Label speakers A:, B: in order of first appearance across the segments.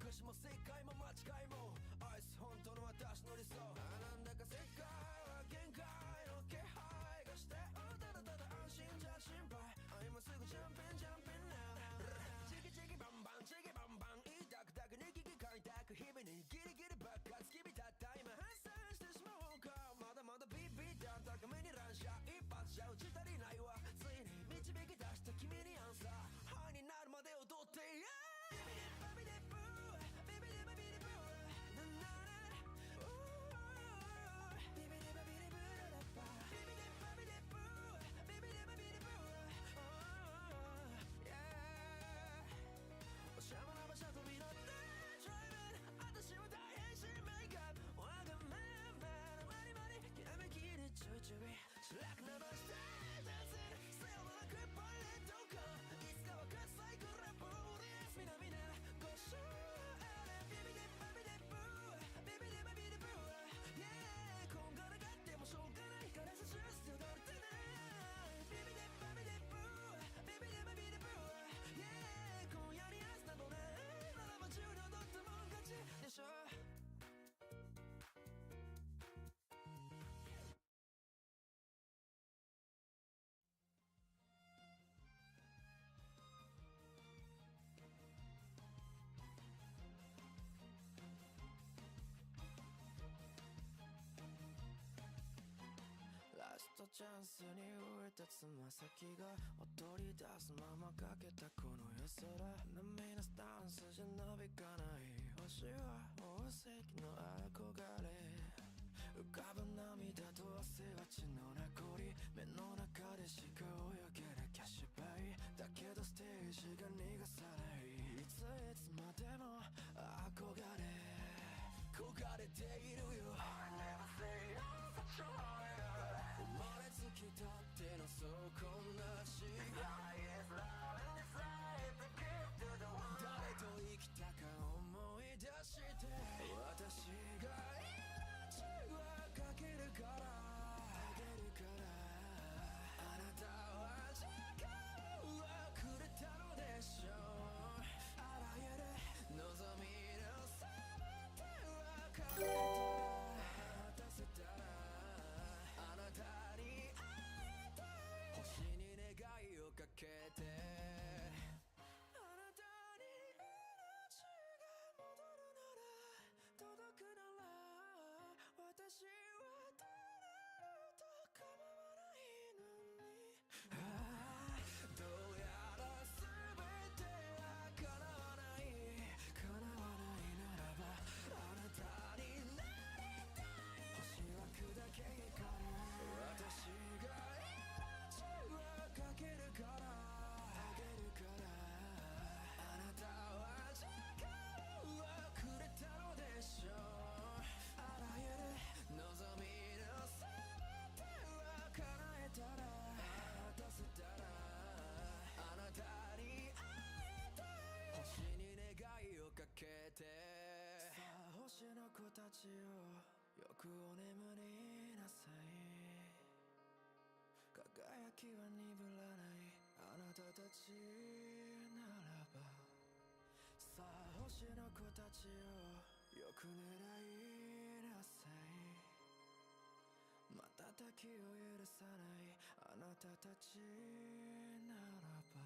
A: 昔も正解も間違いもアイス本当の私の理想なんだか世界は限界の気配がしてただただ安心じゃ心配今すぐジャンピンジャンピンnowチキチキバンバンチキバンバン痛くたくにききかいたく日々にギリギリばっかつきびたった今反省してしまおうかまだまだビビだ高めに乱射一発じゃ打ち足りないわついに導き出した君にアンサーハイになるまで踊ってビビデバビデブービビデバビデブーなななビビデバビデブーララバビビデバビデブービビデバビデブーおしゃまな場所飛び乗ってドライブ私は大変身メイクアップわがままのマリマリきらめきでちょいちょい白く伸ばしてダンスさよならグッバイレッドゴーいつかは喝采クラブみなみなごしょビビデバビデブービビデバビデブー Yeah こんがらがってもしょうがないからさジュース踊ってないビビデバビデブービビデバビデブー Yeah 今夜に明日などないならば10秒踊ったもん勝ちでしょラストチャンスに植えたつま先が踊り出すままかけたこの夜空滑なスタンスじゃなびかない星は宝石の憧れ浮かぶ涙と汗は血の名残目の中でしか泳げなきゃ芝居だけどステージが逃がさないいつまでも憧れ焦がれているよ I never say I'm such a liar 生まれつきたっての底なし Life is love and it's life to give to the world 誰と生きたか思い出して私が命はかけるからあなたは時間をくれたのでしょうあらゆる望みの待たせたらあなたに会えたい星に願いをかけてあなたに命が戻るなら届くなら私はどうなろうと構わないのにどうやら全ては叶わないならばあなたになりたい星は砕け光る私が命はかけるからあなたは時間をくれたのでしょうあらゆる望みの全ては叶えたら果たせたらあなたに会えたい星に願いをかけてさあ星の子たちよよくお眠りなさい輝きは鈍らないあなたたちならばさあ星の子たちよよく狙いなさい瞬きを許さないあなたたちならば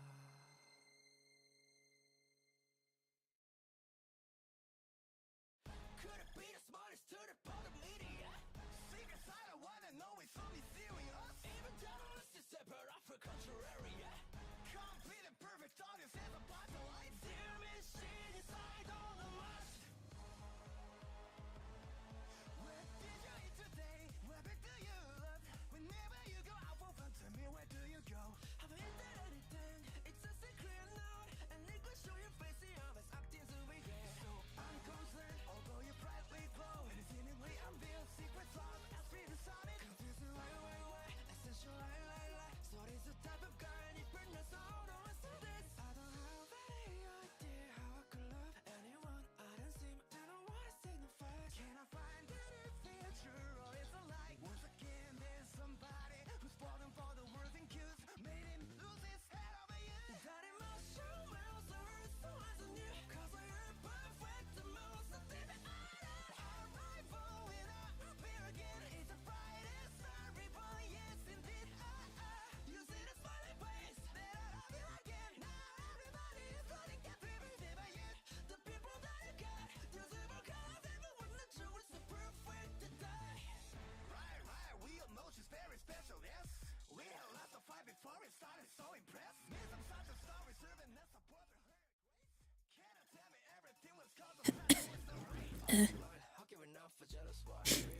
A: Could it be the smartest to the bottom media? Secret side I wanna know it's only serious Even journalists is separate off a contrary Complete and perfect audience is a bunch of lights Dear machine inside all the must Where did you eat today? Where back do you look? Whenever you go out for fun, tell me where do you go? Have you eaten anything? It's a secret note And it could show your face in your best acting to be there So I'm concerned, although you brightly glow And it's seemingly unveiled secrets of as free to solid Confusing why Essential lie So it's the type of guy and it brings us all no answer this I don't have any idea how I could love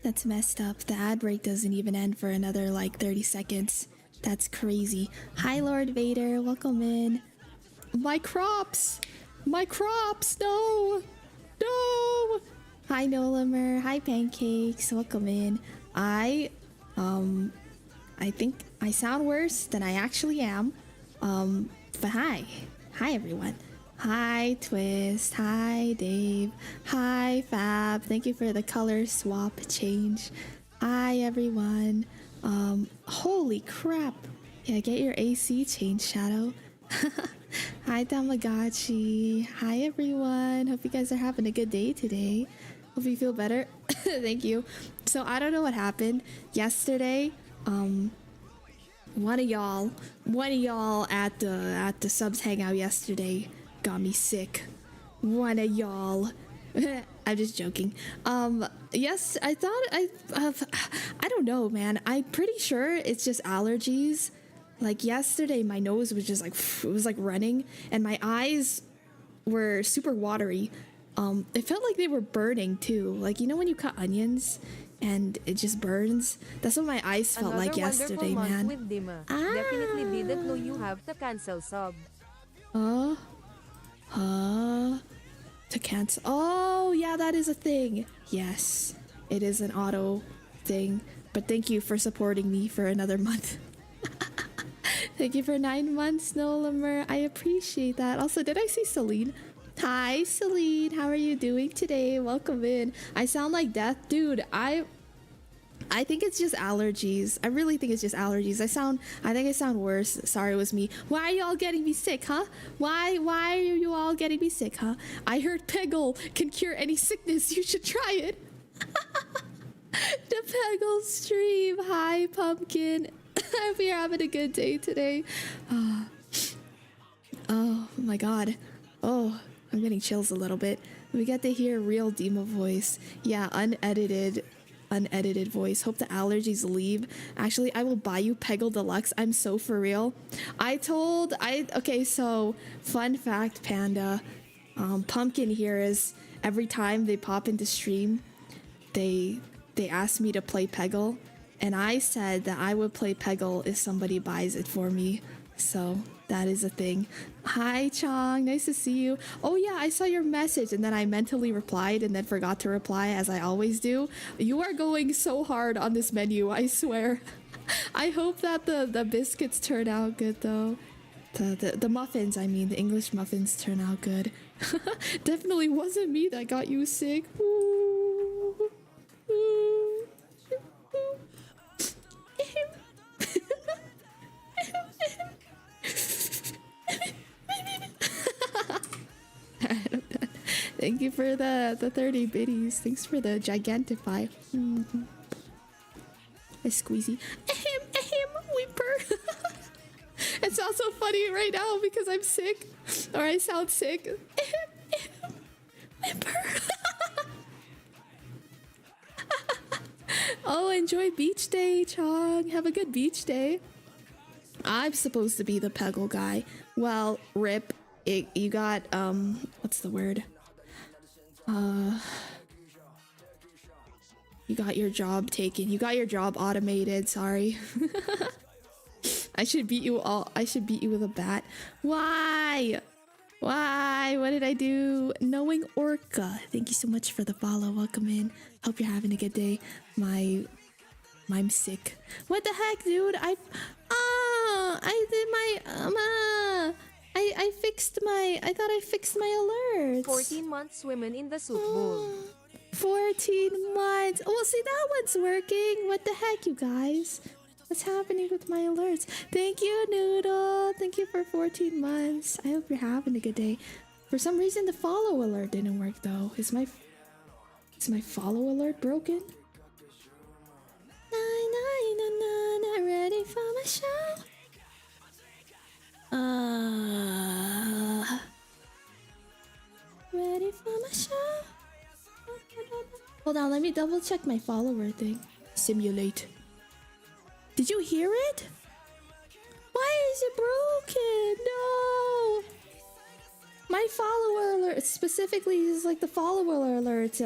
B: That's messed up. The ad break doesn't even end for another like 30 seconds. That's crazy. Hi, Lord Vader. Welcome in. My crops! My crops! No! No! Hi, Nolamer. Hi, Pancakes. Welcome in. I think I sound worse than I actually am. But hi. Hi, everyone. Hi, Twist. Hi, Dave. Hi, Fab. Thank you for the color swap change. Hi, everyone. Holy crap. Yeah, get your AC changed, Shadow. Hi, Tamagotchi. Hi, everyone. Hope you guys are having a good day today. Hope you feel better. Thank you. So I don't know what happened yesterday. One of y'all at the subs hangout yesterday got me sick. One of y'all. I'm just joking. Yes, I thought I don't know, man. I'm pretty sure it's just allergies. Like yesterday, my nose was just like, it was like running, and my eyes were super watery. It felt like they were burning too. Like, you know when you cut onions and it just burns? That's what my eyes felt like yesterday, man.
C: With Dima. Definitely didn't know you have to cancel sub.
B: To cancel. Oh, yeah, that is a thing. Yes, it is an auto thing. But thank you for supporting me for another month. Thank you for 9 months, Nolamer. I appreciate that. Also, did I see Celine? Hi, Celine. How are you doing today? Welcome in. I sound like death. Dude, I think it's just allergies. I really think it's just allergies. I think I sound worse. Sorry, it was me. Why are you all getting me sick, huh? Why are you all getting me sick, huh? I heard Peggle can cure any sickness. You should try it. The Peggle stream. Hi, Pumpkin. I hope you're having a good day today. Oh my god. Oh, I'm getting chills a little bit. We get to hear real Dima voice. Yeah, unedited voice. Hope the allergies leave. Actually, I will buy you Peggle Deluxe. I'm so for real. Okay, so fun fact, Panda. Pumpkin here is every time they pop into stream, they ask me to play Peggle, and I said that I would play Peggle if somebody buys it for me. So that is a thing. Hi, Chong. Nice to see you. Oh, yeah, I saw your message and then I mentally replied and then forgot to reply, as I always do. You are going so hard on this menu, I swear. I hope that the biscuits turn out good, though. The muffins, I mean, the English muffins turn out good. Definitely wasn't me that got you sick. Ooh. Ooh. Thank you for the 30 biddies. Thanks for the gigantify. A squeezy. Whimper. It sounds so funny right now because I'm sick. Or I sound sick. Whimper. Oh, enjoy beach day, Chong. Have a good beach day. I'm supposed to be the Peggle guy. Well, rip. You got, what's the word? You got your job taken. You got your job automated. Sorry. I should beat you all. I should beat you with a bat. Why? Why? What did I do? Knowing Orca. Thank you so much for the follow. Welcome in. Hope you're having a good day. I'm sick. What the heck, dude? I thought I fixed my alerts.
C: 14 months swimming in the soup bowl.
B: 14 months. Oh, well, see, that one's working. What the heck, you guys? What's happening with my alerts? Thank you, Noodle. Thank you for 14 months. I hope you're having a good day. For some reason, the follow alert didn't work, though. Is my follow alert broken? Not ready for my show. Ready for my show. Hold on, let me double check my follower thing. Simulate. Did you hear it? Why is it broken? No. My follower alert specifically is like the follower alerts.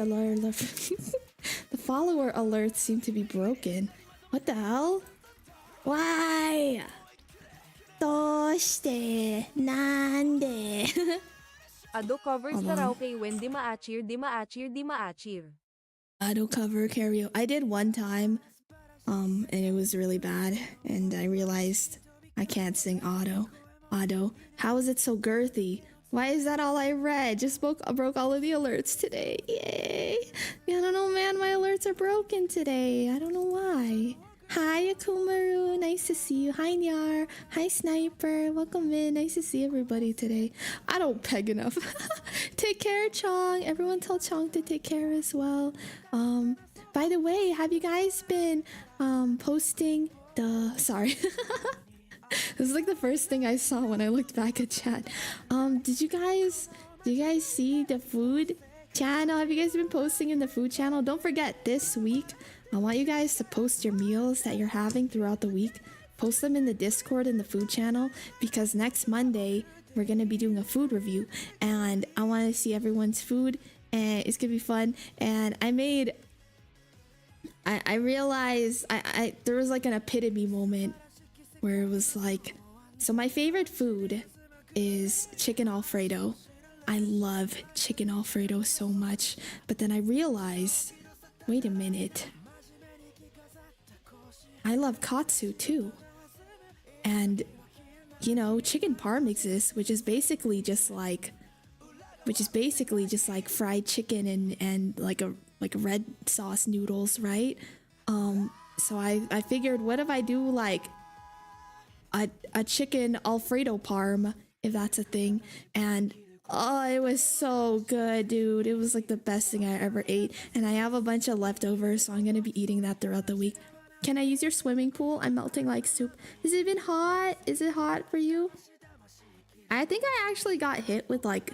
B: The follower alerts seem to be broken. What the hell? Why? どうしてなんで
C: Ado covers
B: Hold on.
C: karaoke when di maachir, di maachir, di maachir.
B: Auto cover karaoke. I did one time, and it was really bad, and I realized I can't sing auto. How is it so girthy? Why is that all I read? Just broke all of the alerts today. Yay! Yeah, I don't know, man. My alerts are broken today. I don't know why. Hi, Akumaru. Nice to see you. Hi, Nyar. Hi, Sniper. Welcome in. Nice to see everybody today. I don't peg enough. Take care, Chong. Everyone tell Chong to take care as well. By the way, have you guys been posting the... Sorry. This is like the first thing I saw when I looked back at chat. Did you guys see the food channel? Have you guys been posting in the food channel? Don't forget, this week I want you guys to post your meals that you're having throughout the week. Post them in the Discord in the food channel, because next Monday we're gonna be doing a food review and I want to see everyone's food and it's gonna be fun. And I realized there was like an epitome moment where it was like, so my favorite food is chicken Alfredo. I love chicken Alfredo so much, but then I realized, wait a minute, I love katsu too. And you know, chicken parm exists, which is basically just like fried chicken and like red sauce noodles, right? So I figured, what if I do like a chicken Alfredo parm, if that's a thing. And oh, it was so good, dude. It was like the best thing I ever ate. And I have a bunch of leftovers, so I'm gonna be eating that throughout the week. Can I use your swimming pool? I'm melting like soup. Has it been hot? Is it hot for you? I think I actually got hit with like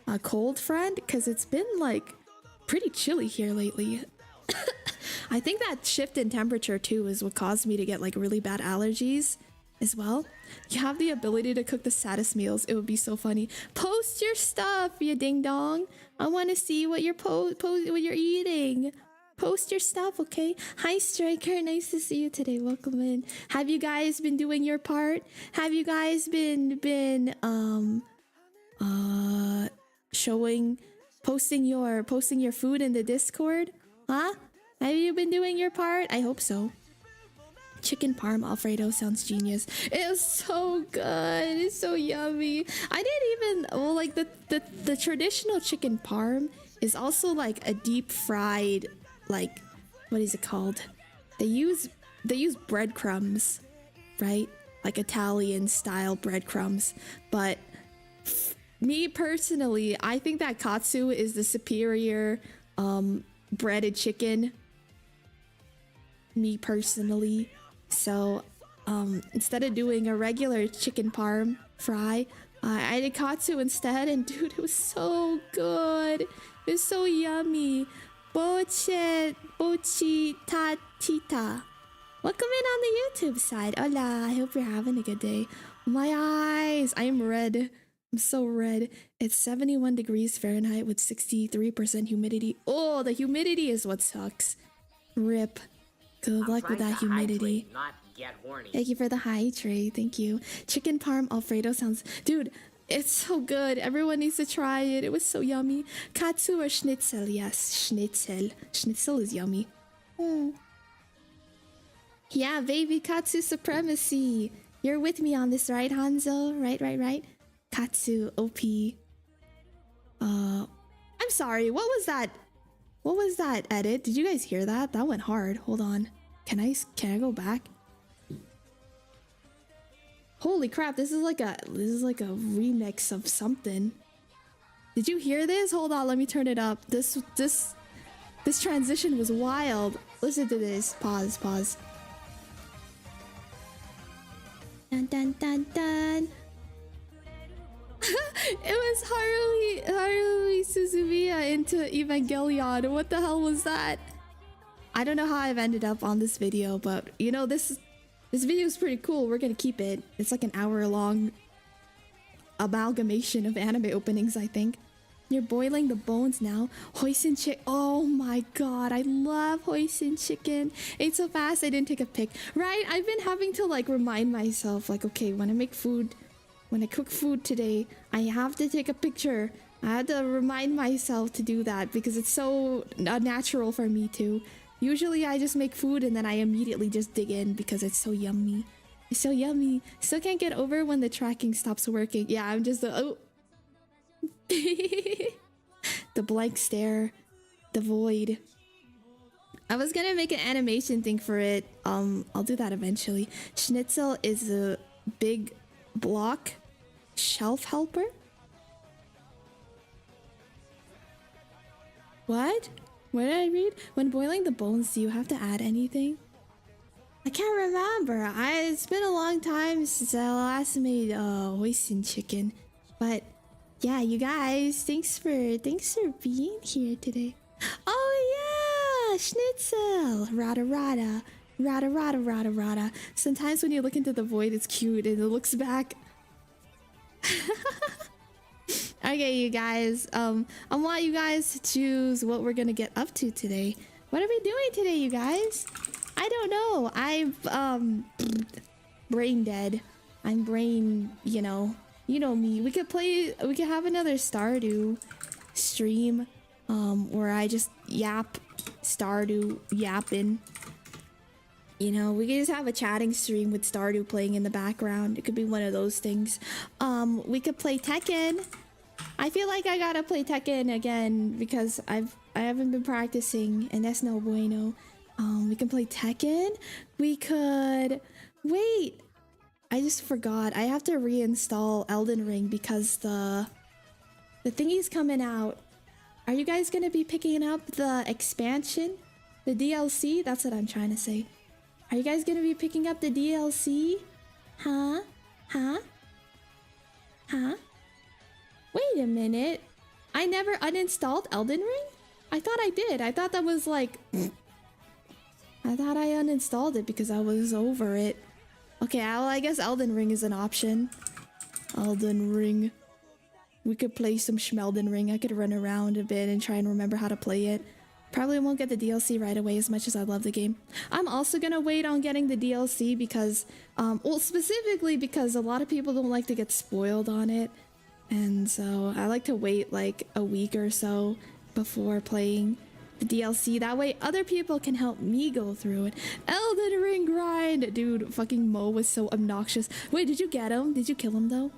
B: a cold, friend, because it's been like pretty chilly here lately. I think that shift in temperature too is what caused me to get like really bad allergies as well. You have the ability to cook the saddest meals. It would be so funny. Post your stuff, you ding dong. I want to see what you're what you're eating. Post your stuff, okay? Hi, Striker. Nice to see you today. Welcome in. Have you guys been doing your part? Have you guys been posting your food in the Discord? Huh? Have you been doing your part? I hope so. Chicken parm Alfredo sounds genius. It was so good. It's so yummy. I didn't even, well, like the traditional chicken parm is also like a deep fried, like, what is it called? They use breadcrumbs, right? Like Italian style breadcrumbs. But me personally, I think that katsu is the superior breaded chicken. Me personally. So instead of doing a regular chicken parm fry, I did katsu instead, and dude, it was so good. It was so yummy. Bochi tatita. Welcome in on the YouTube side. Hola, I hope you're having a good day. My eyes, I am red. I'm so red. It's 71 degrees Fahrenheit with 63% humidity. Oh, the humidity is what sucks. Rip. Good luck with that humidity.
D: Not get horny.
B: Thank you for the hydrate. Thank you. Chicken parm Alfredo sounds... Dude, it's so good. Everyone needs to try it. It was so yummy. Katsu or schnitzel? Yes, schnitzel. Schnitzel is yummy. Yeah, baby, katsu supremacy. You're with me on this, right, Hanzo? Right. Katsu, OP. I'm sorry. What was that? What was that edit? Did you guys hear that? That went hard. Hold on. Can I go back? Holy crap, this is like a remix of something. Did you hear this? Hold on, let me turn it up. This transition was wild. Listen to this. Pause. Dun dun dun dun. It was Haruhi Suzumiya into Evangelion. What the hell was that? I don't know how I've ended up on this video, but you know, this video is pretty cool. We're gonna keep it. It's like an hour long amalgamation of anime openings, I think. You're boiling the bones now. Hoisin chicken. Oh my god, I love hoisin chicken. It's so fast I didn't take a pic. Right? I've been having to like remind myself, like, okay, when I cook food today, I have to take a picture. I had to remind myself to do that because it's so natural for me to. Usually I just make food and then I immediately just dig in because it's so yummy. It's so yummy. Still can't get over when the tracking stops working. Yeah, I'm just oh. The blank stare. The void. I was gonna make an animation thing for it. I'll do that eventually. Schnitzel is a big block shelf helper. What? What did I read? When boiling the bones, do you have to add anything? I can't remember. It's been a long time since I last made hoisin chicken. But yeah, you guys, thanks for being here today. Oh yeah, schnitzel. Rada rada. Rada rada rada rada. Sometimes when you look into the void, it's cute and it looks back. Okay, you guys, I want you guys to choose what we're gonna get up to today. What are we doing today, you guys? I don't know. I'm brain dead. I'm brain, you know me. We could have another Stardew stream where I just yap Stardew yapping. You know, we could just have a chatting stream with Stardew playing in the background. It could be one of those things. We could play Tekken. I feel like I gotta play Tekken again because I haven't been practicing and that's no bueno. We can play Tekken. We could wait. I just forgot. I have to reinstall Elden Ring because the thingy's coming out. Are you guys gonna be picking up the expansion? The DLC? That's what I'm trying to say. Are you guys gonna be picking up the DLC? Huh? Huh? Huh? Wait a minute. I never uninstalled Elden Ring? I thought I did. I thought that was like... I thought I uninstalled it because I was over it. Okay, well, I guess Elden Ring is an option. Elden Ring. We could play some Schmelden Ring. I could run around a bit and try and remember how to play it. Probably won't get the DLC right away as much as I love the game. I'm also gonna wait on getting the DLC because... well, specifically because a lot of people don't like to get spoiled on it. And so I like to wait like a week or so before playing the DLC. That way other people can help me go through it. Elden Ring grind! Dude, fucking Mo was so obnoxious. Wait, did you get him? Did you kill him though?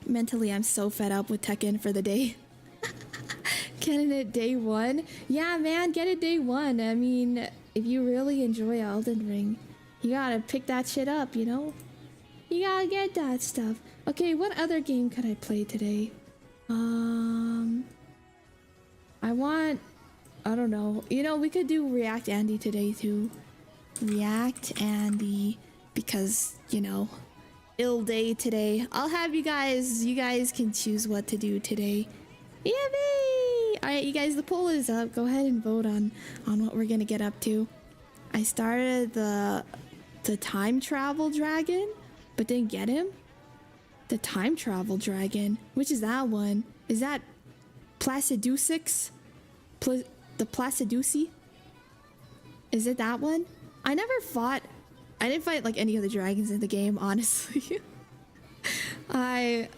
B: Mentally, I'm so fed up with Tekken for the day. Getting it day one? Yeah, man, get it day one. I mean, if you really enjoy Elden Ring, you gotta pick that shit up, you know? You gotta get that stuff. Okay, what other game could I play today? I don't know. You know, we could do React Andy today too. React Andy, because, you know, ill day today. I'll have you guys can choose what to do today. Yippee! Alright, you guys, the poll is up. Go ahead and vote on what we're gonna get up to. I started the time travel dragon, but didn't get him. The time travel dragon. Which is that one? Is that Placidusix? The Placidusi? Is it that one? I didn't fight like any of the dragons in the game, honestly. I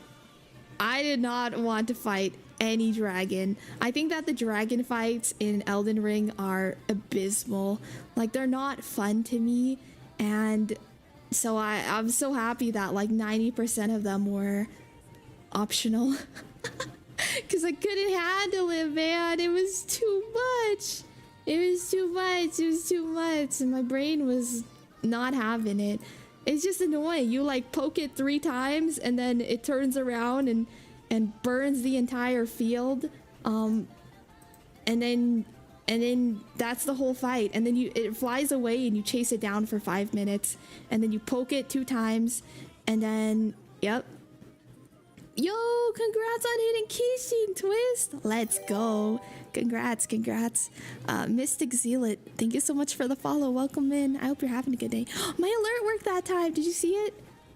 B: did not want to fight any dragon. I think that the dragon fights in Elden Ring are abysmal. Like, they're not fun to me, and so I'm so happy that like 90% of them were optional. Because I couldn't handle it, man. It was too much. It was too much. It was too much. And my brain was not having it. It's just annoying. You like poke it 3 times and then it turns around and burns the entire field. And then that's the whole fight. And then it flies away and you chase it down for 5 minutes. And then you poke it 2 times. And then, yep. Yo, congrats on hitting Kishin Twist. Let's go. Congrats. Mystic Zealot, thank you so much for the follow. Welcome in. I hope you're having a good day. My alert worked that time. Did you see it?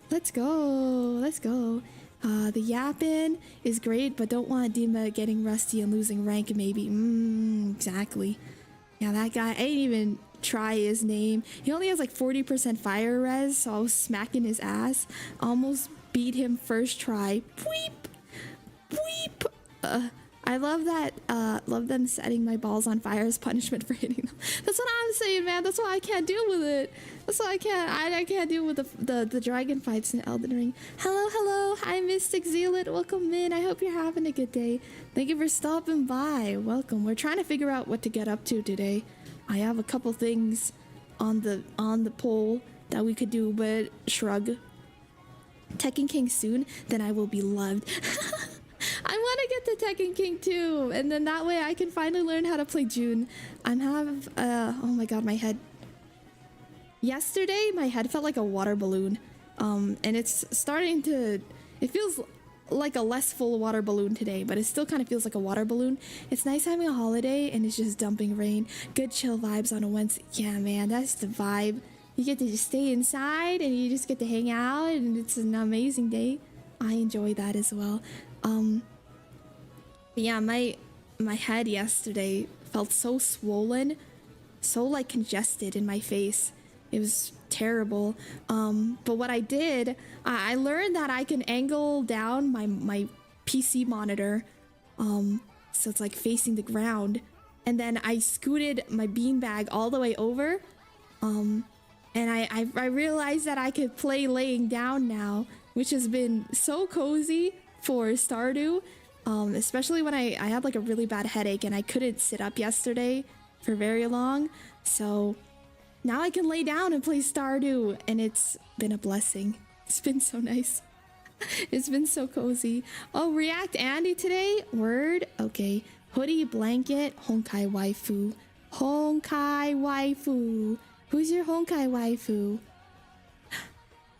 B: Let's go. The yapping is great, but don't want Dima getting rusty and losing rank maybe. Exactly. Yeah, that guy, I didn't even try his name. He only has like 40% fire res, so I was smacking his ass. Almost beat him first try. Weep! Weep! I love that, love them setting my balls on fire as punishment for hitting them. That's what I'm saying, man. That's why I can't deal with it. That's why I can't deal with the dragon fights in Elden Ring. Hello. Hi, Mystic Zealot. Welcome in. I hope you're having a good day. Thank you for stopping by. Welcome. We're trying to figure out what to get up to today. I have a couple things on the poll that we could do, but shrug. Tekken King soon, then I will be loved. I want to get the Tekken King too, and then that way I can finally learn how to play June. Oh my god, my head. Yesterday, my head felt like a water balloon, and it's starting to. It feels like a less full water balloon today, but it still kind of feels like a water balloon. It's nice having a holiday, and it's just dumping rain. Good chill vibes on a Wednesday. Yeah, man, that's the vibe. You get to just stay inside, and you just get to hang out, and it's an amazing day. I enjoy that as well. But yeah, my head yesterday felt so swollen, so like congested in my face. It was terrible. But what I did, I learned that I can angle down my PC monitor, so it's like facing the ground, and then I scooted my beanbag all the way over, and I realized that I could play laying down now, which has been so cozy for Stardew, especially when I had like a really bad headache and I couldn't sit up yesterday for very long. So now I can lay down and play Stardew, and it's been a blessing. It's been so nice. It's been so cozy. Oh, React Andy today? Word? Okay. Hoodie, blanket, Honkai waifu. Honkai waifu. Who's your Honkai waifu?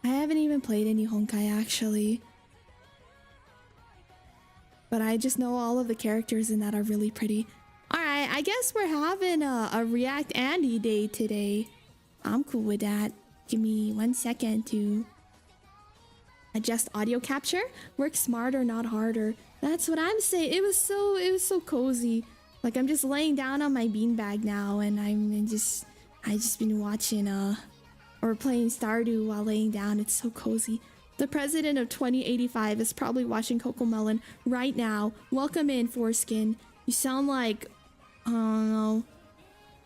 B: I haven't even played any Honkai actually. But I just know all of the characters in that are really pretty. Alright, I guess we're having a React Andy day today. I'm cool with that. Give me 1 second to adjust audio capture. Work smarter, not harder. That's what I'm saying. It was so cozy. Like I'm just laying down on my beanbag now, and I just been watching or playing Stardew while laying down. It's so cozy. The president of 2085 is probably watching Cocomelon right now. Welcome in, Foreskin. You sound like, I don't know.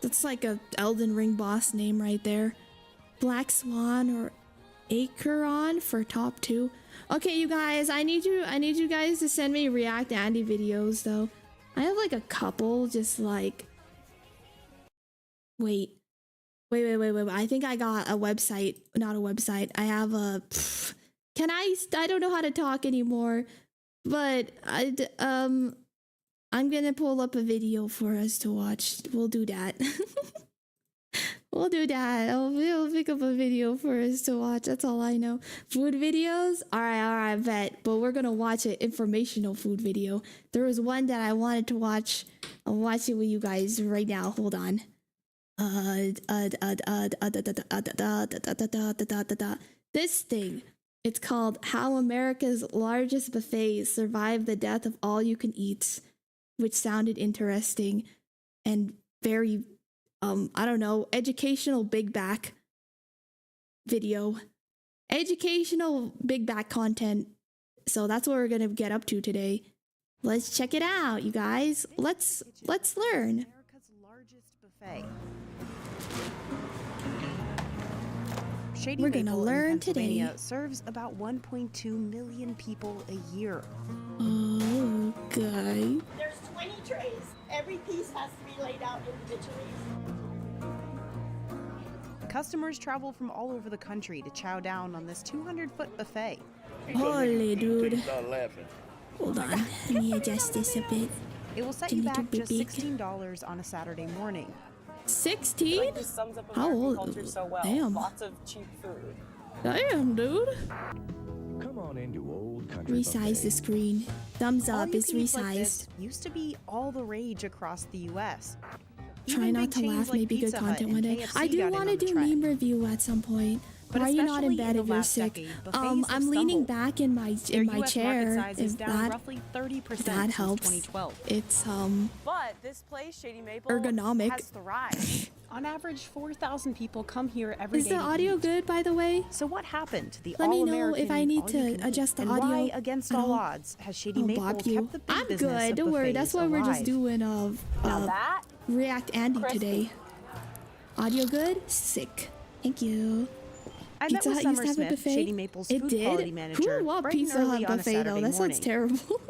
B: That's like a Elden Ring boss name right there. Black Swan or Acheron for top 2. Okay, you guys, I need you guys to send me React Andy videos though. I have like a couple, just like. Wait. I think I got a website, not a website. I have a. I don't know how to talk anymore, but I'm gonna pull up a video for us to watch. We'll do that. We'll do that. I'll pick up a video for us to watch. That's all I know. Food videos? Alright, bet. But we're gonna watch an informational food video. There was one that I wanted to watch. I'll watch it with you guys right now. Hold on. This thing. It's called How America's Largest Buffet Survived the Death of All You Can Eat, which sounded interesting and very, I don't know, educational big back video. Educational big back content. So that's what we're going to get up to today. Let's check it out, you guys. Let's learn.
D: America's largest buffet.
B: We're gonna learn today.
D: Serves about 1.2 million people a year.
B: Okay.
E: There's 20 trays. Every piece has to be laid out individually.
D: Customers travel from all over the country to chow down on this 200-foot buffet.
B: Holy dude. Hold on. Let me adjust this a bit.
D: It will set you back just $16 on a Saturday morning.
B: 16?
F: Like, this sums up
B: How
F: American
B: old?
F: culture so well.
B: Damn.
F: Lots of cheap food.
B: Damn, dude.
G: Come on into old country
B: Resize
G: buffet.
B: the screen. Thumbs up is
D: All-you-can-eat like
B: resized.
D: this used to be all the rage across the U.S.
B: Try
D: Even
B: not
D: big
B: to
D: chains
B: laugh,
D: like
B: maybe good
D: Pizza Hut
B: content
D: and
B: one day.
D: KFC
B: I do
D: got in
B: want
D: on
B: to
D: the
B: do
D: trend.
B: meme review at some point.
D: But
B: Why are you not in
D: especially
B: bed
D: the
B: if you're
D: last
B: sick?
D: decade, buffets have
B: I'm leaning
D: stumbled.
B: back in my
D: Their US
B: chair.
D: market size is
B: If
D: down
B: that
D: roughly 30%
B: that
D: since
B: helps.
D: 2012.
B: It's
F: But this place, Shady Maple,
B: ergonomic.
F: has thrived.
D: On average, 4,000 people come here every
B: Is
D: day
B: the
D: to
B: audio
D: eat.
B: good, by the way?
D: So what happened to the
B: Let me
D: all-American
B: know if I need
D: all-you-can-eat?
B: to adjust the
D: and
B: audio.
D: why, against
B: I
D: all
B: don't-
D: odds, has Shady
B: I'll
D: Maple
B: bop you.
D: kept the big
B: I'm
D: business
B: good.
D: of
B: Don't worry.
D: buffets
B: That's why we're just
D: alive?
B: doing
F: Now that,
B: React Andy
F: crispy.
B: today. Audio good? Sick. Thank you.
D: I met
B: Pizza
D: with
B: Hut used
D: Summer
B: to have a
D: Smith,
B: buffet.
D: Shady Maple's
B: It
D: food
B: did.
D: quality manager,
B: Who loved
D: bright and
B: Pizza
D: early
B: Hut
D: on a
B: buffet though?
D: Saturday
B: That sounds
D: morning.
B: terrible.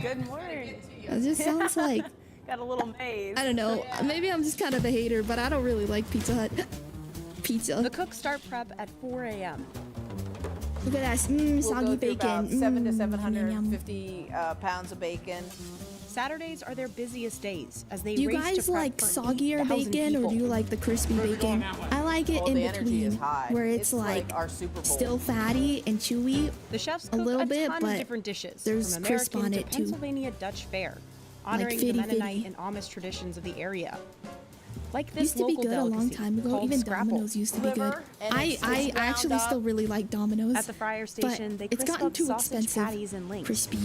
F: Good morning.
B: It just sounds like
F: Got a little maze.
B: I don't know. Maybe I'm just kind of a hater, but I don't really like Pizza Hut. Pizza.
D: The cooks start prep at 4 a.m.
B: Look at that.
H: We'll
B: Soggy
H: go through
B: bacon.
H: about 7 to
B: Yum,
H: 750 pounds of bacon.
D: Saturdays are their busiest days as they
B: Do you
D: race
B: guys
D: to prep
B: like
D: for
B: soggier
D: 8,000
B: bacon or
D: people.
B: do you like the crispy bacon? I like it
H: Well,
B: in
H: the energy is
B: between,
H: high.
B: where it's like
H: our Super Bowl.
B: still fatty and chewy.
D: The chefs
B: a
D: cook
B: little
D: a
B: bit,
D: ton
B: but
D: of different dishes,
B: there's
D: from
B: crisp
D: American
B: on
D: to
B: it, too.
D: Pennsylvania Dutch fare, honoring
B: fitty
D: the Mennonite
B: fitty.
D: and Amish traditions of the area. Like this
B: Used to be
D: local
B: good a long
D: delicacy
B: time ago.
D: called
B: Even
D: scrapple.
B: Domino's used to be good.
H: Liver, and
B: I
H: it's
B: I
H: wound
B: actually
H: up.
B: still really like Domino's.
D: At the fryer station,
B: but
D: they
B: it's
D: crisp
B: gotten
D: up
B: too
D: sausage
B: expensive.
D: patties and links.
B: Crispy.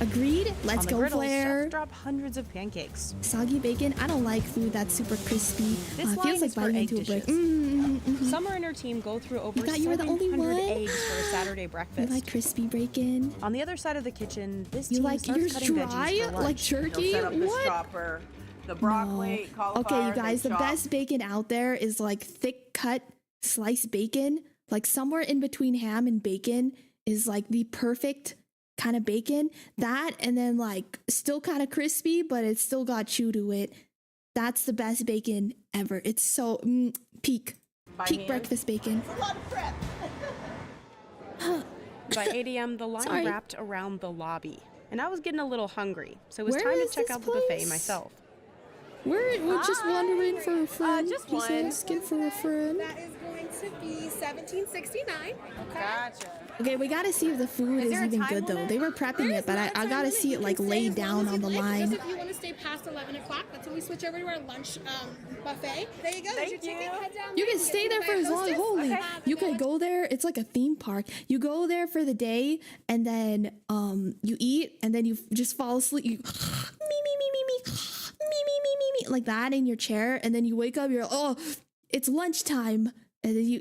B: Agreed. Let's
D: On the
B: go,
D: griddles,
B: Flair.
D: chefs drop hundreds of pancakes.
B: Soggy bacon. I don't like food that's super crispy.
D: This
B: It
D: line
B: feels like
D: is for
B: biting
D: egg
B: into a brick.
D: dishes. Summer and her team go through over
B: thought you were the only
D: 700
B: one?
D: eggs for a Saturday
B: You
D: breakfast.
B: like crispy bacon?
D: On the other side of the kitchen, this
B: You
D: team
B: like
D: starts
B: yours
D: cutting
B: dry,
D: veggies for lunch.
B: like
H: He'll
B: turkey?
H: set up his
B: What?
H: chopper. The broccoli, cauliflower.
B: Okay, you guys,
H: they
B: the
H: chop.
B: best bacon out there is like thick cut sliced bacon. Like somewhere in between ham and bacon is like the perfect kind of bacon. That and then like still kind of crispy, but it's still got chew to it. That's the best bacon ever. It's so peak
H: By
B: peak
H: hand?
B: breakfast bacon.
E: A lot of prep.
D: By 8 a.m., the line
B: Sorry.
D: wrapped around the lobby. And I was getting a little hungry, so it was
B: Where
D: time
B: is
D: to check
B: this
D: out the buffet
B: place?
D: myself.
B: We're just wondering for a friend.
H: just
B: He said
H: one.
B: skin for a friend.
I: That is going to be $17.69.
H: Gotcha.
B: Okay, we gotta see if the food is
H: there a
B: even
H: time
B: good though.
H: limit?
B: They were prepping it, but I gotta see it like laid down on the line.
I: Just if you want to stay past 11 o'clock, that's when we switch over to our lunch buffet. There you go. There's your
F: Thank you.
I: ticket. Head down
B: You
I: there,
B: can
I: get
B: stay there
I: food
B: for
I: by
B: as
I: our
B: long.
I: hostess.
B: Holy,
I: Okay.
B: you could go there. It's like a theme park. You go there for the day, and then you eat, and then you just fall asleep. You me like that in your chair, and then you wake up. You're oh, it's lunchtime, and then you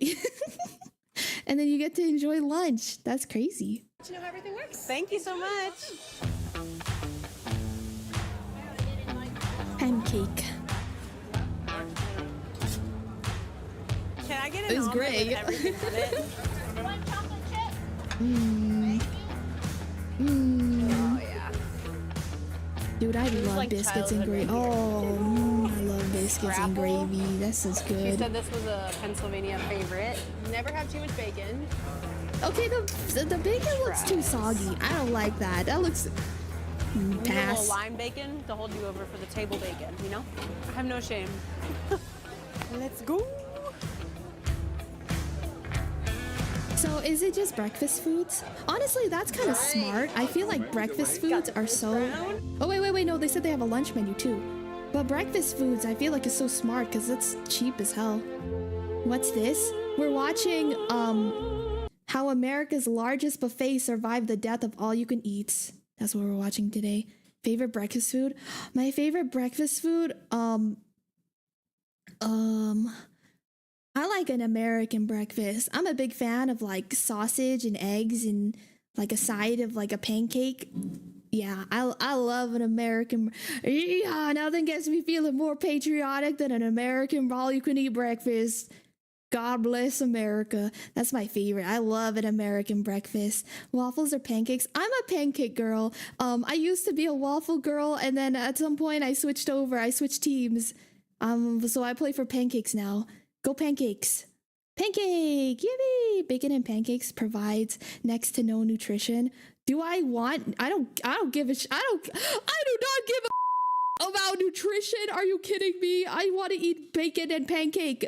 B: and then you get to enjoy lunch. That's crazy.
I: You know how everything works.
F: Thank you so much.
B: Pancake.
F: Can I get an
B: It was
F: omelet
B: great.
F: with everything on it?
E: One chocolate chip.
F: Oh yeah.
B: Dude, I love
F: like
B: biscuits and gravy.
F: childhood
B: Oh, I love biscuits and
F: Scrapple.
B: gravy. This is
F: She
B: good.
F: said this was a Pennsylvania favorite. Never have too much bacon.
B: Okay, the bacon looks too soggy. I don't like that. That looks
F: You need a little
B: pass.
F: lime bacon to hold you over for the table bacon, you know? I have no shame. Let's go.
B: So is it just breakfast foods? Honestly, that's kind of smart. I feel like breakfast foods are so. Oh wait, no, they said they have a lunch menu too. But breakfast foods, I feel like is so smart because it's cheap as hell. What's this? We're watching how America's largest buffet survived the death of all you can eats. That's what we're watching today. Favorite breakfast food? My favorite breakfast food, I like an American breakfast. I'm a big fan of like sausage and eggs and like a side of like a pancake. Yeah, I love an American. Yeah, nothing gets me feeling more patriotic than an American all-you-can-eat breakfast. God bless America. That's my favorite. I love an American breakfast. Waffles or pancakes? I'm a pancake girl. I used to be a waffle girl, and then at some point I switched over. I switched teams. So I play for pancakes now. Go pancakes. Pancake! Yippee! Bacon and pancakes provides next to no nutrition. Do I want? I don't give a I do not give a about nutrition. Are you kidding me? I want to eat bacon and pancake.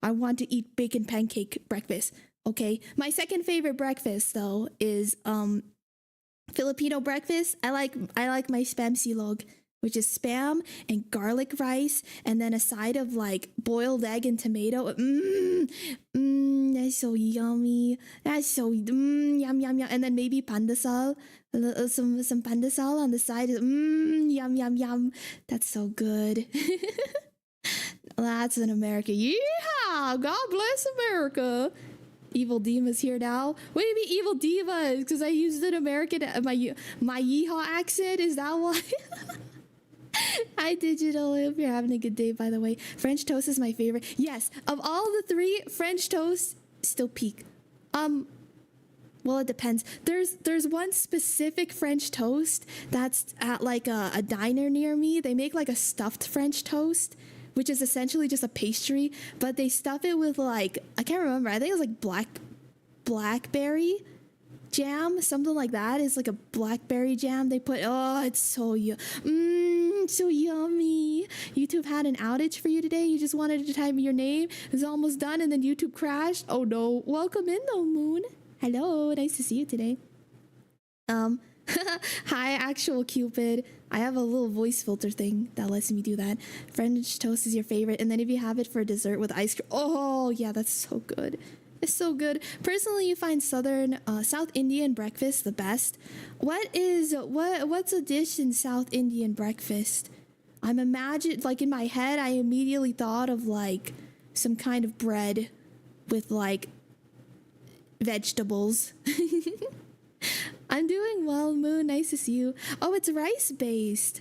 B: I want to eat bacon pancake breakfast. Okay. My second favorite breakfast though is Filipino breakfast. I like my spam silog, which is spam and garlic rice, and then a side of like boiled egg and tomato. that's so yummy. That's so yum yum yum. And then maybe pandesal, some pandesal on the side. Yum yum yum. That's so good. That's in America. Yeah, God bless America. Evil Dima's here now. What do you mean Evil Diva? Because I used an American, my yeehaw accent. Is that why? Hi Digital, I hope you're having a good day, by the way. French toast is my favorite. Yes, of all the three, French toast still peak. Well, it depends. There's one specific French toast that's at like a diner near me. They make like a stuffed French toast, which is essentially just a pastry, but they stuff it with like, I can't remember. I think it was like blackberry jam, something like that. It's like a blackberry jam they put. Oh, it's so so yummy. YouTube had an outage for you today. You just wanted to type your name. It's almost done and then YouTube crashed. Oh no. Welcome in though, Moon. Hello, nice to see you today. Hi, actual Cupid. I have a little voice filter thing that lets me do that. French toast is your favorite, and then if you have it for dessert with ice cream, oh yeah, that's so good. It's so good. Personally, you find South Indian breakfast the best. What's a dish in South Indian breakfast? I'm imagining, like in my head, I immediately thought of like some kind of bread with like vegetables. I'm doing well, Moon. Nice to see you. Oh, it's rice based.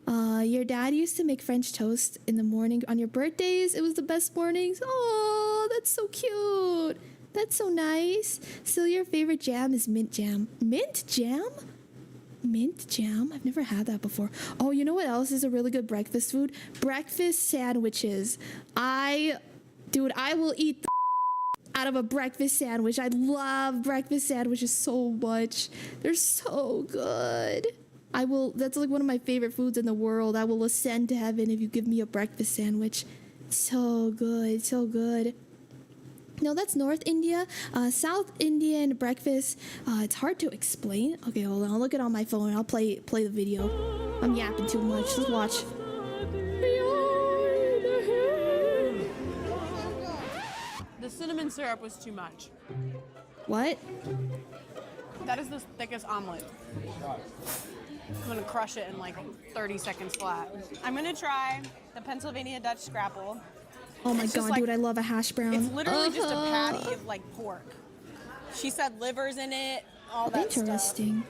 B: Your dad used to make French toast in the morning on your birthdays. It was the best mornings. Oh, that's so cute. That's so nice. So your favorite jam is mint jam. Mint jam? Mint jam? I've never had that before. Oh, you know what else is a really good breakfast food? Breakfast sandwiches. I will eat the out of a breakfast sandwich. I love breakfast sandwiches so much. They're so good. That's like one of my favorite foods in the world. I will ascend to heaven if you give me a breakfast sandwich. So good, so good. No, that's North India. South Indian breakfast, it's hard to explain. Okay, hold on, I'll look it on my phone. I'll play the video. I'm yapping too much. Let's watch.
F: The cinnamon syrup was too much.
B: What?
F: That is the thickest omelet. I'm gonna crush it in like 30 seconds flat. I'm gonna try the Pennsylvania Dutch scrapple.
B: Oh my god, dude, I love a hash brown.
F: It's literally just a patty of like pork. She said livers in it, all that stuff.
B: Interesting.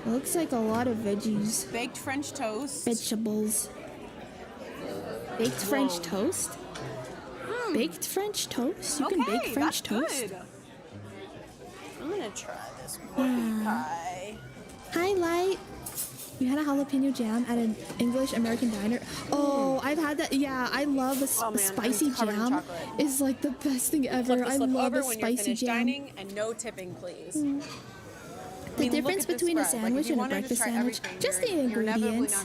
B: It looks like a lot of veggies.
F: Baked French toast.
B: Vegetables. Baked French toast? Baked French toast? You can bake French toast?
F: Good. I'm gonna try this porky pie.
B: Hi, Light. You had a jalapeno jam at an English American diner. Oh, I've had that. Yeah, I love a spicy jam. It's like the best thing ever. I love a spicy jam.
F: Dining and no tipping, please.
B: The difference between a sandwich and a breakfast sandwich, just the ingredients.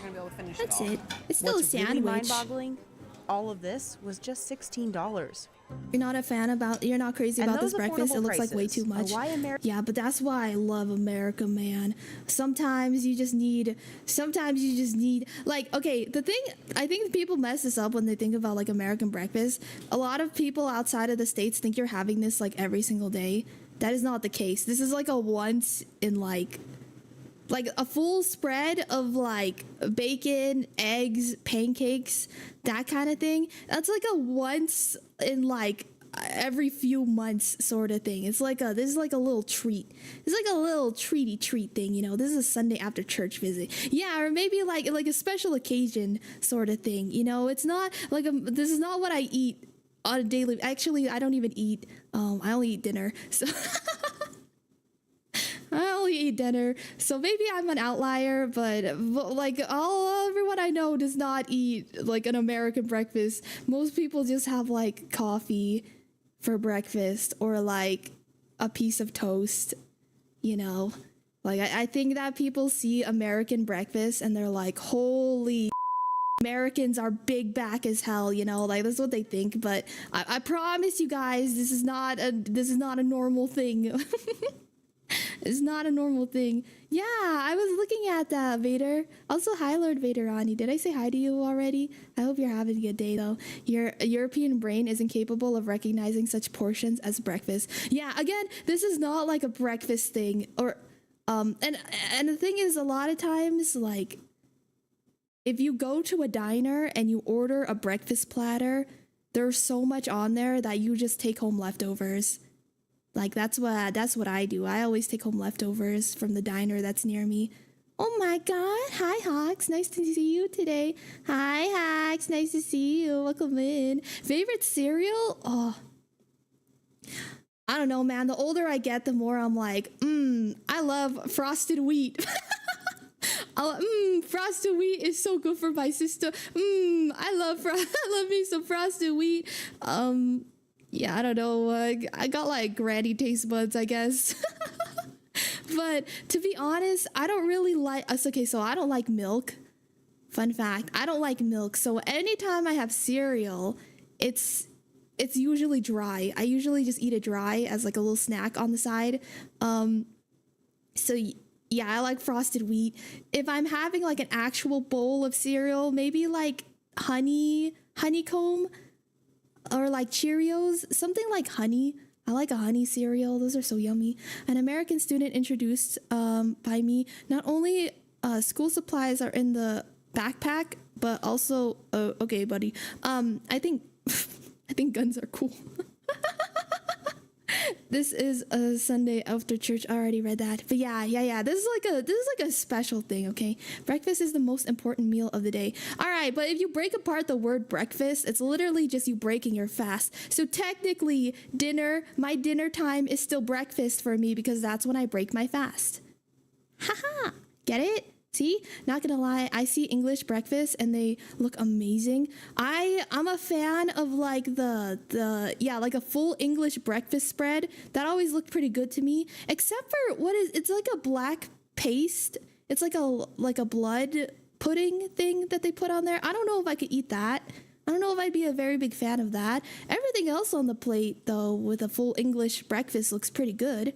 B: That's it. It's still a sandwich.
D: Really mind-boggling? All of this was just $16.
B: You're not crazy about this breakfast. It looks like way too much. Yeah, but that's why I love America, man. Sometimes you just need, like, okay, the thing, I think people mess this up when they think about like American breakfast. A lot of people outside of the States think you're having this like every single day. That is not the case. This is like a once in like a full spread of like bacon, eggs, pancakes, that kind of thing. That's like a once in like every few months sort of thing. This is like a little treat. It's like a little treat thing, you know. This is a Sunday after church visit. Yeah, or maybe like a special occasion sort of thing. You know, it's not like this is not what I eat on a daily. Actually, I don't even eat. I only eat dinner. So I only eat dinner, so maybe I'm an outlier, but like everyone I know does not eat like an American breakfast. Most people just have like coffee for breakfast or like a piece of toast, you know. Like I think that people see American breakfast and they're like, holy Americans are big back as hell, you know, like that's what they think. But I promise you guys, this is not a normal thing. It's not a normal thing. Yeah, I was looking at that, Vader. Also, hi, Lord Vaderani. Did I say hi to you already? I hope you're having a good day, though. Your European brain is incapable of recognizing such portions as breakfast. Yeah, again, this is not like a breakfast thing. Or, and the thing is, a lot of times, like, if you go to a diner and you order a breakfast platter, there's so much on there that you just take home leftovers. Like, that's what I do. I always take home leftovers from the diner that's near me. Oh my god. Hi, Hawks. Nice to see you today. Hi, Hawks. Nice to see you. Welcome in. Favorite cereal? Oh, I don't know, man. The older I get, the more I'm like, I love frosted wheat. Frosted wheat is so good for my sister. I love me some frosted wheat. Yeah, I don't know. I got like granny taste buds, I guess. But to be honest, I don't really like. Okay, so I don't like milk. Fun fact: I don't like milk. So anytime I have cereal, it's usually dry. I usually just eat it dry as like a little snack on the side. So yeah, I like frosted wheat. If I'm having like an actual bowl of cereal, maybe like honeycomb. Or like Cheerios, something like honey. I like a honey cereal. Those are so yummy. An American student introduced by me. Not only school supplies are in the backpack, but also okay, buddy. I think guns are cool. This is a Sunday after church. I already read that. But yeah. This is like a special thing, okay? Breakfast is the most important meal of the day. All right, but if you break apart the word breakfast, it's literally just you breaking your fast. So technically, my dinner time is still breakfast for me because that's when I break my fast. Haha. Get it? See, not gonna lie, I see English breakfast and they look amazing. I'm a fan of like like a full English breakfast spread. That always looked pretty good to me. Except for it's like a black paste. It's like a blood pudding thing that they put on there. I don't know if I could eat that. I don't know if I'd be a very big fan of that. Everything else on the plate though with a full English breakfast looks pretty good.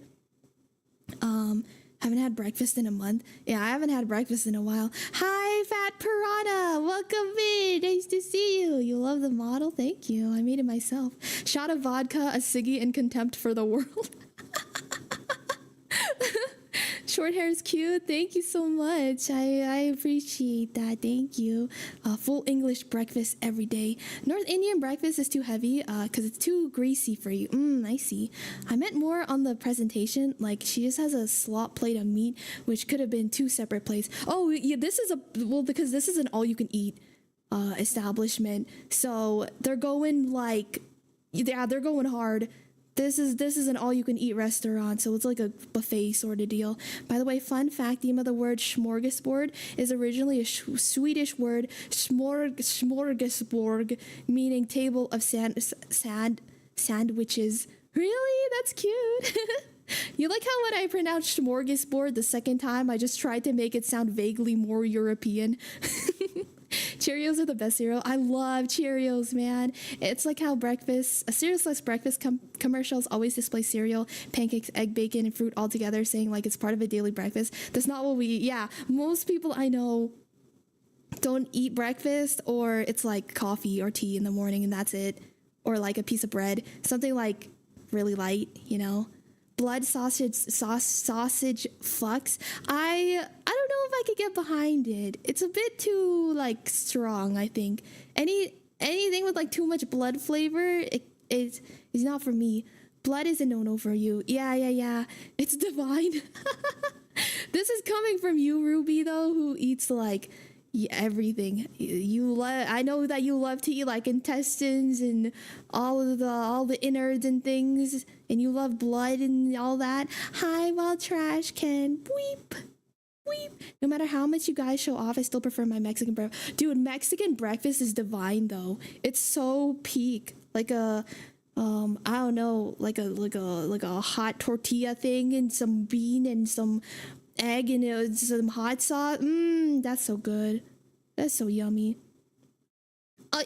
B: Haven't had breakfast in a month. Yeah, I haven't had breakfast in a while. Hi, Fat Piranha. Welcome in. Nice to see you. You love the model? Thank you. I made it myself. Shot of vodka, a ciggy, and contempt for the world. Short hair is cute. Thank you so much. I appreciate that. Thank you. Full English breakfast every day. North Indian breakfast is too heavy because it's too greasy for you. I see. I meant more on the presentation. Like she just has a slot plate of meat, which could have been 2 separate plates. Oh yeah, because this is an all-you-can-eat establishment. So they're going they're going hard. This is an all-you-can-eat restaurant, so it's like a buffet sort of deal. By the way, fun fact, Dima, the word smorgasbord is originally a Swedish word, smorgasbord, meaning table of sandwiches. Really? That's cute. You like how when I pronounced smorgasbord the second time, I just tried to make it sound vaguely more European? Cheerios are the best cereal. I love Cheerios, man. It's like how a cereal slash breakfast commercials always display cereal, pancakes, egg, bacon, and fruit all together, saying like it's part of a daily breakfast. That's not what we eat. Yeah, most people I know don't eat breakfast, or it's like coffee or tea in the morning and that's it. Or like a piece of bread, something like really light, you know. Blood sausage flux. I don't know if I could get behind it. It's a bit too like strong, I think. Anything with like too much blood flavor, is not for me. Blood is a no-no for you. Yeah. It's divine. This is coming from you, Ruby, though, who eats like everything. I know that you love to eat like intestines and all the innards and things, and you love blood and all that. Hi, wild trash can. Weep. No matter how much you guys show off, I still prefer my Mexican breakfast. Dude, Mexican breakfast is divine though. It's so peak. Like a I don't know, like a hot tortilla thing and some bean and some egg and some hot sauce. That's so good. That's so yummy.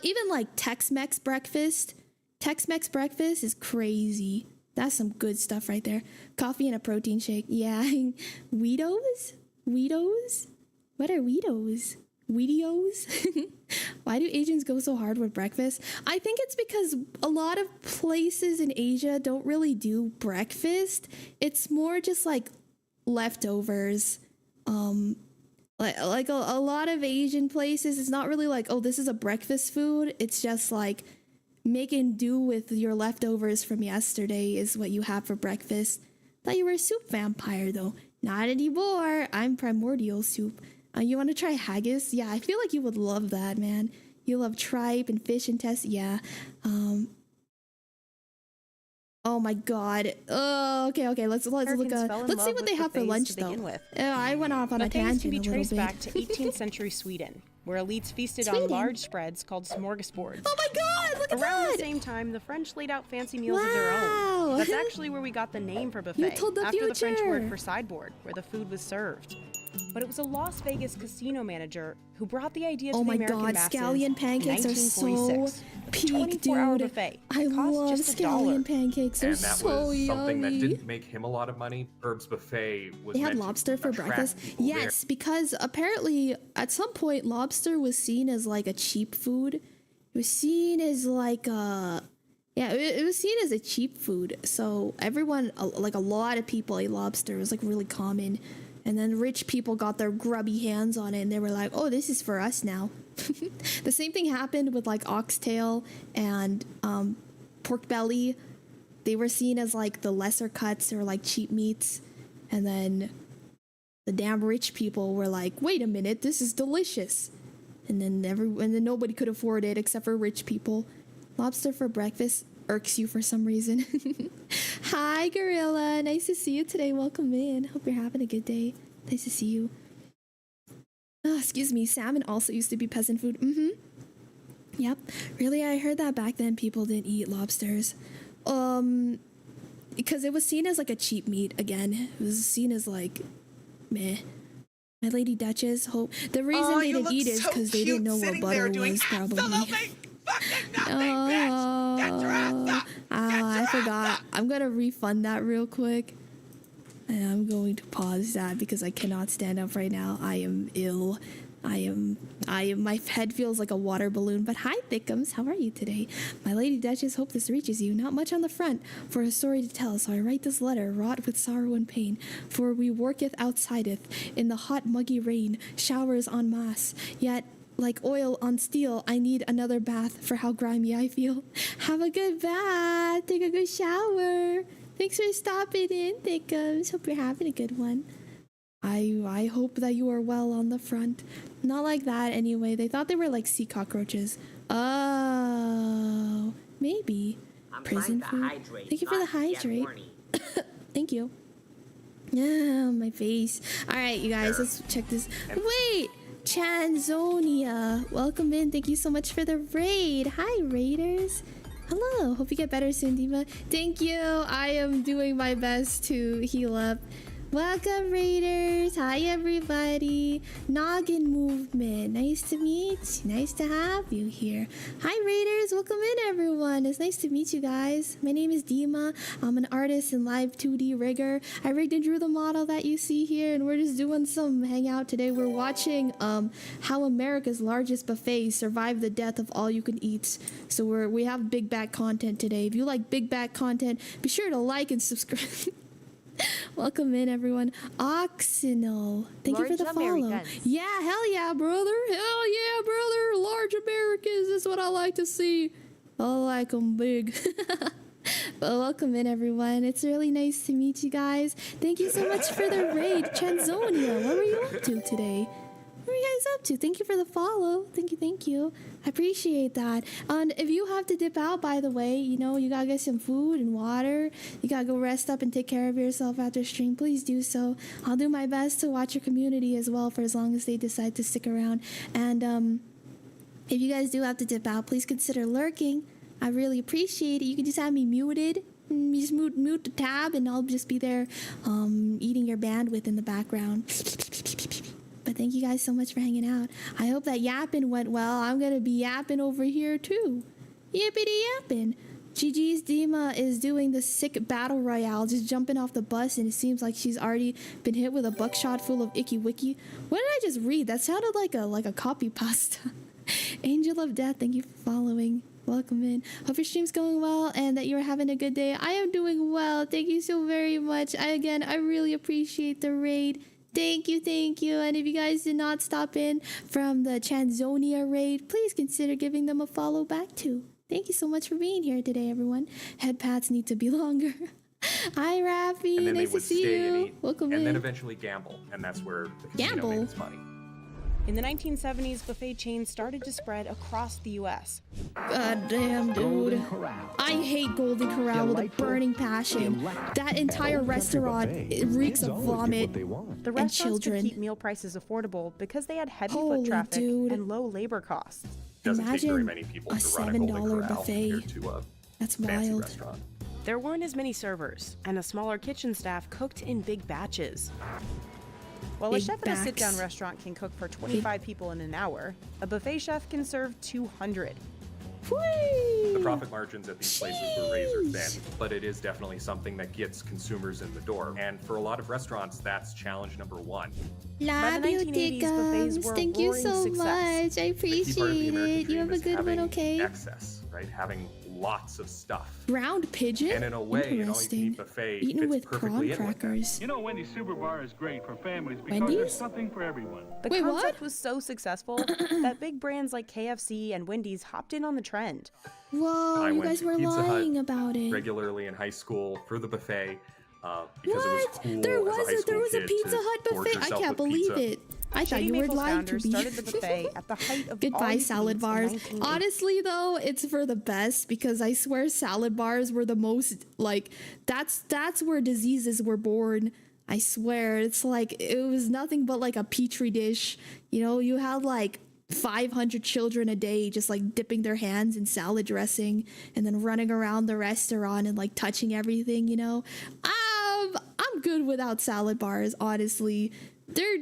B: Even like Tex-Mex breakfast is crazy. That's some good stuff right there. Coffee and a protein shake. Yeah. Weedos? Weedos? What are Weedos? Weedios? Why do Asians go so hard with breakfast? I think it's because a lot of places in Asia don't really do breakfast. It's more just like leftovers. Like a lot of Asian places, it's not really like, oh, this is a breakfast food. It's just like making do with your leftovers from yesterday is what you have for breakfast. Thought you were a soup vampire though. Not anymore. I'm primordial soup. You want to try haggis? Yeah, I feel like you would love that, man. You love tripe and fish and test. Yeah. Oh my god. Oh, okay. Let's look. Let's see what they have for lunch though. I went off on a tangent
D: can be
B: a little
D: traced
B: bit.
D: back to 18th century Sweden, where elites feasted on large spreads called smorgasbords.
B: Oh my god! Look at
D: Around
B: that!
D: the same time, the French laid out fancy meals of their own. That's actually where we got the name for buffet,
B: told the
D: after the French
B: future.
D: word for sideboard, where the food was served. But it was a Las Vegas casino manager who brought the idea to
B: Oh
D: the
B: my
D: American
B: god,
D: masses
B: scallion pancakes
D: in
B: are so
D: 1946.
B: peak,
D: 24-hour
B: dude.
D: buffet.
B: I
D: Cost
B: love
D: just $1.
B: scallion pancakes. They're
J: And that
B: so
J: was something that
B: yummy.
J: didn't make him a lot of money. Herb's Buffet was
B: They had
J: meant to
B: lobster for
J: attract
B: breakfast.
J: people there.
B: Yes, because apparently at some point lobster was seen as like a cheap food. It was seen as like a it was seen as a cheap food. So everyone, like a lot of people ate lobster. It was like really common. And then rich people got their grubby hands on it and they were like, oh, this is for us now. The same thing happened with like oxtail and pork belly. They were seen as like the lesser cuts or like cheap meats. And then the damn rich people were like, wait a minute, this is delicious. And then nobody could afford it except for rich people. Lobster for breakfast irks you for some reason. Hi, Gorilla. Nice to see you today. Welcome in. Hope you're having a good day. Nice to see you. Oh, excuse me. Salmon also used to be peasant food. Yep. Really, I heard that back then people didn't eat lobsters. Because it was seen as like a cheap meat again. It was seen as like, meh. My Lady Duchess, hope. The reason they didn't eat it is because they didn't know what butter was, probably. I forgot. I'm gonna refund that real quick. And I'm going to pause that because I cannot stand up right now. I am ill. My head feels like a water balloon. But hi, Thickums. How are you today? My Lady Duchess, hope this reaches you. Not much on the front, for a story to tell. So I write this letter, wrought with sorrow and pain. For we worketh outsideth, in the hot muggy rain, showers en masse. Yet, like oil on steel, I need another bath for how grimy I feel. Have a good bath. Take a good shower. Thanks for stopping in, Thickums. Hope you're having a good one. I hope that you are well on the front. Not like that anyway. They thought they were like sea cockroaches. Oh, maybe. Prison food. Thank you for the hydrate. Thank you. Yeah, my face. All right, you guys, let's check this. Wait, Chanzonia. Welcome in. Thank you so much for the raid. Hi, raiders. Hello. Hope you get better soon, Dima. Thank you. I am doing my best to heal up. Welcome, raiders. Hi, everybody. Noggin movement. Nice to meet you. Nice to have you here. Hi, raiders. Welcome in, everyone. It's nice to meet you guys. My name is Dima. I'm an artist and live 2D rigger. I rigged and drew the model that you see here, and we're just doing some hangout today. We're watching how America's largest buffet survived the death of all you can eat. So we have big back content today. If you like big back content, be sure to like and subscribe. Welcome in, everyone. Oxinal. Thank you for the follow. Yeah, hell yeah, brother. Hell yeah, brother. Large Americans. That's what I like to see. I like them big. But welcome in, everyone. It's really nice to meet you guys. Thank you so much for the raid. Chanzonia, what were you up to today? What are you guys up to? Thank you for the follow. Thank you. I appreciate that. And if you have to dip out, by the way, you know, you gotta get some food and water. You gotta go rest up and take care of yourself after stream. Please do so. I'll do my best to watch your community as well for as long as they decide to stick around. And if you guys do have to dip out, please consider lurking. I really appreciate it. You can just have me muted. You just mute the tab and I'll just be there eating your bandwidth in the background. But thank you guys so much for hanging out. I hope that yapping went well. I'm going to be yapping over here too. Yippity yapping. GG's Dima is doing the sick battle royale, just jumping off the bus, and it seems like she's already been hit with a buckshot full of icky wicky. What did I just read? That sounded like a copy pasta. Angel of Death, thank you for following. Welcome in. Hope your stream's going well and that you're having a good day. I am doing well. Thank you so very much. I really appreciate the raid. Thank you, thank you. And if you guys did not stop in from the Chanzonia raid, please consider giving them a follow back too. Thank you so much for being here today, everyone. Head pats need to be longer. Hi, Rafi.
J: And then
B: Nice
J: they would
B: to see
J: stay
B: you.
J: and eat,
B: Welcome in.
J: and then eventually gamble, and that's where the casino
B: Gamble?
J: made its money.
D: In the 1970s, buffet chains started to spread across the U.S.
B: God damn, dude. I hate Golden Corral with a burning passion. That entire restaurant, it reeks of vomit
D: The
B: and
D: restaurants
B: children.
D: could keep meal prices affordable because they had heavy
B: Holy
D: foot traffic
B: dude.
D: and low labor costs.
J: Doesn't take very
B: Imagine
J: many people
B: a
J: to run a Golden
B: $7
J: Corral
B: buffet.
J: compared to a
B: That's
J: fancy
B: wild.
J: restaurant.
D: There weren't as many servers, and a smaller kitchen staff cooked in big batches. While a
B: Big
D: chef at a
B: backs.
D: sit-down restaurant can cook for 25 people in an hour, a buffet chef can serve 200.
J: The profit margins at these places were razor thin, but it is definitely something that gets consumers in the door. And for a lot of restaurants, that's challenge number one.
B: Love you,
D: 1980s, buffets
B: Tickums.
D: were
B: Thank you
D: roaring
B: so
D: success.
B: much. I
J: The key part of the
B: appreciate
J: American
B: it. You
J: dream
B: have a
J: is
B: good one,
J: having
B: okay?
J: excess, right? Having lots of stuff.
B: Ground pigeon?
J: And in a way, an
B: Interesting.
J: all-you-can-eat buffet
B: Eaten
J: fits
B: with
J: perfectly
B: prawn
J: in with that.
B: crackers.
K: You know, Wendy's Super Bar is great for families because
B: Wendy's?
K: there's something for everyone.
D: The
B: Wait,
D: concept
B: what?
D: was so successful that big brands like KFC and Wendy's hopped in on the trend.
B: Whoa,
J: I
B: you
J: went
B: guys
J: to
B: were
J: Pizza Hut
B: lying about it.
J: regularly in high school for the buffet because it was
B: What?
J: cool
B: There
J: as a
B: was
J: high
B: a
J: school
B: Pizza
J: kid to
B: Hut
J: gorge
B: buffet. I
J: yourself
B: can't
J: with
B: believe
J: pizza.
B: it. I thought
D: Shitty
B: you were
D: Maples
B: lying to
D: founders
B: me.
D: started the buffet at the height of
B: Goodbye,
D: all-you-can-eats
B: salad
D: in
B: bars.
D: 1980.
B: Honestly, though, it's for the best because I swear salad bars were the most like that's where diseases were born. I swear, it's like it was nothing but like a petri dish. You know, you had like 500 children a day just like dipping their hands in salad dressing and then running around the restaurant and like touching everything. You know, I'm good without salad bars. Honestly, they're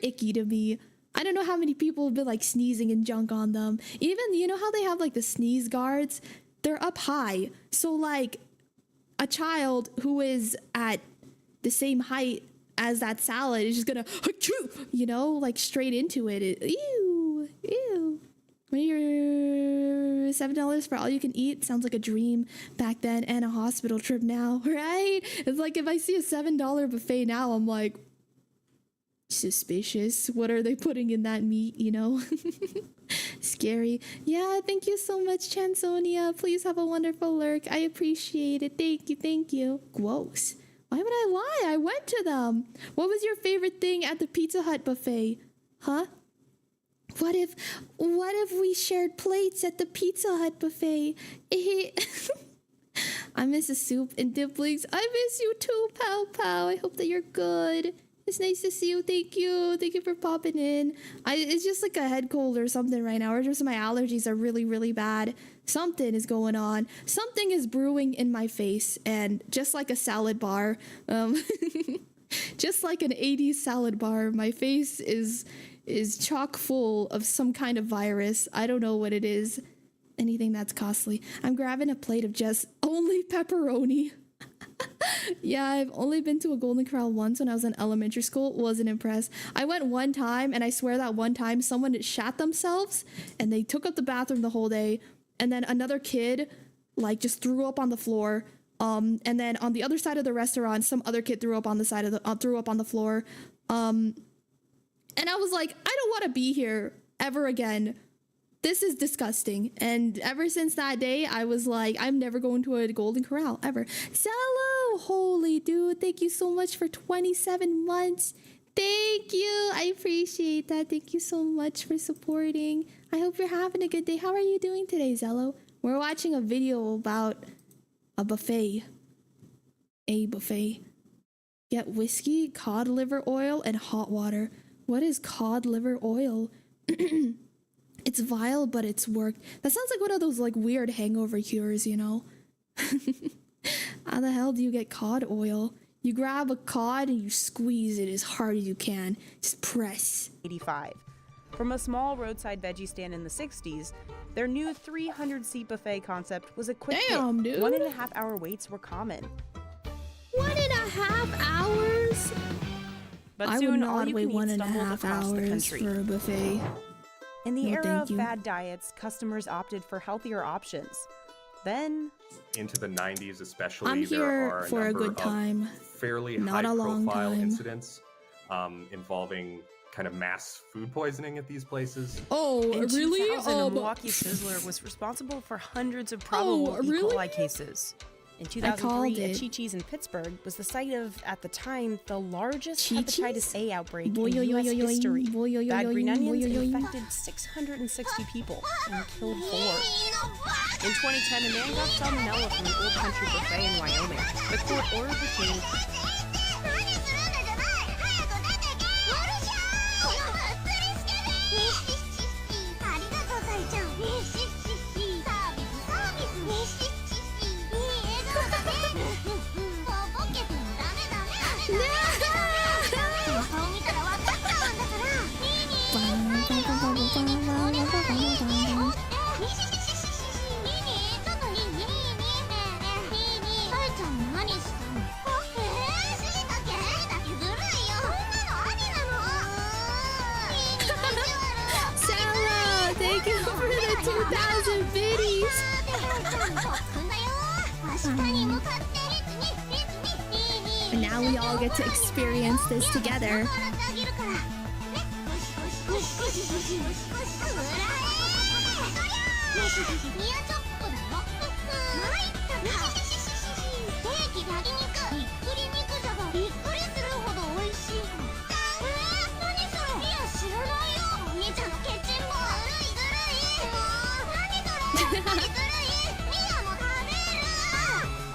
B: icky to me. I don't know how many people have been like sneezing and junk on them. Even, you know how they have like the sneeze guards? They're up high. So like a child who is at the same height as that salad is just gonna, you know, like straight into it. Ew, ew. When you're $7 for all you can eat sounds like a dream back then and a hospital trip now, right? It's like if I see a $7 buffet now, I'm like, suspicious. What are they putting in that meat, you know? Scary. Yeah, thank you so much, Chansonia. Please have a wonderful lurk. I appreciate it. Thank you, thank you. Gross. Why would I lie? I went to them. What was your favorite thing at the Pizza Hut buffet? Huh? What if we shared plates at the Pizza Hut buffet? I miss the soup and dimplings. I miss you too, Pow Pow. I hope that you're good. It's nice to see you. Thank you. Thank you for popping in. It's just like a head cold or something right now. Or just my allergies are really, really bad. Something is going on. Something is brewing in my face. And just like a salad bar, just like an 80s salad bar, my face is chock full of some kind of virus. I don't know what it is. Anything that's costly. I'm grabbing a plate of just only pepperoni. Yeah, I've only been to a Golden Corral once when I was in elementary school. Wasn't impressed. I went one time, and I swear that one time someone shat themselves, and they took up the bathroom the whole day. And then another kid, like, just threw up on the floor. And then on the other side of the restaurant, some other kid threw up on the floor. And I was like, I don't want to be here ever again. This is disgusting. And ever since that day, I was like, I'm never going to a Golden Corral ever. Zello, holy dude, thank you so much for 27 months. Thank you. I appreciate that. Thank you so much for supporting. I hope you're having a good day. How are you doing today, Zello? We're watching a video about a buffet. A buffet. Get whiskey, cod liver oil, and hot water. What is cod liver oil? It's vile, but it's worked. That sounds like one of those like weird hangover cures, you know? How the hell do you get cod oil? You grab a cod and you squeeze it as hard as you can. Just press.
D: 85. From a small roadside veggie stand in the 60s, their new 300-seat buffet concept was a quick
B: Damn,
D: hit.
B: dude.
D: 1.5-hour waits were common.
B: 1.5 hours?
D: But
B: I would
D: soon, all
B: not
D: you
B: wait
D: can eat stumbled
B: 1.5
D: across the
B: hours
D: country.
B: for a buffet.
D: In the
B: No,
D: era
B: thank
D: of
B: you.
D: fad diets, customers opted for healthier options. Then,
J: Into the 90s especially,
B: I'm
J: there
B: here
J: are
B: for a
J: number
B: good time.
J: of fairly
B: Not a long
J: high-profile
B: time.
J: incidents involving kind of mass food poisoning at these places.
B: Oh,
D: in
B: really?
D: 2000, a Milwaukee Sizzler was responsible for hundreds of probable E.
B: really?
D: coli cases. In
B: called
D: 2003, a
B: it.
D: Chi-Chi's in Pittsburgh was the site of, at the time, the largest
B: Chi-Chi's?
D: hepatitis A outbreak
B: Boy,
D: in
B: yo, yo,
D: U.S.
B: yo, yo,
D: history.
B: boy, yo, yo,
D: Bad
B: yo,
D: green
B: yo,
D: onions
B: boy, yo, yo.
D: infected 660 people and killed 4. In 2010, a man got salmonella from an old country buffet in Wyoming. The court ordered the chain
B: Sarah, thank you for the 2,000 biddies. And now we all get to experience this together.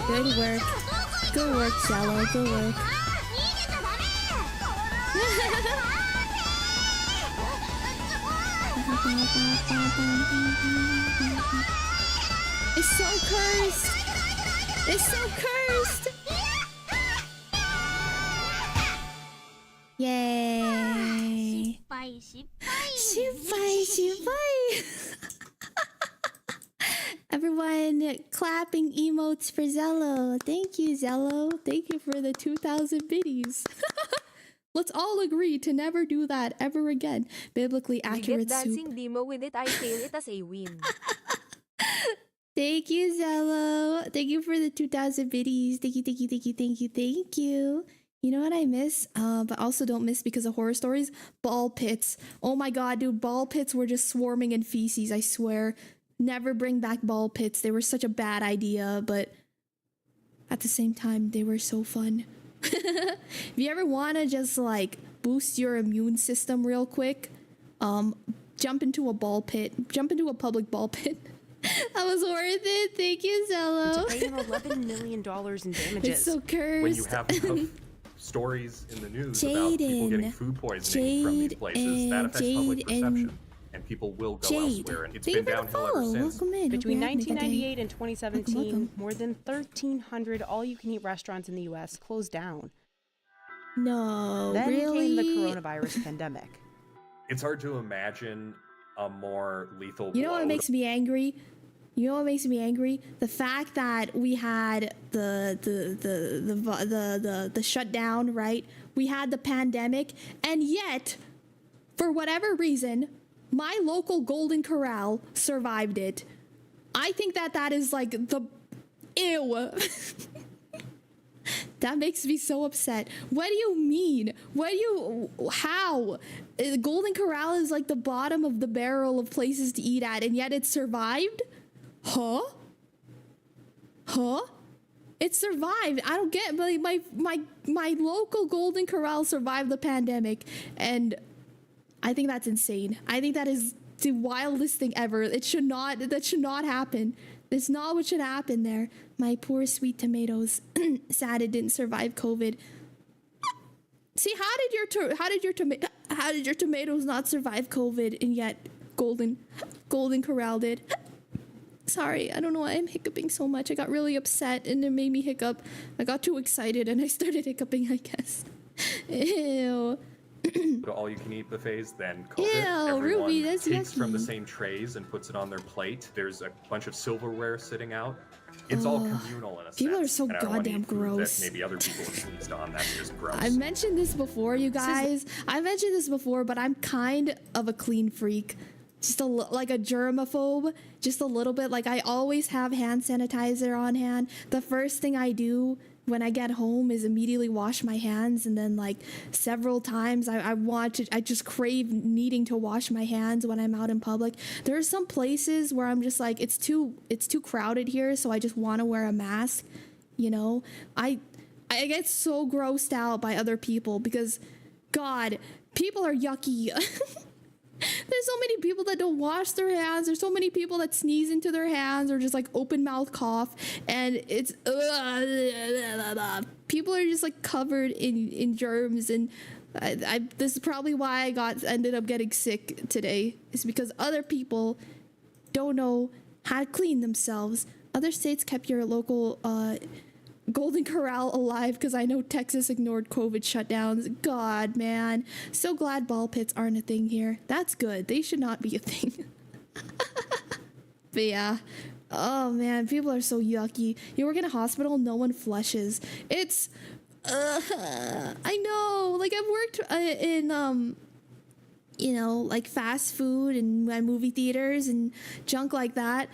B: Good work. Good work, Zello. Good work. It's so cursed. It's so cursed. Yay. Shibai, shibai. Everyone clapping emotes for Zello. Thank you, Zello. Thank you for the 2,000 biddies. Let's all agree to never do that ever again. Biblically
C: You
B: accurate
C: get
B: soup.
C: dancing Dima with it, I hail it as a win.
B: Thank you, Zello. Thank you for the 2,000 biddies. Thank you, thank you, thank you, thank you, thank you. You know what I miss? But also don't miss because of horror stories? Ball pits. Oh my god, dude. Ball pits were just swarming in feces, I swear. Never bring back ball pits. They were such a bad idea, but at the same time, they were so fun. If you ever want to just like boost your immune system real quick, jump into a ball pit. Jump into a public ball pit. That was worth it. Thank you, Zello.
D: to pay him $11 million in damages.
B: It's so cursed.
J: When you have enough stories in the news about people getting food poisoning from these places, that affects public perception. And people will go elsewhere, and it's been downhill ever since.
B: Welcome in.
D: Between
B: Hope you're having a good day.
D: 1998 and 2017,
B: Welcome.
D: more than 1,300 all-you-can-eat restaurants in the U.S. closed down.
B: No,
D: Then
B: really?
D: came the coronavirus pandemic.
J: It's hard to imagine a more lethal
B: You know
J: blow
B: what makes me angry? You know what makes me angry? The fact that we had the shutdown, right? We had the pandemic, and yet, for whatever reason, my local Golden Corral survived it. I think that is like the ew. That makes me so upset. What do you mean? How? Golden Corral is like the bottom of the barrel of places to eat at, and yet it survived? Huh? It survived. I don't get, but my local Golden Corral survived the pandemic, and I think that's insane. I think that is the wildest thing ever. That should not happen. That's not what should happen there. My poor sweet tomatoes. Sad it didn't survive COVID. See, how did your tomatoes not survive COVID, and yet Golden Corral did? Sorry, I don't know why I'm hiccuping so much. I got really upset and it made me hiccup. I got too excited and I started hiccuping, I guess. Ew.
J: to all-you-can-eat buffets than COVID.
B: Ew,
J: Everyone
B: Ruby, that's
J: takes from the
B: yucky.
J: same trays and puts it on their plate. There's a bunch of silverware sitting out. It's all communal in a sense.
B: People are so
J: and I don't wanna
B: goddamn
J: eat food
B: gross.
J: That maybe other people have sneezed on. That's just gross.
B: I mentioned this before, you guys. I mentioned this before, but I'm kind of a clean freak. Just like a germaphobe, just a little bit. Like I always have hand sanitizer on hand. The first thing I do when I get home is immediately wash my hands, and then like several times I just crave needing to wash my hands when I'm out in public. There are some places where I'm just like it's too crowded here, so I just want to wear a mask. You know, I get so grossed out by other people because, God, people are yucky. There's so many people that don't wash their hands. There's so many people that sneeze into their hands or just like open mouth cough, and it's people are just like covered in germs. And this is probably why I ended up getting sick today. Is because other people don't know how to clean themselves. Other states kept your local Golden Corral alive because I know Texas ignored COVID shutdowns. God, man. So glad ball pits aren't a thing here. That's good. They should not be a thing. But yeah. Oh, man. People are so yucky. You work in a hospital, no one flushes. It's... I know. Like, I've worked in... you know, like fast food and movie theaters and junk like that.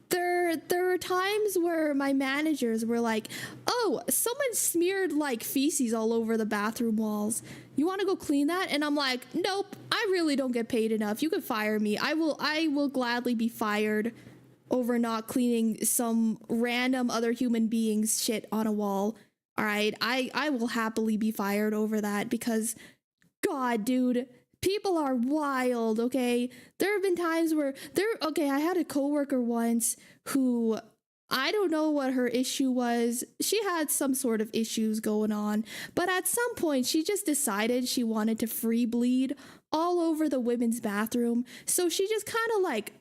B: There were times where my managers were like, oh, someone smeared like feces all over the bathroom walls. You want to go clean that? And I'm like, nope, I really don't get paid enough. You can fire me. I will gladly be fired over not cleaning some random other human being's shit on a wall. All right, I will happily be fired over that because, God, dude, people are wild, okay? There have been times where I had a coworker once who, I don't know what her issue was. She had some sort of issues going on, but at some point she just decided she wanted to free bleed all over the women's bathroom. So she just kind of like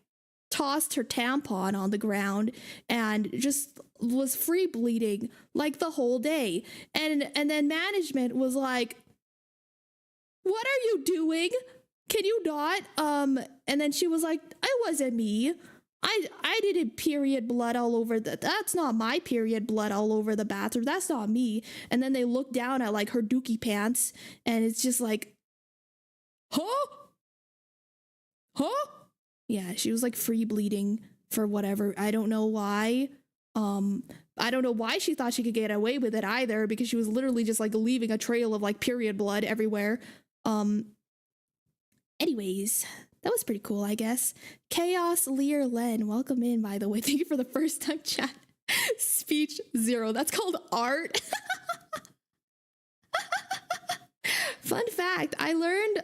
B: tossed her tampon on the ground and just was free bleeding like the whole day. And then management was like, what are you doing? Can you not? And then she was like, it wasn't me. I didn't period blood all over that's not my period blood all over the bathroom. That's not me. And then they look down at like her dookie pants and it's just like, huh? Yeah, she was like free bleeding for whatever. I don't know why. I don't know why she thought she could get away with it either, because she was literally just like leaving a trail of like period blood everywhere. Anyways, that was pretty cool, I guess. Chaos Lear Len, welcome in, by the way. Thank you for the first time chat. Speech 0. That's called art. Fun fact, I learned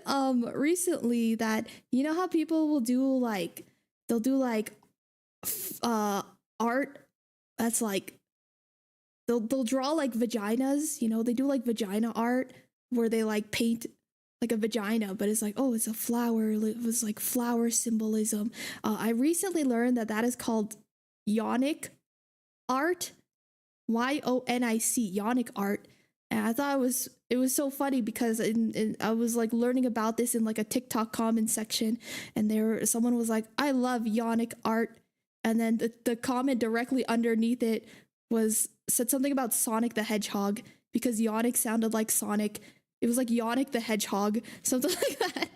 B: recently that, you know how people will do like, they'll do like art that's like, they'll draw like vaginas, you know, they do like vagina art where they like paint like a vagina, but it's like, oh, it's a flower. It was like flower symbolism. I recently learned that is called yonic art, YONIC, yonic art. And I thought it was so funny because I was like learning about this in like a TikTok comment section, and someone was like, I love yonic art. And then the comment directly underneath it said something about Sonic the Hedgehog, because yonic sounded like Sonic. It was like Yonic the Hedgehog, something like that.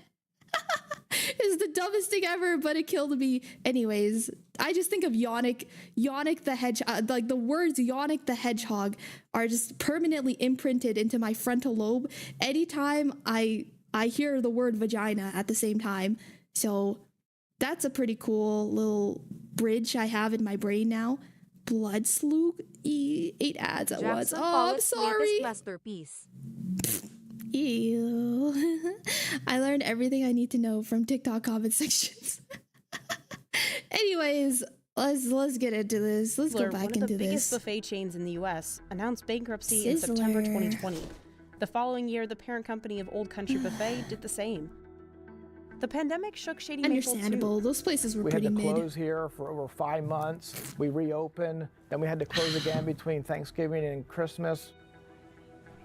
B: It's the dumbest thing ever, but it killed me. Anyways, I just think of Yonic the Hedgehog, like the words Yonic the Hedgehog are just permanently imprinted into my frontal lobe anytime I hear the word vagina at the same time. So that's a pretty cool little bridge I have in my brain now. Blood slug, 8 ads at once. Oh, I'm sorry.
C: Masterpiece.
B: Ew. I learned everything I need to know from TikTok comment sections. Anyways, let's get into this. Let's go back into this.
D: One of the biggest buffet chains in the US announced bankruptcy in September 2020. The following year, the parent company of Old Country Buffet did the same. The pandemic shook Shady Maple too.
B: Understandable. Those places were pretty mid.
L: We had to close here for over 5 months. We reopened. Then we had to close again between Thanksgiving and Christmas.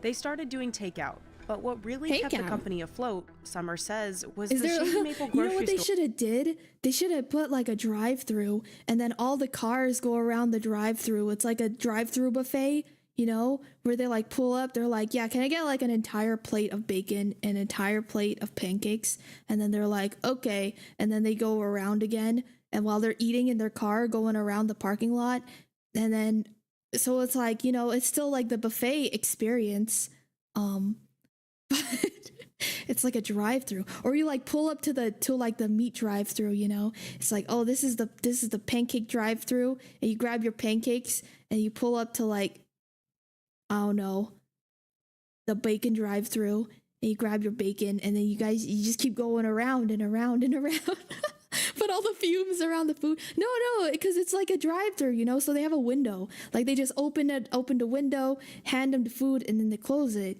D: They started doing takeout, But what really
B: Hey,
D: kept the
B: Cam.
D: company afloat, Summer says, was
B: Is
D: the
B: there,
D: Shady Maple
B: you know
D: grocery
B: what they
D: store.
B: should have did? They should have put like a drive-through, and then all the cars go around the drive-through. It's like a drive-through buffet, you know, where they like pull up. They're like, yeah, can I get like an entire plate of bacon, an entire plate of pancakes? And then they're like, okay. And then they go around again. And while they're eating in their car, going around the parking lot. And then, so it's like, you know, it's still like the buffet experience. But it's like a drive-through, or you like pull up to the meat drive-through, you know. It's like, oh, this is the pancake drive-through, and you grab your pancakes and you pull up to like, I don't know, the bacon drive-through, and you grab your bacon, and then you just keep going around and around and around. But all the fumes around the food. No, because it's like a drive-through, you know. So they have a window, like they just open the window, hand them the food, and then they close it.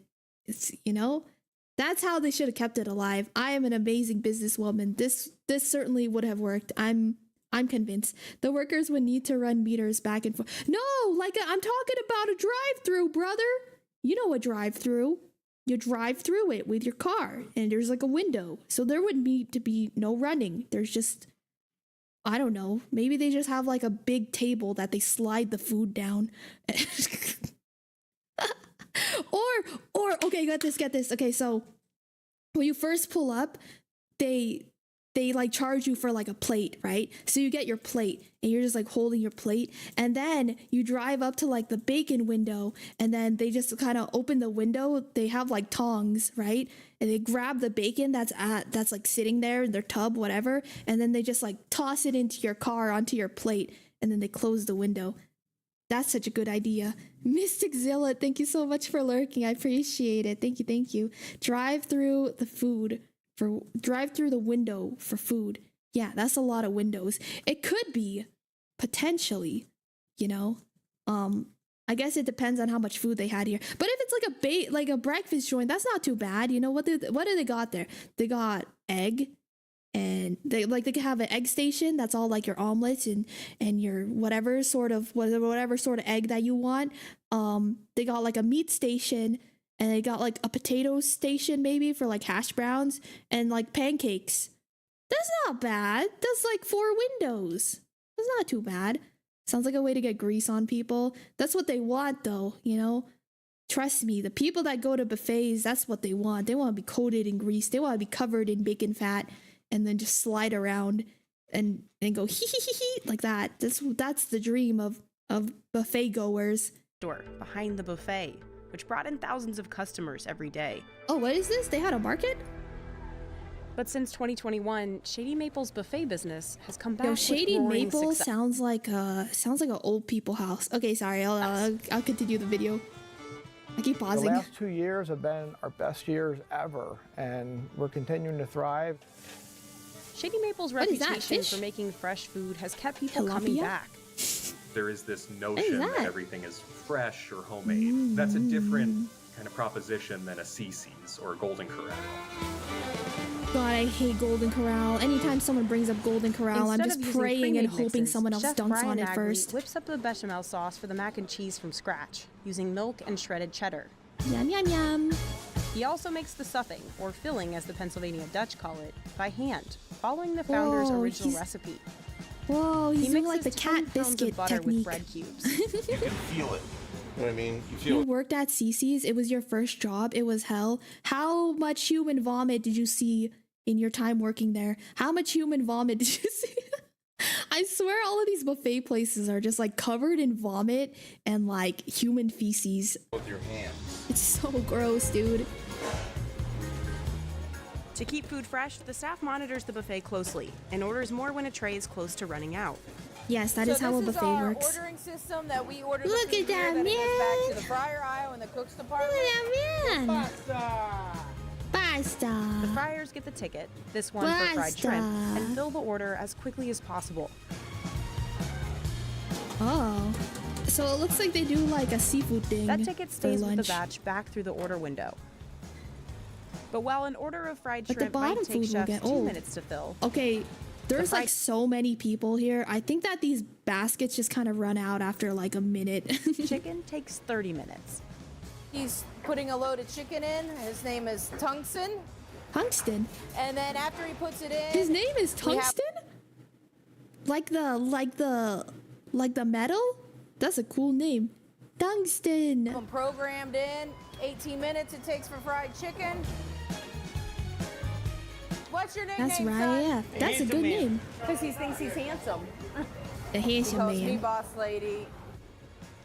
B: It's, you know, that's how they should have kept it alive. I am an amazing businesswoman. This certainly would have worked. I'm convinced. The workers would need to run meters back and forth. No, like I'm talking about a drive-through, brother. You know a drive-through. You drive through it with your car, and there's like a window. So there would need to be no running. There's just, I don't know. Maybe they just have like a big table that they slide the food down. Or okay, get this. Okay, so when you first pull up, they like charge you for like a plate, right? So you get your plate and you're just like holding your plate, and then you drive up to like the bacon window, and then they just kind of open the window. They have like tongs, right? And they grab the bacon that's like sitting there in their tub, whatever, and then they just like toss it into your car onto your plate, and then they close the window. That's such a good idea. Mystic Zilla, thank you so much for lurking. I appreciate it. Thank you. Drive through the window for food. Yeah, that's a lot of windows. It could be potentially, you know. I guess it depends on how much food they had here. But if it's like a breakfast joint, that's not too bad. You know what do they got there? They got egg. And they can have an egg station that's all like your omelets and your whatever sort of egg that you want. They got like a meat station, and they got like a potato station maybe for like hash browns, and like pancakes. That's not bad. That's like 4 windows. That's not too bad. Sounds like a way to get grease on people. That's what they want though, you know? Trust me, the people that go to buffets, that's what they want. They want to be coated in grease. They want to be covered in bacon fat, and then just slide around and go hee hee hee hee like that. That's the dream of buffet goers.
D: Store behind the buffet, which brought in thousands of customers every day.
B: Oh, what is this? They had a market?
D: But since 2021, Shady Maple's buffet business has come back.
B: Yo, Shady
D: with roaring
B: Maple
D: success.
B: sounds like an old people house. Okay, sorry, I'll continue the video. I keep pausing.
L: The last 2 years have been our best years ever, and we're continuing to thrive.
D: Shady Maple's
B: What is that,
D: reputation
B: fish?
D: for making fresh food has kept people
B: Tilapia?
D: coming back.
J: There is this notion that
B: that?
J: everything is fresh or homemade. That's a different kind of proposition than a CC's or a Golden Corral.
B: God, I hate Golden Corral. Anytime someone brings up Golden Corral, I'm
D: Instead
B: just
D: of using
B: praying and
D: pre-made
B: hoping
D: mixes,
B: someone else
D: Chef
B: dunks
D: Brian
B: on it
D: Magley
B: first.
D: whips up the bechamel sauce for the mac and cheese from scratch, using milk and shredded cheddar.
B: Yum, yum, yum.
D: He also makes the stuffing, or filling as the Pennsylvania Dutch call it, by hand, following the founder's
B: Whoa,
D: original
B: he's-
D: recipe.
B: Whoa, he's
D: He
B: doing like the
D: mixes
B: cat
D: 10 pounds of
B: biscuit
D: butter with
B: technique.
D: bread cubes.
M: You can feel it. You know what I mean? You feel
B: You
M: it.
B: worked at CC's. It was your first job. It was hell. How much human vomit did you see in your time working there? How much human vomit did you see? I swear all of these buffet places are just like covered in vomit and like human feces.
M: With your hands.
B: It's so gross, dude.
D: To keep food fresh, the staff monitors the buffet closely and orders more when a tray is close to running out.
B: Yes, that is how a buffet works.
H: This is our ordering system that we order.
B: Look
H: the
B: at
H: food here,
B: that,
H: then it gets back
B: man.
H: to the fryer aisle in the cooks department.
B: Look at that, man.
D: The
B: Basta.
D: fryers get the ticket, this one for fried shrimp, and fill the order as quickly as possible.
B: Oh. So it looks like they do like a seafood thing.
D: That ticket stays
B: for
D: with
B: lunch.
D: the batch back through the order window. But while an order of fried
B: But the
D: shrimp might
B: bottom
D: take
B: food will
D: chefs
B: get
D: 2
B: old.
D: minutes to fill,
B: Okay, there's
D: fried-
B: like so many people here. I think that these baskets just kind of run out after like a minute.
D: chicken takes 30 minutes.
H: He's putting a load of chicken in. His name is Tungsten.
B: Tungsten.
H: And then after he puts it in,
B: His name is Tungsten? Like the metal? That's a cool name. Tungsten.
H: I'm programmed in. 18 minutes it takes for fried chicken. What's your nickname,
B: That's
H: son?
B: right, yeah. That's a good name.
H: Because he thinks he's handsome.
B: The handsome
H: He calls me
B: man.
H: boss lady.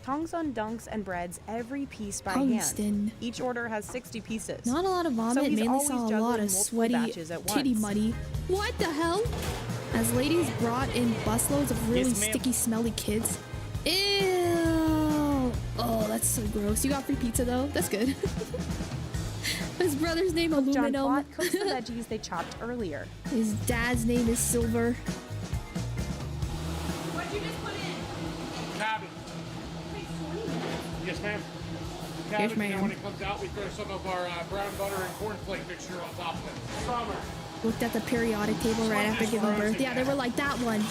D: Tongs on dunks and breads every piece by
B: Tungsten.
D: hand. Each order has 60 pieces.
B: Not a lot of vomit,
D: So he's
B: mainly
D: always
B: saw a
D: juggling
B: lot of
D: multiple
B: sweaty
D: batches at
B: titty
D: once.
B: muddy. What the hell? As ladies brought in busloads of really
N: Yes, ma'am.
B: sticky, smelly kids. Ew! Oh, that's so gross. You got free pizza though? That's good. His brother's name
D: John
B: Aluminum.
D: Plot cooks the veggies they chopped earlier.
B: His dad's name is Silver.
I: What'd you just put in?
N: Cabbage. Yes, ma'am.
B: Yes,
N: Cabbage, and
B: ma'am.
N: then when it comes out, we throw some of our brown butter and cornflake mixture on top of it. Summer.
B: Looked at the periodic table right after giving birth. Yeah, they were like, that one,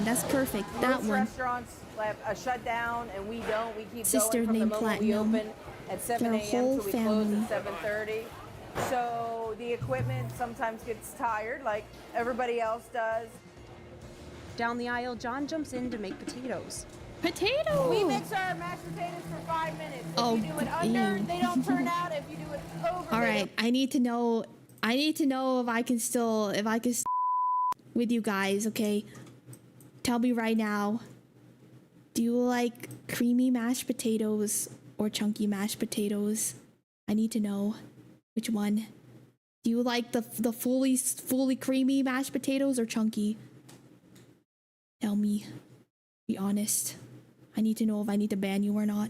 B: that's perfect, that
H: Most
B: one.
H: restaurants have a shutdown, and we don't. We keep
B: Sister
H: going from the
B: named
H: moment we
B: Platinum.
H: open at 7
B: Their
H: a.m.
B: whole
H: till we
B: family.
H: close at 7:30. So the equipment sometimes gets tired, like everybody else does.
D: Down the aisle, John jumps in to make potatoes.
B: Potato!
H: We mix our mashed potatoes for 5 minutes. If
B: Oh,
H: you do it under,
B: ew.
H: they don't turn out. If you do it over,
B: All right, I need to know if I can still with you guys, okay? Tell me right now. Do you like creamy mashed potatoes or chunky mashed potatoes? I need to know which one. Do you like the fully creamy mashed potatoes or chunky? Tell me. Be honest. I need to know if I need to ban you or not.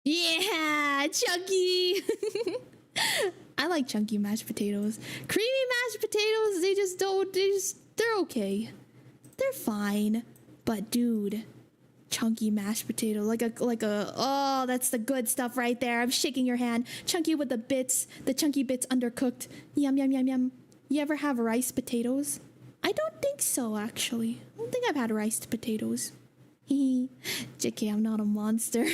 B: Yeah, chunky. I like chunky mashed potatoes. Creamy mashed potatoes, they're okay. They're fine. But dude, chunky mashed potato, like a oh, that's the good stuff right there. I'm shaking your hand. Chunky with the chunky bits undercooked. Yum yum yum yum. You ever have rice potatoes? I don't think so, actually. I don't think I've had riced potatoes. JK, I'm not a monster.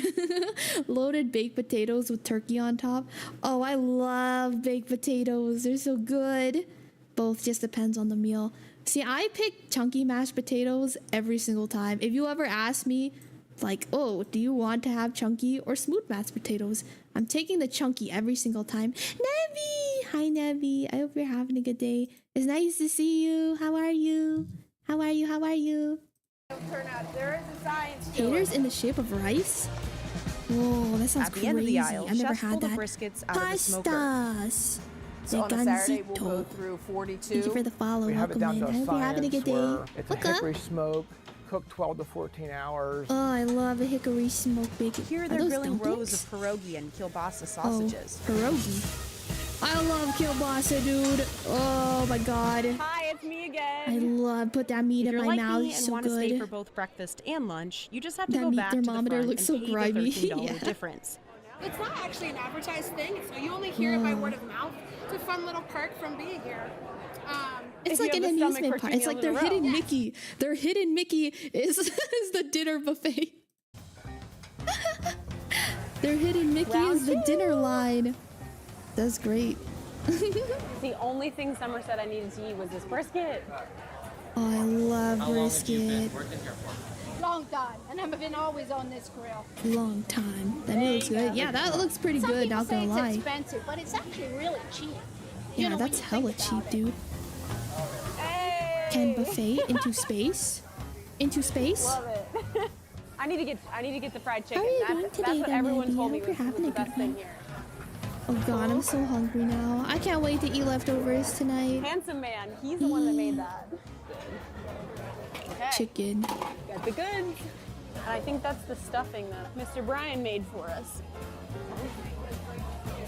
B: Loaded baked potatoes with turkey on top. Oh, I love baked potatoes. They're so good. Both just depends on the meal. See, I pick chunky mashed potatoes every single time. If you ever ask me, like, oh, do you want to have chunky or smooth mashed potatoes? I'm taking the chunky every single time. Nevi! Hi, Nevi. I hope you're having a good day. It's nice to see you. How are you? How are you? How are you?
H: turn out. There is a science to
B: Taters
H: it.
B: in the shape of rice? Whoa, that sounds
D: At the
B: crazy.
D: end of the aisle,
B: I've never
D: chefs pull
B: had
D: the
B: that.
D: briskets out of the smoker.
B: Pastas.
H: So on a Saturday, we'll go
B: Vegancito.
H: through 42.
B: Thank you for the follow.
L: We have it
B: Welcome
L: down
B: in.
L: to
B: I
L: a
B: hope you're having a
L: science
B: good day.
L: where it's a
B: Look up.
L: hickory smoke, cooked 12 to 14 hours.
B: Oh, I love a hickory smoked bacon.
D: Here
B: Are
D: they're
B: those
D: grilling
B: dumplings?
D: rows of pierogi and kielbasa sausages.
B: Oh, pierogi. I love kielbasa, dude. Oh my god.
H: Hi, it's me again.
B: I love put that meat
D: If
B: in
D: you're
B: my
D: like
B: mouth.
D: me
B: It's
D: and
B: so
D: want to stay
B: good.
D: for both breakfast and lunch, you just have to
B: That
D: go
B: meat
D: back to the
B: thermometer
D: front
B: looks
D: and
B: so
D: pay
B: grimy.
D: the $13
B: Yeah.
D: difference.
I: It's not actually an advertised thing, so you only hear it by word of mouth. It's a fun little perk from being here.
B: It's
H: If
B: like
H: you
B: an
H: have a stomach
B: amusement
H: for
B: park.
H: two
B: It's like
H: meals in
B: their
H: a row.
B: hidden Mickey. Their hidden Mickey is the dinner buffet. Their hidden Mickey is the dinner line. That's great.
F: The only thing Summer said I needed to eat was this brisket.
B: Oh, I love brisket.
I: Long time, and I've been always on this grill.
B: Long time. That meal looks good. Yeah, that looks pretty
I: Some
B: good.
I: people
B: Not
I: say
B: gonna
I: it's
B: lie.
I: expensive, but it's actually really cheap.
B: Yeah,
I: when
B: that's
I: you
B: hella
I: think
B: cheap,
I: about it.
B: dude. Can buffet into space? Into space?
F: Love it. I need to get the fried chicken.
B: How are you
F: That's,
B: doing
F: that's
B: today,
F: what
B: then,
F: everyone
B: Abby?
F: told
B: I
F: me
B: hope
F: was,
B: you're having
F: was
B: a
F: the best
B: good
F: thing
B: one.
F: here.
B: Oh god, I'm so hungry now. I can't wait to eat leftovers tonight.
F: Handsome man, he's the one that made that. Okay.
B: Chicken.
F: Got the goods. And I think that's the stuffing that Mr. Brian made for us.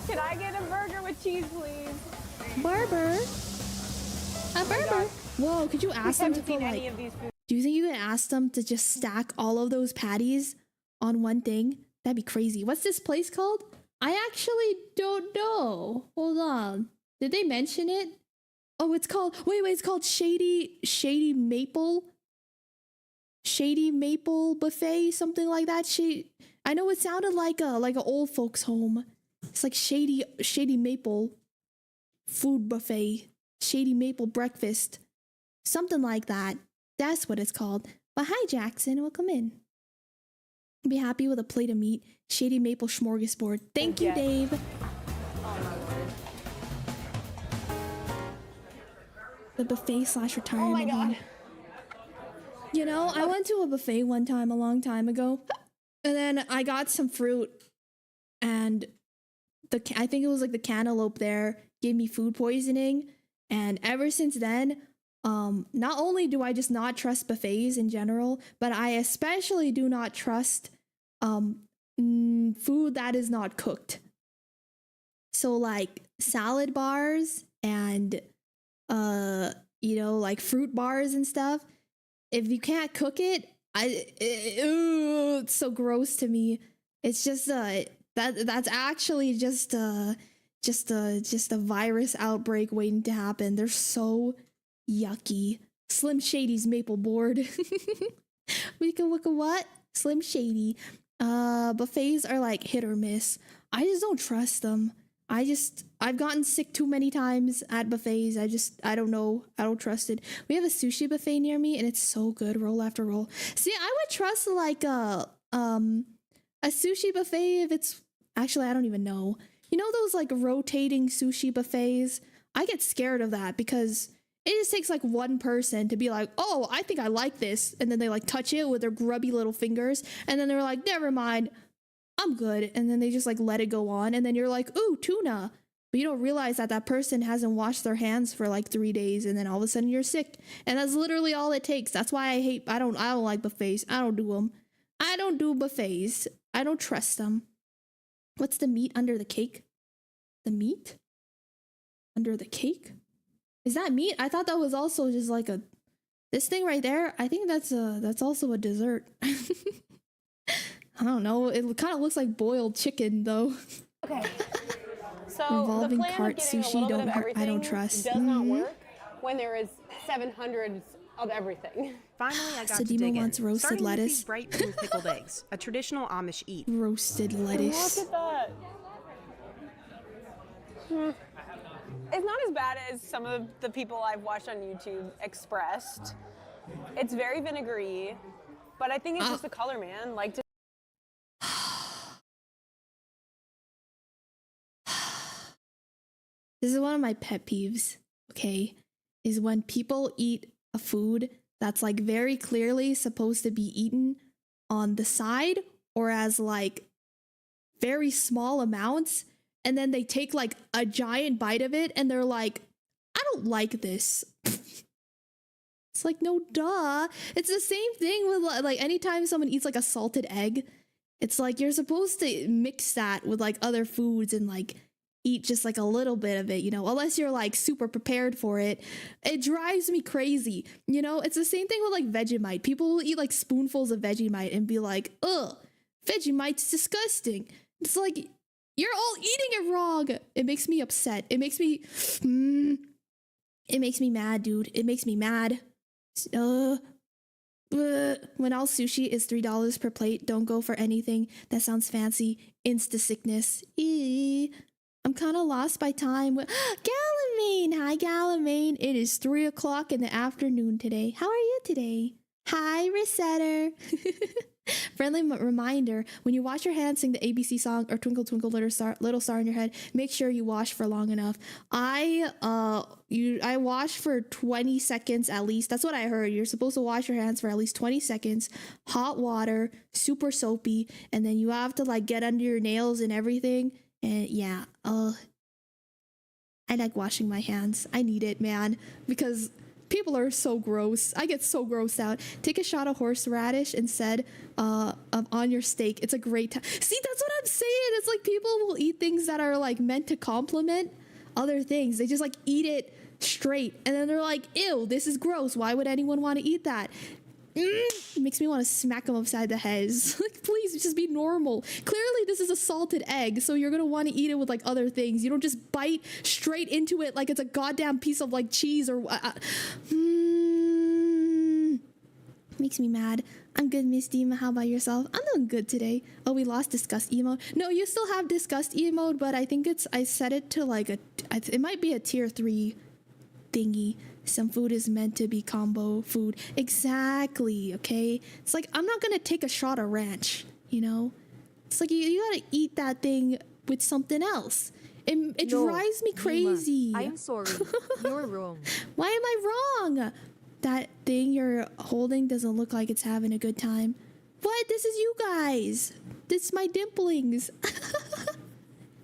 F: Can I get a burger with cheese, please?
B: Barber. A barber. Whoa, could you ask them to
F: haven't seen
B: put
F: any
B: like...
F: of these foods.
B: Do you think you can ask them to just stack all of those patties on one thing? That'd be crazy. What's this place called? I actually don't know. Hold on. Did they mention it? Oh, it's called, wait, it's called Shady Maple Buffet, something like that. I know it sounded like a old folks home. It's like Shady Maple food buffet, Shady Maple breakfast, something like that. That's what it's called. But hi, Jackson, welcome in. Be happy with a plate of meat. Shady Maple smorgasbord. Thank you, Dave. The buffet / retirement home. You know, I went to a buffet one time a long time ago, and then I got some fruit, and I think it was like the cantaloupe there gave me food poisoning, and ever since then, not only do I just not trust buffets in general, but I especially do not trust food that is not cooked. So like salad bars and you know, like fruit bars and stuff. If you can't cook it, it's so gross to me. It's just that's actually just a virus outbreak waiting to happen. They're so yucky. Slim Shady's maple board. We can look at what? Slim Shady. Buffets are like hit or miss. I just don't trust them. I've gotten sick too many times at buffets. I don't know. I don't trust it. We have a sushi buffet near me and it's so good, roll after roll. See, I would trust like a sushi buffet if it's, actually, I don't even know. You know those like rotating sushi buffets? I get scared of that because it just takes like one person to be like, oh, I think I like this. And then they like touch it with their grubby little fingers. And then they're like, never mind, I'm good. And then they just like let it go on. And then you're like, ooh, tuna. But you don't realize that that person hasn't washed their hands for like 3 days. And then all of a sudden you're sick. And that's literally all it takes. That's why I don't like buffets. I don't do them. I don't do buffets. I don't trust them. What's the meat under the cake? The meat under the cake? Is that meat? I thought that was also just like this thing right there. I think that's also a dessert. I don't know. It kind of looks like boiled chicken though.
F: Okay. So
B: Revolving
F: the plan
B: cart
F: of getting
B: sushi,
F: a little bit of everything
B: I don't trust.
F: does not work when there is 700s of everything.
D: Finally, I got
B: So
D: to
B: Dima
D: dig
B: wants
D: in.
B: roasted
D: Starting with
B: lettuce.
D: these bright pink pickled eggs, a traditional Amish eat.
B: Roasted lettuce.
F: Look at that. It's not as bad as some of the people I've watched on YouTube expressed. It's very vinegary, but I think it's just the color, man. Like,
B: This is one of my pet peeves, okay, is when people eat a food that's like very clearly supposed to be eaten on the side or as like very small amounts, and then they take like a giant bite of it and they're like, I don't like this. It's like, no, duh. It's the same thing with like anytime someone eats like a salted egg, it's like you're supposed to mix that with like other foods and like eat just like a little bit of it, you know, unless you're like super prepared for it. It drives me crazy. You know, it's the same thing with like Vegemite. People will eat like spoonfuls of Vegemite and be like, ugh, Vegemite's disgusting. It's like, you're all eating it wrong. It makes me upset. It makes me mad, dude. It makes me mad. When all sushi is $3 per plate, don't go for anything that sounds fancy. Insta sickness. I'm kind of lost by time. Galamane! Hi, Galamane. It is 3 o'clock in the afternoon today. How are you today? Hi, Resetter. Friendly reminder, when you wash your hands, sing the ABC song or Twinkle Twinkle Little Star in your head, make sure you wash for long enough. I wash for 20 seconds at least. That's what I heard. You're supposed to wash your hands for at least 20 seconds. Hot water, super soapy, and then you have to like get under your nails and everything. And yeah, I like washing my hands. I need it, man, because people are so gross. I get so grossed out. Take a shot of horseradish instead on your steak. It's a great time. See, that's what I'm saying. It's like people will eat things that are like meant to complement other things. They just like eat it straight. And then they're like, ew, this is gross. Why would anyone want to eat that? It makes me want to smack him upside the head. Like, please, just be normal. Clearly, this is a salted egg, so you're gonna want to eat it with like other things. You don't just bite straight into it like it's a goddamn piece of like cheese or. Makes me mad. I'm good, Miss Dima. How about yourself? I'm doing good today. Oh, we lost disgust emote. No, you still have disgust emote, but I think I set it to like it might be a tier 3 thingy. Some food is meant to be combo food. Exactly, okay? It's like, I'm not gonna take a shot of ranch, you know? It's like, you gotta eat that thing with something else. It drives me crazy.
C: I'm sorry. You're wrong.
B: Why am I wrong? That thing you're holding doesn't look like it's having a good time. What? This is you guys. This is my dimplings.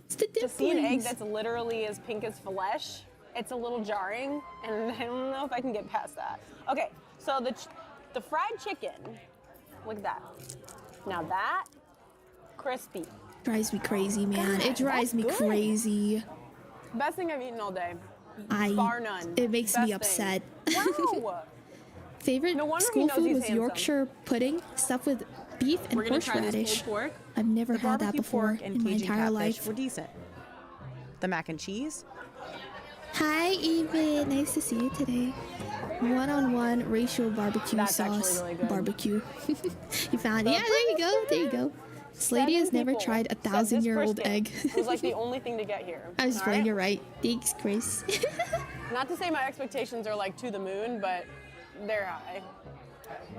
B: It's the dimplings.
F: To see an egg that's literally as pink as flesh, it's a little jarring, and I don't know if I can get past that. Okay, so the fried chicken, look at that. Now that, crispy.
B: Drives me crazy, man. It drives me crazy.
F: Best thing I've eaten all day. Bar none.
B: It makes me upset.
F: Wow.
B: Favorite school food was Yorkshire pudding, stuffed with beef and horseradish. I've never had that before in my entire life.
D: Were decent. The mac and cheese.
B: Hi, Even. Nice to see you today. One-on-one racial barbecue sauce.
F: Really good.
B: Barbecue. You found it. Yeah, there you go. There you go. This lady has never tried a 1,000-year-old egg.
F: It was like the only thing to get here.
B: I was just playing. You're right. Thanks, Chris.
F: Not to say my expectations are like to the moon, but they're high.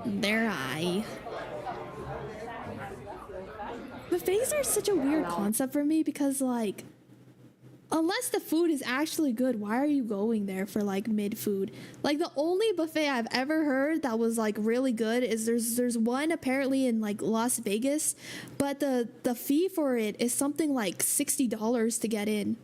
B: They're high. Buffets are such a weird concept for me because, like, unless the food is actually good, why are you going there for like mid food? Like, the only buffet I've ever heard that was like really good is there's one apparently in like Las Vegas, but the fee for it is something like $60 to get in.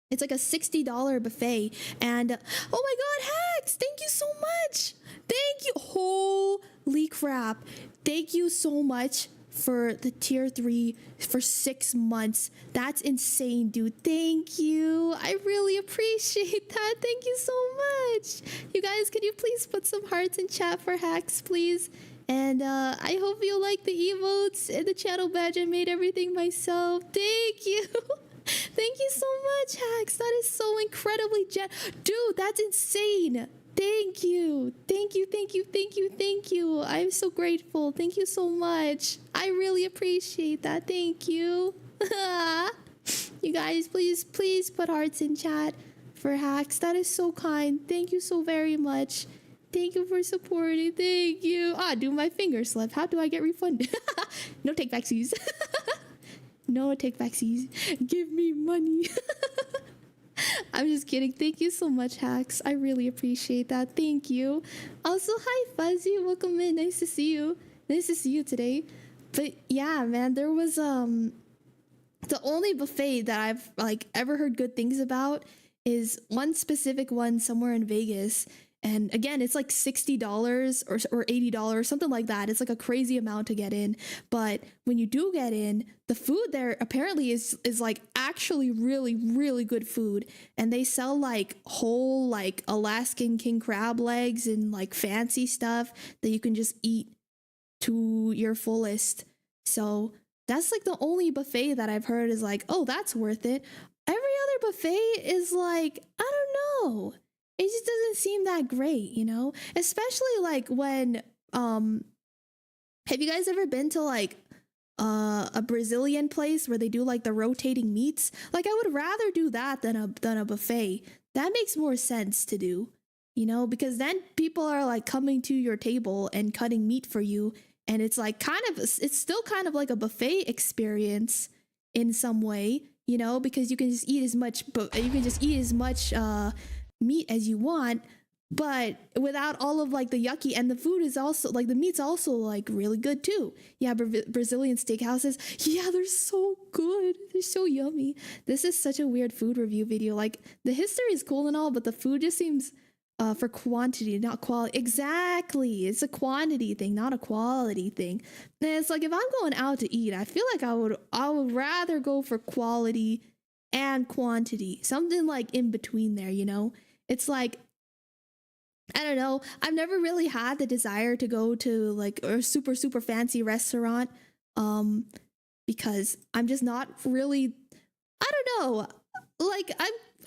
B: It's like a $60 buffet, and oh my god, Hacks, thank you so much. Thank you. Holy crap. Thank you so much for the tier 3 for 6 months. That's insane, dude. Thank you. I really appreciate that. Thank you so much. You guys, can you please put some hearts in chat for Hacks, please? And I hope you like the emotes and the channel badge. I made everything myself. Thank you. Thank you so much, Hacks. That is so incredibly dude, that's insane. Thank you. Thank you, thank you, thank you, thank you. I'm so grateful. Thank you so much. I really appreciate that. Thank you. You guys, please put hearts in chat for Hacks. That is so kind. Thank you so very much. Thank you for supporting. Thank you. Do my finger slip. How do I get refunded? No take backsies. No take backsies. Give me money. I'm just kidding. Thank you so much, Hacks. I really appreciate that. Thank you. Also, hi, Fuzzy. Welcome in. Nice to see you. Nice to see you today. But yeah, man, there was the only buffet that I've like ever heard good things about is one specific one somewhere in Vegas. And again, it's like $60 or $80, something like that. It's like a crazy amount to get in. But when you do get in, the food there apparently is like actually really, really good food. And they sell like whole like Alaskan king crab legs and like fancy stuff that you can just eat to your fullest. So that's like the only buffet that I've heard is like, oh, that's worth it. Every other buffet is like, I don't know. It just doesn't seem that great, you know? Especially like when have you guys ever been to like a Brazilian place where they do like the rotating meats? Like, I would rather do that than a buffet. That makes more sense to do, you know, because then people are like coming to your table and cutting meat for you, and it's like it's still kind of like a buffet experience in some way, you know, because you can just eat as much meat as you want, but without all of like the yucky, and the food is also like the meat's also like really good too. Yeah, Brazilian steakhouses, yeah, they're so good, they're so yummy. This is such a weird food review video. Like, the history is cool and all, but the food just seems for quantity, not quality. Exactly, it's a quantity thing, not a quality thing. And it's like, if I'm going out to eat, I feel like I would rather go for quality and quantity, something like in between there, you know. It's like, I don't know. I've never really had the desire to go to like a super super fancy restaurant because I'm just not really, I don't know. Like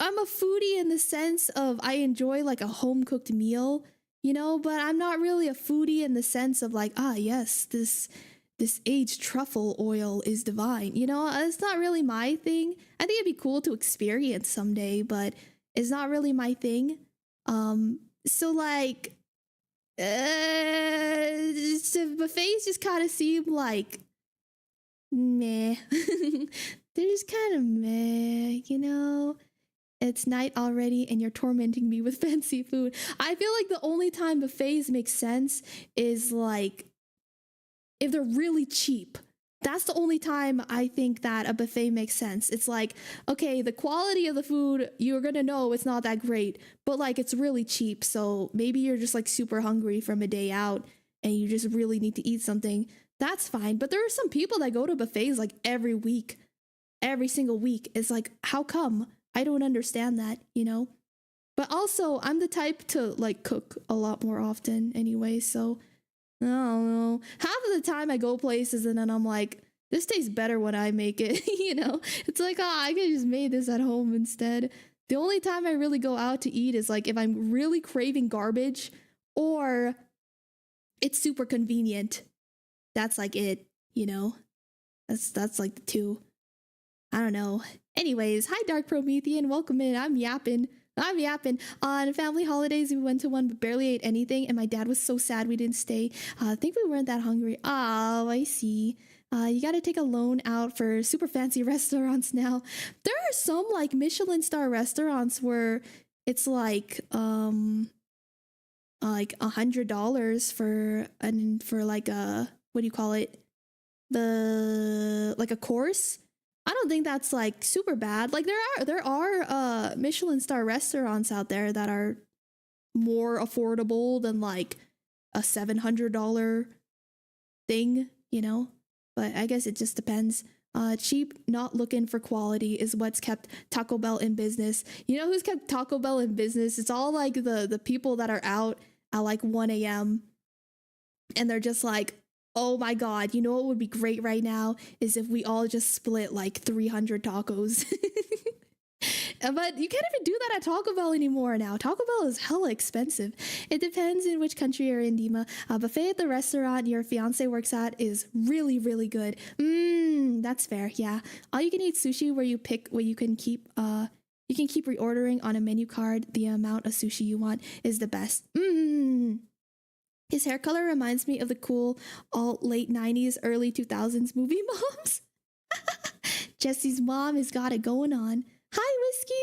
B: I'm a foodie in the sense of I enjoy like a home cooked meal, you know, but I'm not really a foodie in the sense of like, ah yes, this aged truffle oil is divine. You know, it's not really my thing. I think it'd be cool to experience someday, but it's not really my thing. So like, so buffets just kind of seem like meh. They're just kind of meh, you know? It's night already and you're tormenting me with fancy food. I feel like the only time buffets make sense is like if they're really cheap. That's the only time I think that a buffet makes sense. It's like, okay, the quality of the food, you're gonna know it's not that great, but like it's really cheap. So maybe you're just like super hungry from a day out and you just really need to eat something. That's fine. But there are some people that go to buffets like every week, every single week. It's like, how come? I don't understand that, you know? But also, I'm the type to like cook a lot more often anyway, so I don't know. Half of the time I go places and then I'm like, this tastes better when I make it, you know? It's like, oh, I could just made this at home instead. The only time I really go out to eat is like if I'm really craving garbage or it's super convenient. That's like it, you know? That's like the two. I don't know. Anyways, hi Dark Promethean, welcome in. I'm yapping. On family holidays, we went to one but barely ate anything, and my dad was so sad we didn't stay. I think we weren't that hungry. Oh, I see. You gotta take a loan out for super fancy restaurants now. There are some like Michelin star restaurants where it's like $100 for like a, what do you call it? Like a course. I don't think that's like super bad. Like there are Michelin star restaurants out there that are more affordable than like a $700 thing, you know? But I guess it just depends. Cheap, not looking for quality is what's kept Taco Bell in business. You know who's kept Taco Bell in business? It's all like the people that are out at like 1 a.m. and they're just like, oh my God, you know what would be great right now is if we all just split like 300 tacos. But you can't even do that at Taco Bell anymore now. Taco Bell is hella expensive. It depends in which country you're in, Dima. A buffet at the restaurant your fiance works at is really, really good. That's fair, yeah. All you can eat sushi where you pick what you can keep reordering on a menu card. The amount of sushi you want is the best. His hair color reminds me of the cool late 90s, early 2000s movie moms. Jesse's mom has got it going on. Hi, Whiskey.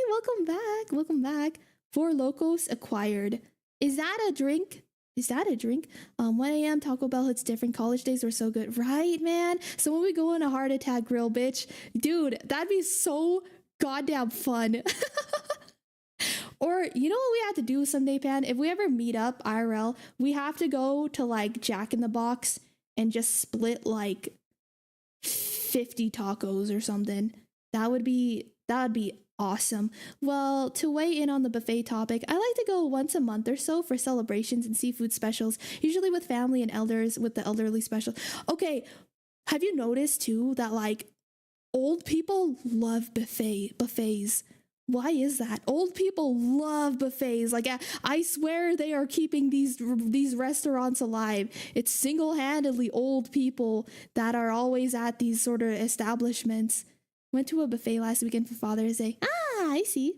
B: Welcome back. 4 Locos acquired. Is that a drink? 1 a.m. Taco Bell hits different. College days were so good. Right, man? So when we go on a heart attack grill, bitch, dude, that'd be so goddamn fun. Or, you know what we have to do someday, Pan? If we ever meet up IRL, we have to go to like Jack in the Box and just split like 50 tacos or something. That would be awesome. Well, to weigh in on the buffet topic, I like to go once a month or so for celebrations and seafood specials, usually with family and elders with the elderly special. Okay, have you noticed too that like old people love buffets? Why is that? Old people love buffets. Like, I swear they are keeping these restaurants alive. It's single-handedly old people that are always at these sort of establishments. Went to a buffet last weekend for Father's Day. Ah, I see.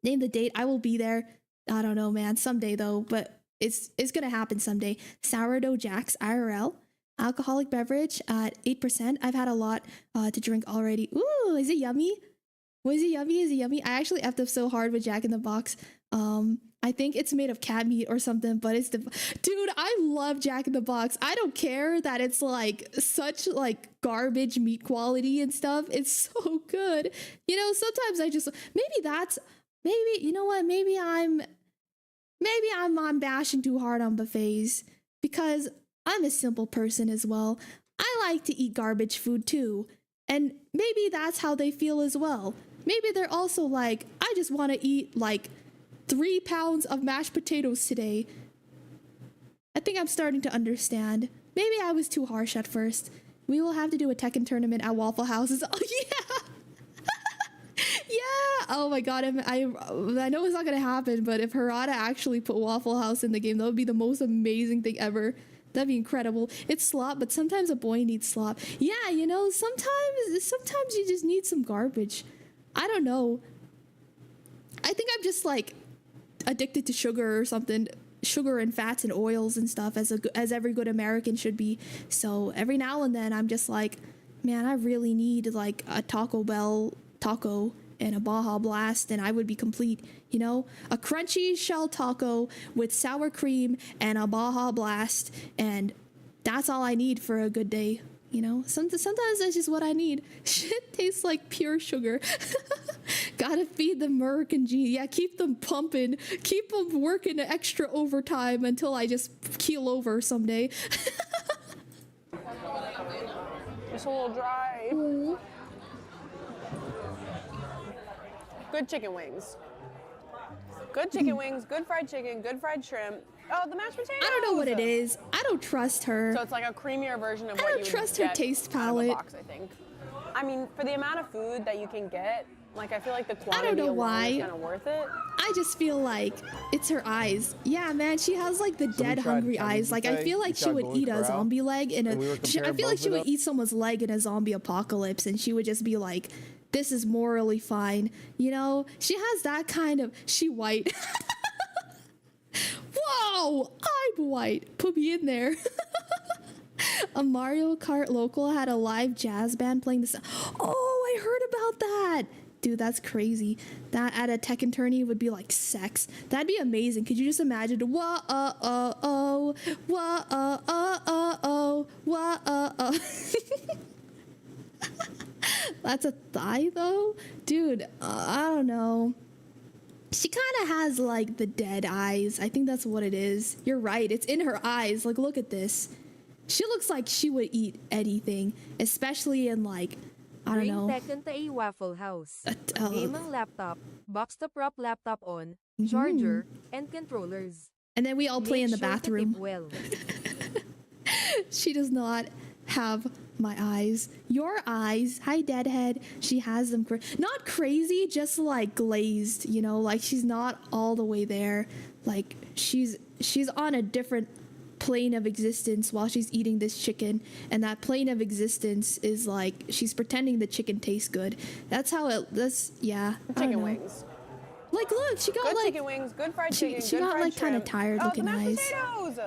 B: Name the date. I will be there. I don't know, man. Someday, though. But it's going to happen someday. Sourdough Jacks IRL. Alcoholic beverage at 8%. I've had a lot to drink already. Ooh, is it yummy? Is it yummy? I actually effed up so hard with Jack in the Box. I think it's made of cat meat or something, but it's dude, I love Jack in the Box. I don't care that it's like such like garbage meat quality and stuff. It's so good. You know, sometimes I just you know what? Maybe I'm bashing too hard on buffets because I'm a simple person as well. I like to eat garbage food too. And maybe that's how they feel as well. Maybe they're also like, I just want to eat like 3 pounds of mashed potatoes today. I think I'm starting to understand. Maybe I was too harsh at first. We will have to do a Tekken tournament at Waffle Houses. Oh yeah. Yeah. Oh my god. I know it's not gonna happen, but if Harada actually put Waffle House in the game, that would be the most amazing thing ever. That'd be incredible. It's slop, but sometimes a boy needs slop. Yeah, you know, sometimes you just need some garbage. I don't know. I think I'm just like addicted to sugar or something. Sugar and fats and oils and stuff, as every good American should be. So every now and then I'm just like, man, I really need like a Taco Bell taco and a Baja Blast, and I would be complete, you know? A crunchy shell taco with sour cream and a Baja Blast, and that's all I need for a good day, you know? Sometimes that's just what I need. Shit tastes like pure sugar. Gotta feed them American G. Yeah, keep them pumping. Keep them working extra overtime until I just keel over someday.
F: It's a little dry. Good chicken wings. Good chicken wings, good fried chicken, good fried shrimp. Oh, the mashed potatoes!
B: I don't know what it is. I don't trust her.
F: So it's like a creamier version of
B: I
F: what
B: don't
F: you would
B: trust
F: get
B: her taste
F: out of
B: palette.
F: a box, I think. I mean, for the amount of food that you can get, like I feel like the
B: I
F: quantity
B: don't know
F: alone
B: why.
F: is kind of worth it.
B: I just feel like it's her eyes. Yeah, man, she has like the dead hungry eyes. Like I feel like she would eat a zombie leg in a. I feel like she would eat someone's leg in a zombie apocalypse, and she would just be like, "This is morally fine." You know, she has that kind of. She white. Whoa, I'm white. Put me in there. A Mario Kart local had a live jazz band playing the. Oh, I heard about that. Dude, that's crazy. That at a Tekken tourney would be like sex. That'd be amazing. Could you just imagine? That's a thigh though? Dude, I don't know. She kind of has like the dead eyes. I think that's what it is. You're right. It's in her eyes. Like, look at this. She looks like she would eat anything, especially in like, I don't know.
C: Bring Tekken to a Waffle House. Gaming laptop, box to prop laptop on, charger, and controllers.
B: And then we all play in the
C: Make sure to
B: bathroom.
C: tip well.
B: She does not have my eyes. Your eyes. Hi, Deadhead. She has them. Not crazy, just like glazed, you know? Like she's not all the way there. Like she's on a different plane of existence while she's eating this chicken, and that plane of existence is like she's pretending the chicken tastes good. That's how it. Yeah.
F: Chicken wings.
B: Like, look, she got
F: good
B: like
F: chicken wings, good fried chicken.
B: She got like kind of tired looking eyes.
F: Potatoes.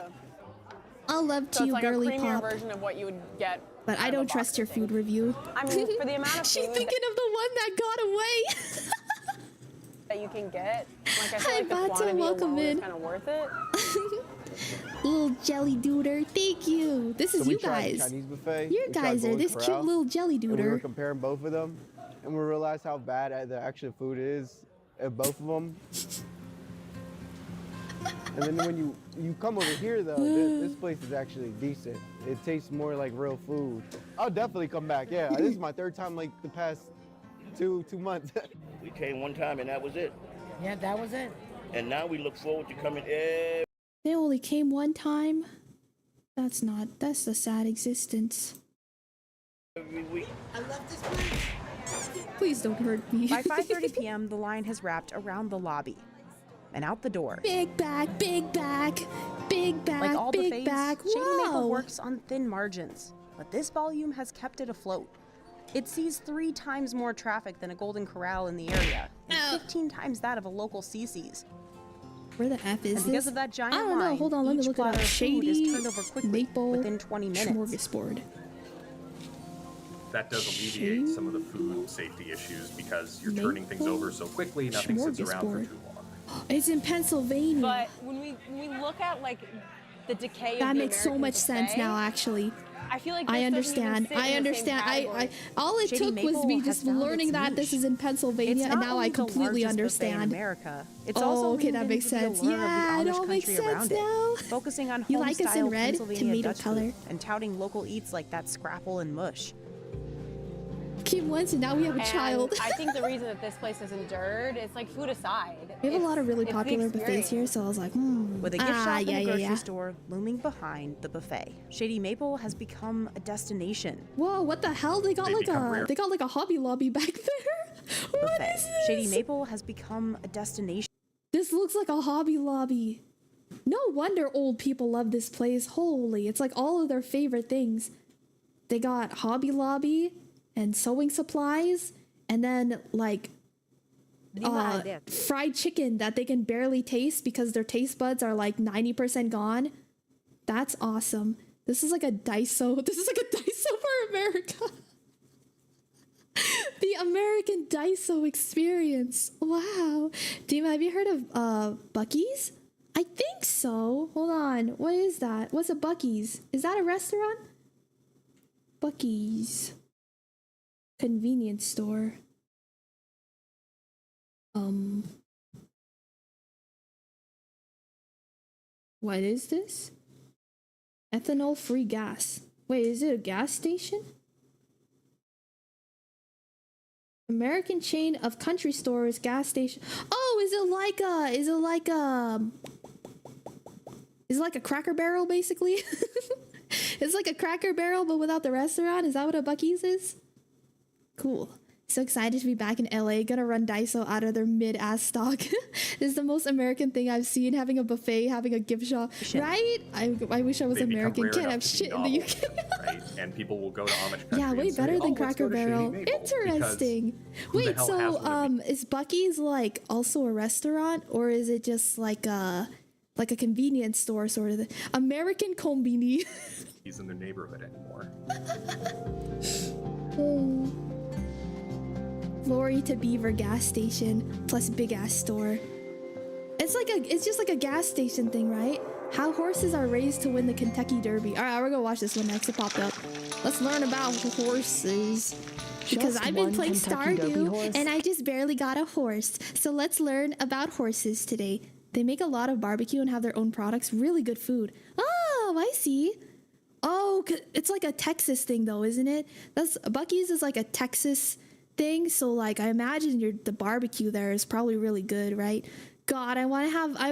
B: I'll love to
F: So
B: you,
F: it's like
B: girly
F: a creamier
B: pop.
F: version of what you would get.
B: But I don't trust your food review.
F: I mean, for the amount of
B: she's
F: food
B: thinking of the one that got away.
F: that you can get, like I feel
B: Hi,
F: like the
B: Bato,
F: quantity
B: welcome
F: alone
B: in.
F: is kind of worth it.
B: Little jelly duder, thank you. This is
L: we
B: you
L: tried
B: guys.
L: Chinese buffet.
B: You
L: We tried
B: guys are
L: Golden
B: this cute
L: Corral,
B: little jelly
L: and we were
B: duder.
L: comparing both of them, and we realized how bad the actual food is at both of them. And then when you come over here though, this place is actually decent. It tastes more like real food. I'll definitely come back. Yeah, this is my third time like the past two months.
O: We came one time and that was it.
P: Yeah, that was it.
O: And now we look forward to coming every
B: They only came one time. That's a sad existence.
O: week.
E: I love this place.
B: Please don't hurt me.
D: By 5:30 p.m., the line has wrapped around the lobby and out the door.
B: Big back, big back, big back,
D: Like all
B: big
D: buffets,
B: back.
D: Shady Maple
B: Whoa.
D: works on thin margins, but this volume has kept it afloat. It sees 3 times more traffic than a Golden Corral in the area, and 15 times that of a local CC's.
B: Where the F is
D: And because
B: this?
D: of that giant
B: I don't know.
D: line,
B: Hold on, let me
D: each
B: look it up.
D: platter of food is
B: Shady
D: turned over quickly
B: Maple
D: within 20 minutes.
B: Smorgasbord.
J: That does alleviate some of the food safety issues because you're turning things
B: Maple
J: over so quickly, nothing sits around for
B: Smorgasbord.
J: too long.
B: It's in Pennsylvania.
F: But when we look at like the decay of
B: That
F: the
B: makes so
F: American
B: much sense
F: buffet,
B: now, actually.
F: I feel like
B: I
F: this doesn't even
B: understand.
F: sit
B: I
F: in the same
B: understand.
F: category.
B: All it
D: Shady
B: took was
D: Maple
B: me
D: has
B: just
D: found
B: learning
D: its
B: that
D: niche.
B: this is in Pennsylvania,
D: It's
B: and
D: not
B: now I
D: only the
B: completely
D: largest buffet in
B: understand.
D: America, it's
B: Oh,
D: also
B: okay,
D: leaned
B: that makes
D: into the
B: sense.
D: allure of
B: Yeah,
D: the
B: it all
D: Amish
B: makes
D: country
B: sense
D: around
B: now.
D: it, focusing on
B: You like us in
D: home-style
B: red?
D: Pennsylvania
B: Tomato
D: Dutch
B: color.
D: food and touting local eats like that scrapple and mush.
B: Came once and now we have a
F: And
B: child.
F: I think the reason that this place has endured, it's like food aside.
B: We have a lot of really
F: it's the
B: popular buffets here, so I was like,
D: With a gift shop and a grocery
B: yeah.
D: store looming behind the buffet, Shady Maple has become a destination.
B: Whoa, what the hell? They got like a Hobby Lobby back there. What is this?
D: Shady Maple has become a destination.
B: This looks like a Hobby Lobby. No wonder old people love this place. Holy, it's like all of their favorite things. They got Hobby Lobby and sewing supplies, and then like fried chicken that they can barely taste because their taste buds are like 90% gone. That's awesome. This is like a Daiso. This is like a Daiso for America. The American Daiso experience. Wow. Dima, have you heard of Buc-ee's? I think so. Hold on. What is that? What's a Buc-ee's? Is that a restaurant? Buc-ee's. Convenience store. What is this? Ethanol free gas. Wait, is it a gas station? American chain of country stores, gas station. Oh, is it like a Cracker Barrel basically? It's like a Cracker Barrel but without the restaurant. Is that what a Buc-ee's is? Cool. So excited to be back in LA. Gonna run Daiso out of their mid-ass stock. This is the most American thing I've seen. Having a buffet, having a gift shop. Right? I wish I was American. Can't have shit in the UK.
J: Right? And people will go to Amish country.
B: Yeah, way
J: and say,
B: Better than
J: let's
B: Cracker
J: go to Shady
B: Barrel.
J: Maple,
B: Interesting.
J: who the
B: Wait,
J: hell
B: so
J: has one of
B: is Buc-ee's like also a restaurant, or is it just like a convenience store sort of thing? American Combini.
J: He's in their neighborhood anymore.
B: Lorry to Beaver gas station plus big ass store. It's just like a gas station thing, right? How horses are raised to win the Kentucky Derby. All right, we're gonna watch this one next. It popped up. Let's learn about horses. Because I've been playing Stardew and I just barely got a horse. So let's learn about horses today. They make a lot of barbecue and have their own products. Really good food. Oh, I see. Oh, it's like a Texas thing though, isn't it? Buc-ee's is like a Texas thing, so like I imagine the barbecue there is probably really good, right? God, I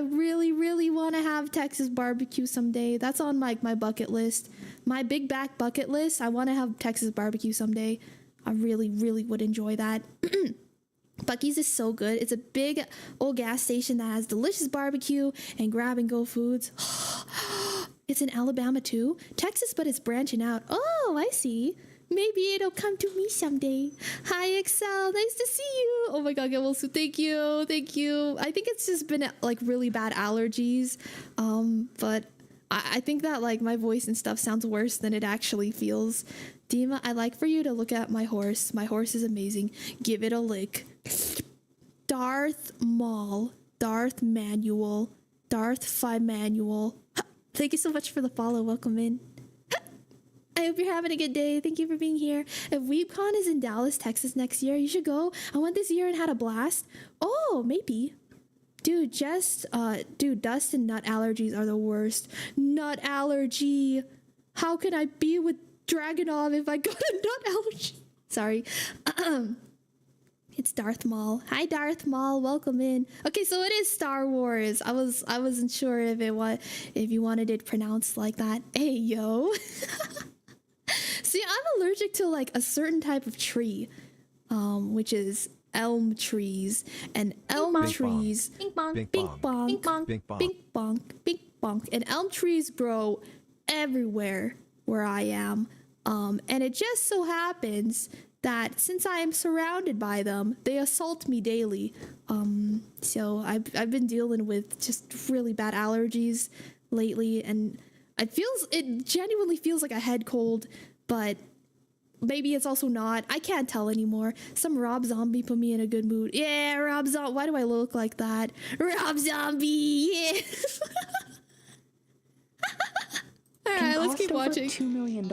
B: really want to have Texas barbecue someday. That's on like my bucket list, my big back bucket list. I want to have Texas barbecue someday. I really would enjoy that. Buc-ee's is so good. It's a big old gas station that has delicious barbecue and grab and go foods. It's in Alabama too, Texas, but it's branching out. Oh, I see. Maybe it'll come to me someday. Hi, Excel. Nice to see you. Oh my God, Gilwilsu. Thank you. I think it's just been like really bad allergies. But I think that like my voice and stuff sounds worse than it actually feels. Dima, I'd like for you to look at my horse. My horse is amazing. Give it a lick. Darth Maul. Darth Manual. Darth Phi Manual. Thank you so much for the follow. Welcome in. I hope you're having a good day. Thank you for being here. If WeebCon is in Dallas, Texas next year, you should go. I went this year and had a blast. Oh, maybe. Dude, dust and nut allergies are the worst. Nut allergy. How can I be with Dragonov if I got a nut allergy? Sorry. It's Darth Maul. Hi, Darth Maul. Welcome in. Okay, so it is Star Wars. I wasn't sure if you wanted it pronounced like that. Hey, yo. See, I'm allergic to like a certain type of tree, which is elm trees. And elm trees, bing bong, bing bong, bing bong, bing bong, bing bong. And elm trees grow everywhere where I am. And it just so happens that since I am surrounded by them, they assault me daily. So I've been dealing with just really bad allergies lately, and it genuinely feels like a head cold, but maybe it's also not. I can't tell anymore. Some Rob Zombie put me in a good mood. Yeah, Rob Zombie. Why do I look like that? Rob Zombie. Yeah. All right, let's keep watching.
P: $2 million.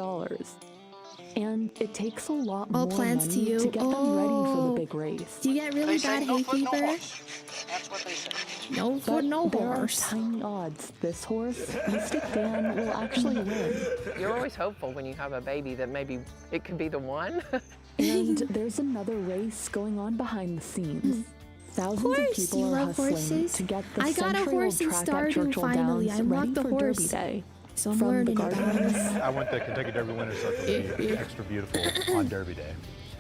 P: And it takes a lot more
B: plans
P: money
B: to you.
P: to get them ready for the big race.
B: Do you get really bad hay fever?
O: That's what they say.
B: No foot, no horse.
P: There are tiny odds this horse, Mystic Dan, will actually win.
Q: You're always hopeful when you have a baby that maybe it could be the one.
P: And there's another race going on behind the scenes. Thousands of people are hustling to get the
B: I got a horse in
P: track at
B: Stardew
P: Churchill
B: finally.
P: Downs
B: I
P: ready
B: walked the
P: for
B: horse.
P: Derby Day.
B: So I'm
P: From the
B: learning about
P: gardens
B: it.
M: I want the Kentucky Derby winner circle to be extra beautiful on Derby Day.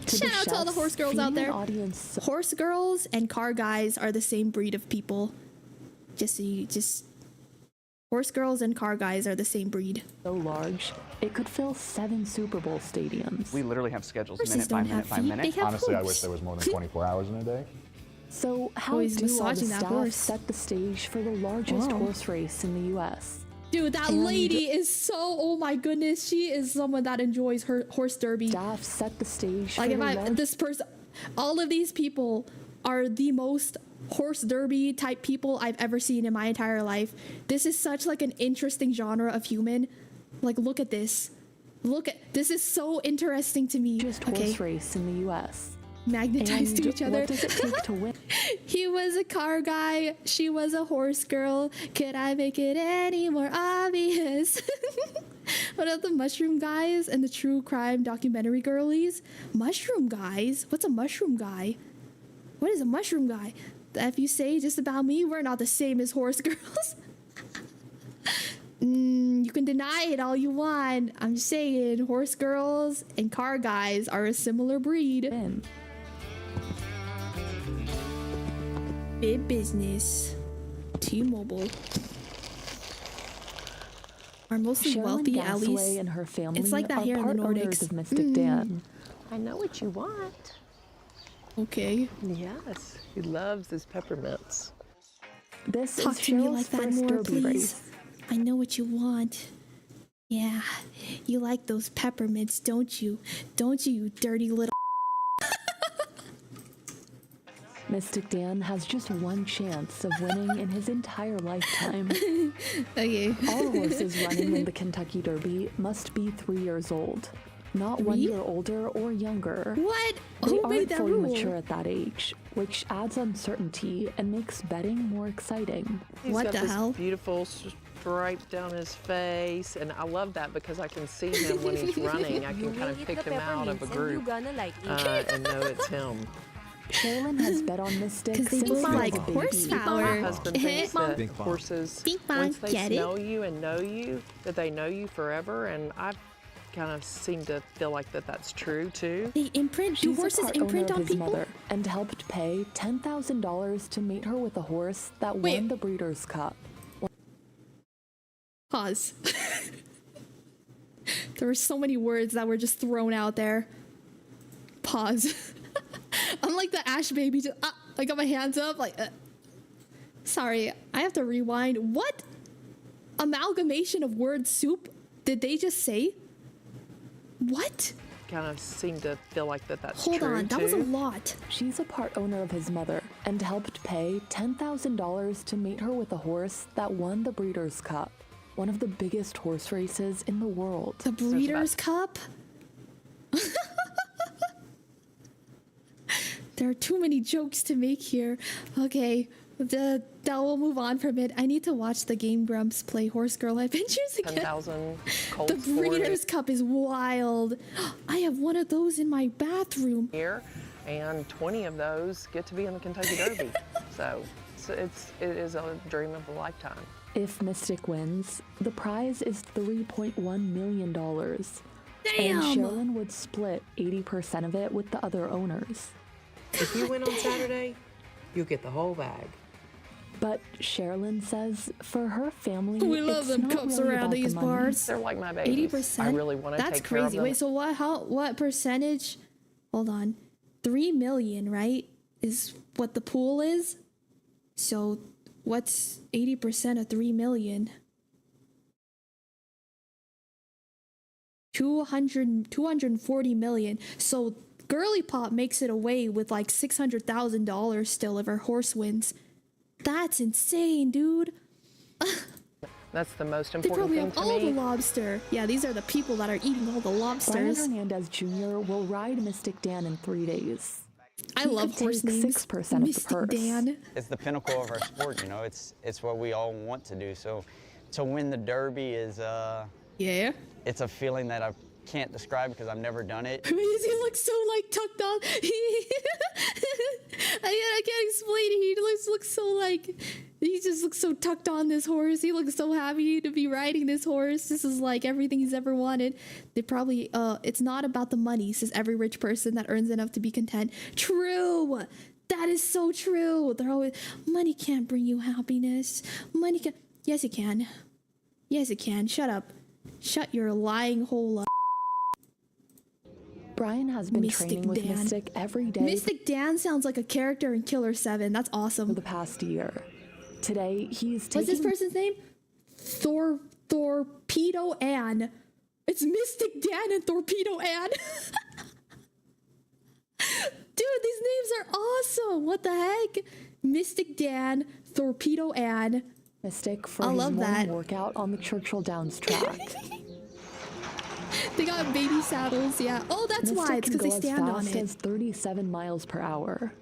B: Shout out to all the horse girls out there.
P: Audience.
B: Horse girls and car guys are the same breed of people. Horse girls and car guys are the same breed.
P: So large, it could fill 7 Super Bowl stadiums.
Q: We literally have schedules
B: Horses
Q: minute by
B: don't
Q: minute
B: have
Q: by
B: feet,
Q: minute.
B: they have
M: Honestly, I
B: hooves.
M: wish there was more than 24 hours in a day.
P: So how
B: Always
P: do all the
B: massaging that
P: staff
B: horse.
P: set the stage for the largest
B: Whoa.
P: horse race in the U.S.?
B: Dude, that
P: And
B: lady is so, oh my goodness, she is someone that enjoys her horse derby.
P: Staff set the stage
B: Like
P: for
B: if this person, all of these people are the most horse derby type people I've ever seen in my entire life. This is such like an interesting genre of human. Like, look at this. This is so interesting to me.
P: Just horse race in the U.S.
B: Magnetized to
P: And
B: each other.
P: What does it take to win?
B: He was a car guy. She was a horse girl. Could I make it any more obvious? What about the mushroom guys and the true crime documentary girlies? Mushroom guys? What's a mushroom guy? What is a mushroom guy? If you say just about me, we're not the same as horse girls. You can deny it all you want. I'm just saying, horse girls and car guys are a similar breed. Big business. T-Mobile. Are mostly
P: Sharon
B: wealthy, at
P: Gassaway
B: least.
P: and her family
B: It's like that
P: are
B: here in the
P: part owners
B: Nordics.
P: of Mystic Dan.
R: I know what you want.
B: Okay.
R: Yes, he loves his peppermints.
P: This
B: Talk
P: is
B: to me
P: Cheryl's
B: like that
P: first
B: more,
P: derby
B: please.
P: race.
B: I know what you want. Yeah, you like those peppermints, don't you? Don't you, you dirty little...
P: Mystic Dan has just one chance of winning in his entire lifetime.
B: Okay.
P: All horses running in the Kentucky Derby must be 3 years old. Not 1
B: 3?
P: year older or younger.
B: What?
P: They
B: Who
P: aren't
B: made that
P: fully
B: rule?
P: mature at that age, which adds uncertainty and makes betting more exciting.
R: He's
B: What
R: got
B: the
R: this
B: hell?
R: beautiful stripe down his face, and I love that because I can see him when he's running. I can kind of pick him out of a group and know it's him.
P: Sherilyn has bet on Mystic
B: Because they
P: since
B: both
P: he
B: like
P: was a baby.
B: horsepower.
R: My husband thinks that
L: Bing bong.
R: horses,
B: Bing bong,
R: once they
B: get it?
R: smell you and know you, that they know you forever, and I've kind of seem to feel like that's true too.
B: They imprint. Do
P: She's a
B: horses
P: part
B: imprint
P: owner
B: on
P: of his
B: people?
P: mother and helped pay $10,000 to mate her with a horse that won the Breeders' Cup.
B: Pause. There were so many words that were just thrown out there. Pause. I'm like the Ash baby. Just, I got my hands up. Like, sorry, I have to rewind. What amalgamation of word soup did they just say? What?
R: Kind of seem to feel like that's
B: Hold
R: true
B: on, that
R: too.
B: was a lot.
P: She's a part owner of his mother and helped pay $10,000 to mate her with a horse that won the Breeders' Cup, one of the biggest horse races in the world.
B: The Breeders' Cup? There are too many jokes to make here. Okay, that we'll move on from it. I need to watch the Game Grumps play Horse Girl Adventures again.
R: 10,000 colts
B: The Breeders' Cup is wild. I have one of those in my bathroom.
R: Here, and 20 of those get to be in the Kentucky Derby. So it is a dream of a lifetime.
P: If Mystic wins, the prize is $3.1 million.
B: Damn!
P: And Sherilyn would split 80% of it with the other owners.
S: If you win on Saturday, you get the whole bag.
P: But Sherilyn says for her family,
B: We love
P: it's
B: them
P: not
B: cups
P: really
B: around
P: about the
B: these
P: money.
B: parts.
R: They're like my babies.
B: 80%?
R: I really want to
B: That's
R: take care of
B: crazy.
R: them.
B: Wait, so what percentage? Hold on. 3 million, right? Is what the pool is? So what's 80% of 3 million? 240 million. So Girly Pop makes it away with like $600,000 still if her horse wins. That's insane, dude.
R: That's the most
B: They
R: important
B: probably
R: thing
B: have
R: to
B: all
R: me.
B: the lobster. Yeah, these are the people that are eating all the
P: Brian
B: lobsters.
P: Hernandez Jr. will ride Mystic Dan in 3 days.
B: I
P: He
B: love
P: could
B: horse
P: take
B: names.
P: 6% of the
B: Mystic
P: purse.
B: Dan.
T: It's the pinnacle of our sport, you know. It's what we all want to do. So to win the Derby is
B: yeah.
T: It's a feeling that can't describe because I've never done it.
B: He looks so like tucked on. I can't explain it. He looks so like, he just looks so tucked on this horse. He looks so happy to be riding this horse. This is like everything he's ever wanted. They probably, it's not about the money, says every rich person that earns enough to be content. True. That is so true. They're always, money can't bring you happiness. Money can, yes it can. Yes it can. Shut up. Shut your lying hole up.
P: Brian has been training with Mystic every day.
B: Mystic Dan sounds like a character in Killer 7. That's awesome.
P: For the past year. Today, he's taking...
B: What's this person's name? Torpedo Ann. It's Mystic Dan and Torpedo Ann. Dude, these names are awesome. What the heck? Mystic Dan, Torpedo Ann.
P: Mystic for his morning workout on the Churchill Downs track.
B: They got baby saddles, yeah. Oh, that's why. It's because they stand on it.
P: As 37 miles per hour.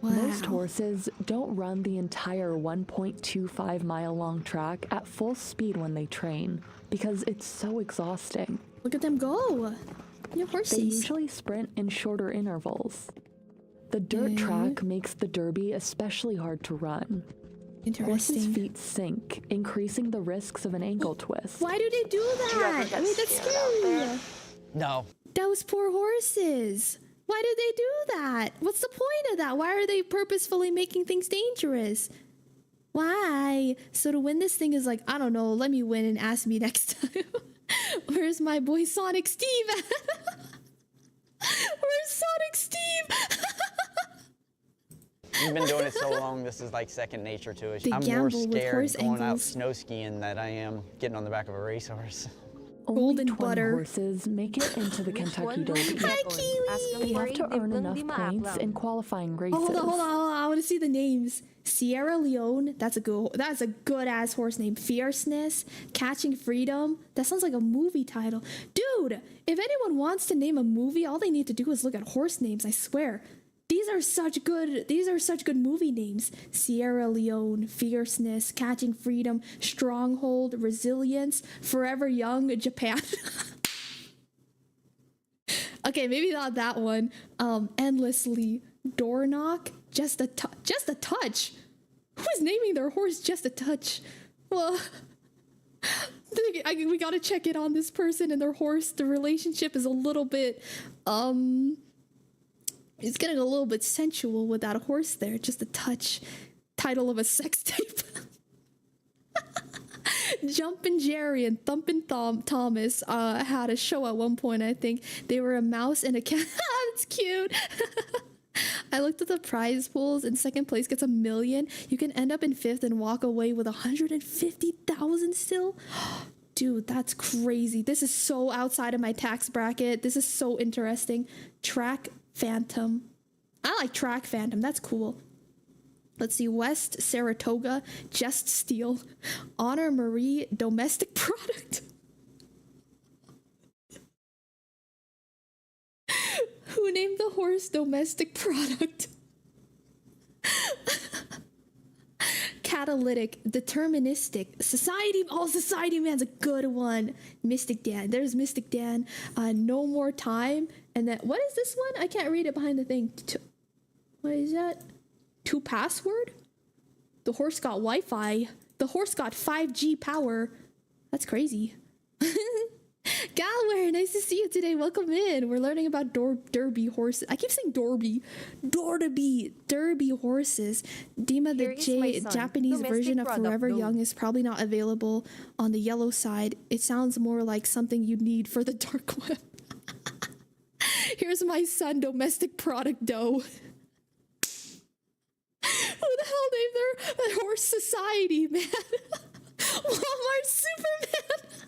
B: Wow.
P: Most horses don't run the entire 1.25 mile long track at full speed when they train because it's so exhausting.
B: Look at them go. Your horses.
P: They usually sprint in shorter intervals. The dirt track makes the derby especially hard to run.
B: Interesting.
P: Horses' feet sink, increasing the risks of an ankle twist.
B: Why do they do that? I mean, that's scary.
T: No.
B: Those poor horses. Why do they do that? What's the point of that? Why are they purposefully making things dangerous? Why? So to win this thing is like, I don't know, let me win and ask me next time. Where's my boy Sonic Steve at? Where's Sonic Steve?
T: You've been doing it so long, this is like second nature to us.
B: They
T: I'm more
B: gamble with
T: scared
B: horse
T: going out
B: ankles.
T: snow skiing than I am getting on the back of a racehorse.
P: Only 20 horses make it into the Kentucky Derby. They have to earn enough points in qualifying races.
B: Oh, hold on. I want to see the names. Sierra Leone, that's a good ass horse name. Fierceness, Catching Freedom. That sounds like a movie title. Dude, if anyone wants to name a movie, all they need to do is look at horse names, I swear. These are such good movie names. Sierra Leone, Fierceness, Catching Freedom, Stronghold, Resilience, Forever Young, Japan. Okay, maybe not that one. Endlessly, Door Knock, Just a Touch. Who is naming their horse Just a Touch? Well, we gotta check it on this person and their horse. The relationship is a little bit, it's getting a little bit sensual with that horse there. Just a touch. Title of a sex tape. Jumpin' Jerry and Thumpin' Thomas had a show at one point, I think. They were a mouse and a cat. That's cute. I looked at the prize pools and second place gets $1 million. You can end up in fifth and walk away with 150,000 still. Dude, that's crazy. This is so outside of my tax bracket. This is so interesting. Track Phantom. I like Track Phantom. That's cool. Let's see. West Saratoga, Just Steel, Honor Marie, Domestic Product. Who named the horse Domestic Product? Catalytic, Deterministic, Society. Oh, Society Man's a good one. Mystic Dan. There's Mystic Dan. No More Time. And then, what is this one? I can't read it behind the thing. What is that? 2 Password? The horse got Wi-Fi. The horse got 5G power. That's crazy. Galware, nice to see you today. Welcome in. We're learning about Derby horses. I keep saying Dorby. Derby horses. Dima, the Japanese version of Forever Young is probably not available on the yellow side. It sounds more like something you'd need for the dark web. Here's my son, Domestic Product Dough. Who the hell named their horse Society Man? Walmart Superman.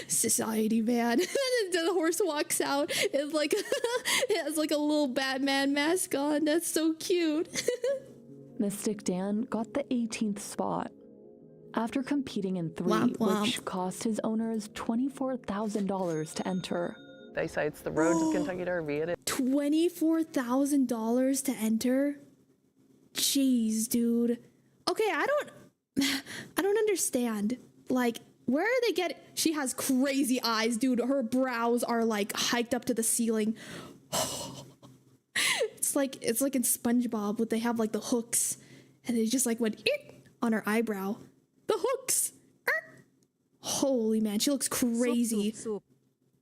B: Society Man. The horse walks out. It's like it has like a little Batman mask on. That's so cute.
P: Mystic Dan got the 18th spot. After competing in 3, which cost his owners $24,000 to enter.
R: They say it's the road to Kentucky Derby. It is.
B: $24,000 to enter? Jeez, dude. Okay, I don't understand. Like, Where are they getting? She has crazy eyes, dude. Her brows are like hiked up to the ceiling. It's like in SpongeBob, what they have like the hooks, and they just like went on her eyebrow. The hooks. Holy man, she looks crazy.
C: Soup.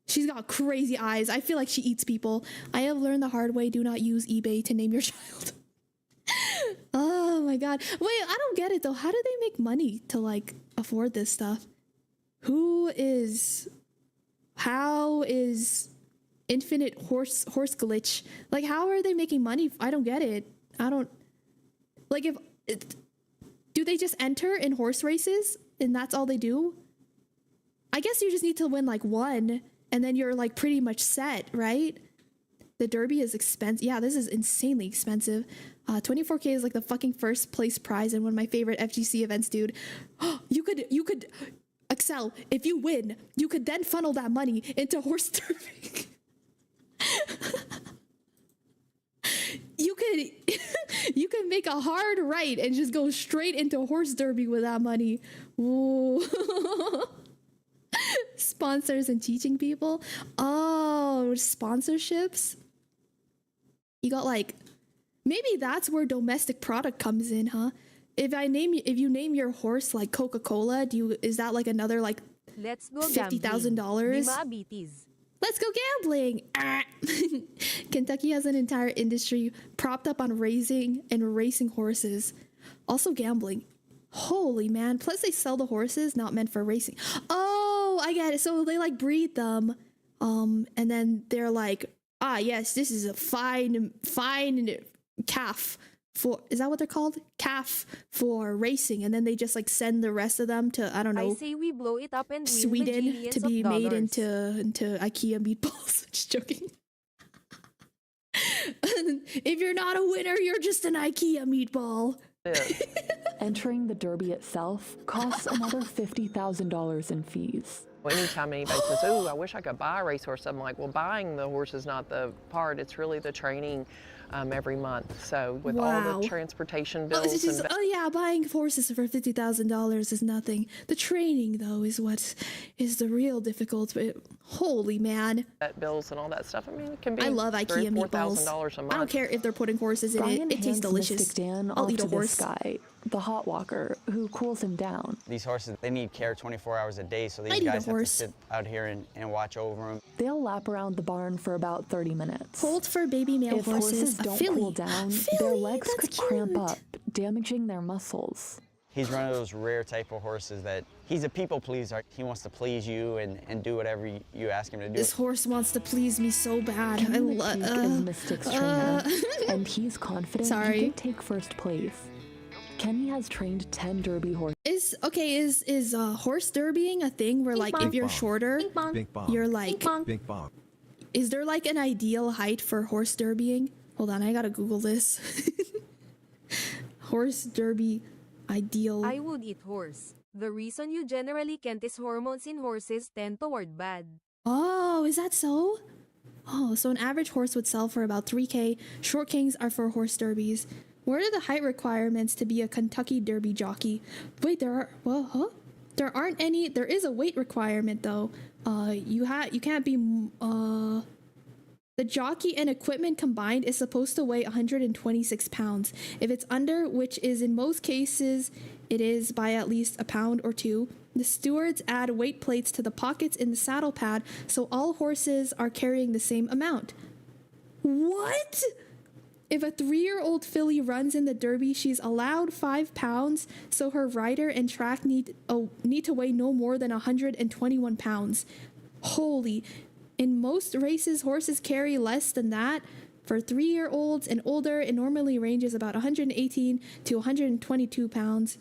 B: She's got crazy eyes. I feel like she eats people. I have learned the hard way. Do not use eBay to name your child. Oh my god. Wait, I don't get it though. How do they make money to like afford this stuff? How is infinite horse glitch? Like, how are they making money? I don't get it. I don't like do they just enter in horse races and that's all they do? I guess you just need to win like one and then you're like pretty much set, right? The Derby is expensive. Yeah, this is insanely expensive. 24K is like the fucking first place prize in one of my favorite FGC events, dude. You could Excel, if you win, you could then funnel that money into horse derby. You could make a hard right and just go straight into horse derby with that money. Ooh. Sponsors and teaching people. Oh, sponsorships. You got like, maybe that's where domestic product comes in, huh? If you name your horse like Coca-Cola, is that like another like
C: Let's go
B: $50,000? Let's go gambling. Kentucky has an entire industry propped up on raising and racing horses. Also gambling. Holy man. Plus they sell the horses not meant for racing. Oh, I get it. So they like breed them. And then they're like, yes, this is a fine calf for, is that what they're called? Calf for racing. And then they just like send the rest of them to, I don't know.
C: I say we blow it up and
B: Sweden to be made into IKEA meatballs. Just joking. If you're not a winner, you're just an IKEA meatball.
P: Entering the Derby itself costs another $50,000 in fees.
R: Well, anytime anybody says, "Oh, I wish I could buy a racehorse," I'm like, "Well, buying the horse is not the part. It's really the training every month." So with all the transportation bills,
B: buying horses for $50,000 is nothing. The training though is what is the real difficult. Holy man!
R: Bills and all that stuff. I mean, it can be.
B: I love IKEA meatballs.
R: $4,000 a month.
B: I don't care if they're putting horses in it. It tastes delicious.
P: Mystic Dan
B: I'll eat a horse.
P: This guy, the hot walker, who cools him down.
T: These horses, they need care 24 hours a day, so these guys have to sit out here and watch over them.
P: They'll lap around the barn for about 30 minutes.
B: Hold for baby male horses.
P: If horses don't cool down, their legs could cramp up, damaging their muscles.
T: He's one of those rare type of horses that he's a people pleaser. He wants to please you and do whatever you ask him to do.
B: This horse wants to please me so bad.
P: I love is Mystic's trainer, and he's confident he can take first place. Kenny has trained 10 Derby horses. Is
B: horse derbying a thing where like if you're shorter, you're like is there like an ideal height for horse derbying? Hold on, I gotta Google this. Horse derby ideal.
C: I would eat horse. The reason you generally can't is hormones in horses tend toward bad.
B: Oh, is that so? Oh, so an average horse would sell for about 3K. Short kings are for horse derbies. What are the height requirements to be a Kentucky Derby jockey? Wait, there aren't any. There is a weight requirement though. You can't be. The jockey and equipment combined is supposed to weigh 126 pounds. If it's under, which is in most cases, it is by at least a pound or two. The stewards add weight plates to the pockets in the saddle pad, so all horses are carrying the same amount. What? If a 3-year-old filly runs in the Derby, she's allowed 5 pounds, so her rider and track need to weigh no more than 121 pounds. Holy. In most races, horses carry less than that. For 3-year-olds and older, it normally ranges about 118 to 122 pounds.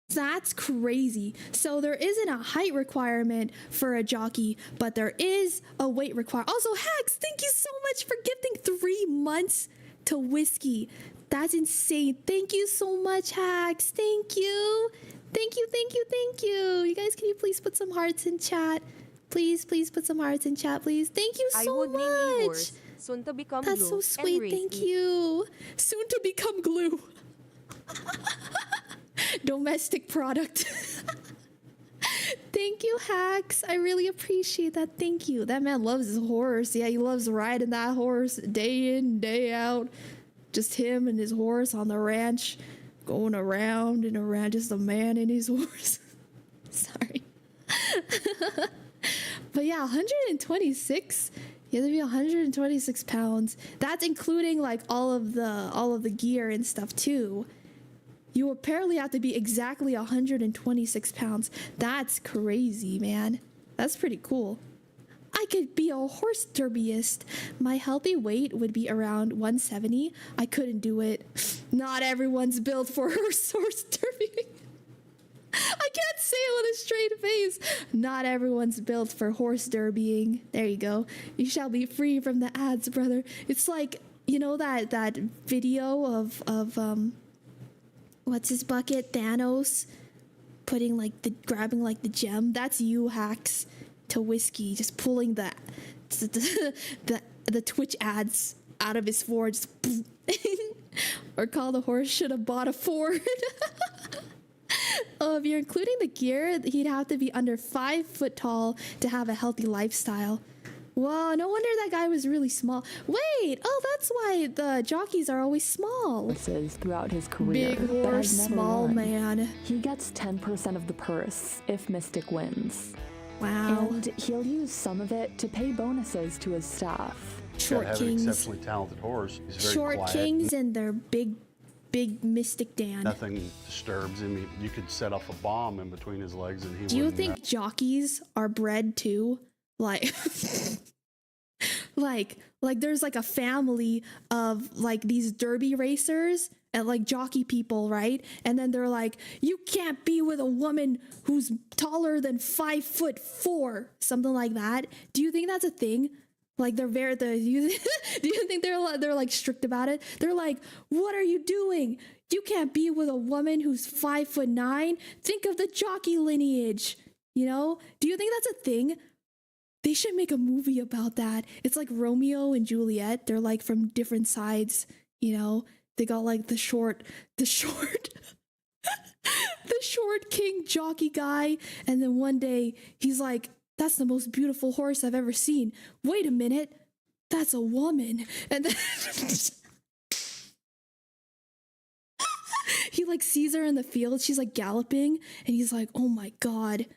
B: That's crazy. So there isn't a height requirement for a jockey, but there is a weight requirement. Also, Hax, thank you so much for gifting 3 months to whiskey. That's insane. Thank you so much, Hax. Thank you. Thank you, thank you, thank you. You guys, can you please put some hearts in chat? Please put some hearts in chat, please. Thank you so much.
C: Name a horse, soon to become
B: That's
C: glue,
B: so sweet. Thank you. Soon to become glue. Domestic product. Thank you, Hacks. I really appreciate that. Thank you. That man loves his horse. Yeah, he loves riding that horse day in, day out. Just him and his horse on the ranch, going around and around. Just a man and his horse. Sorry. But yeah, 126. You have to be 126 pounds. That's including like all of the gear and stuff too. You apparently have to be exactly 126 pounds. That's crazy, man. That's pretty cool. I could be a horse derbyist. My healthy weight would be around 170. I couldn't do it. Not everyone's built for horse derbying. I can't say it with a straight face. Not everyone's built for horse derbying. There you go. You shall be free from the ads, brother. It's like, you know that video of what's his bucket? Thanos putting grabbing the gem. That's you, Hacks, to Whiskey, just pulling the Twitch ads out of his Ford. Just or call the horse should have bought a Ford. Oh, if you're including the gear, he'd have to be under 5 foot tall to have a healthy lifestyle. Wow, no wonder that guy was really small. Wait, oh, that's why the jockeys are always small.
P: Throughout his career,
B: big horse, small man.
P: He gets 10% of the purse if Mystic wins.
B: Wow.
P: And he'll use some of it to pay bonuses to his staff.
B: Short
M: have
B: kings.
M: An exceptionally talented horse. He's very
B: Short
M: quiet.
B: kings and their big Mystic Dan.
M: Nothing disturbs him. You could set off a bomb in between his legs and he
B: Do you
M: wouldn't,
B: think jockeys are bred too? Like, like there's like a family of like these derby racers and like jockey people, right? And then they're like, you can't be with a woman who's taller than 5'4", something like that. Do you think that's a thing? Like do you think they're like strict about it? They're like, what are you doing? You can't be with a woman who's 5'9". Think of the jockey lineage, you know? Do you think that's a thing? They should make a movie about that. It's like Romeo and Juliet. They're like from different sides, you know? They got like the short the short king jockey guy, and then one day he's like, that's the most beautiful horse I've ever seen. Wait a minute, that's a woman. And then he like sees her in the field. She's like galloping, and he's like, oh my God,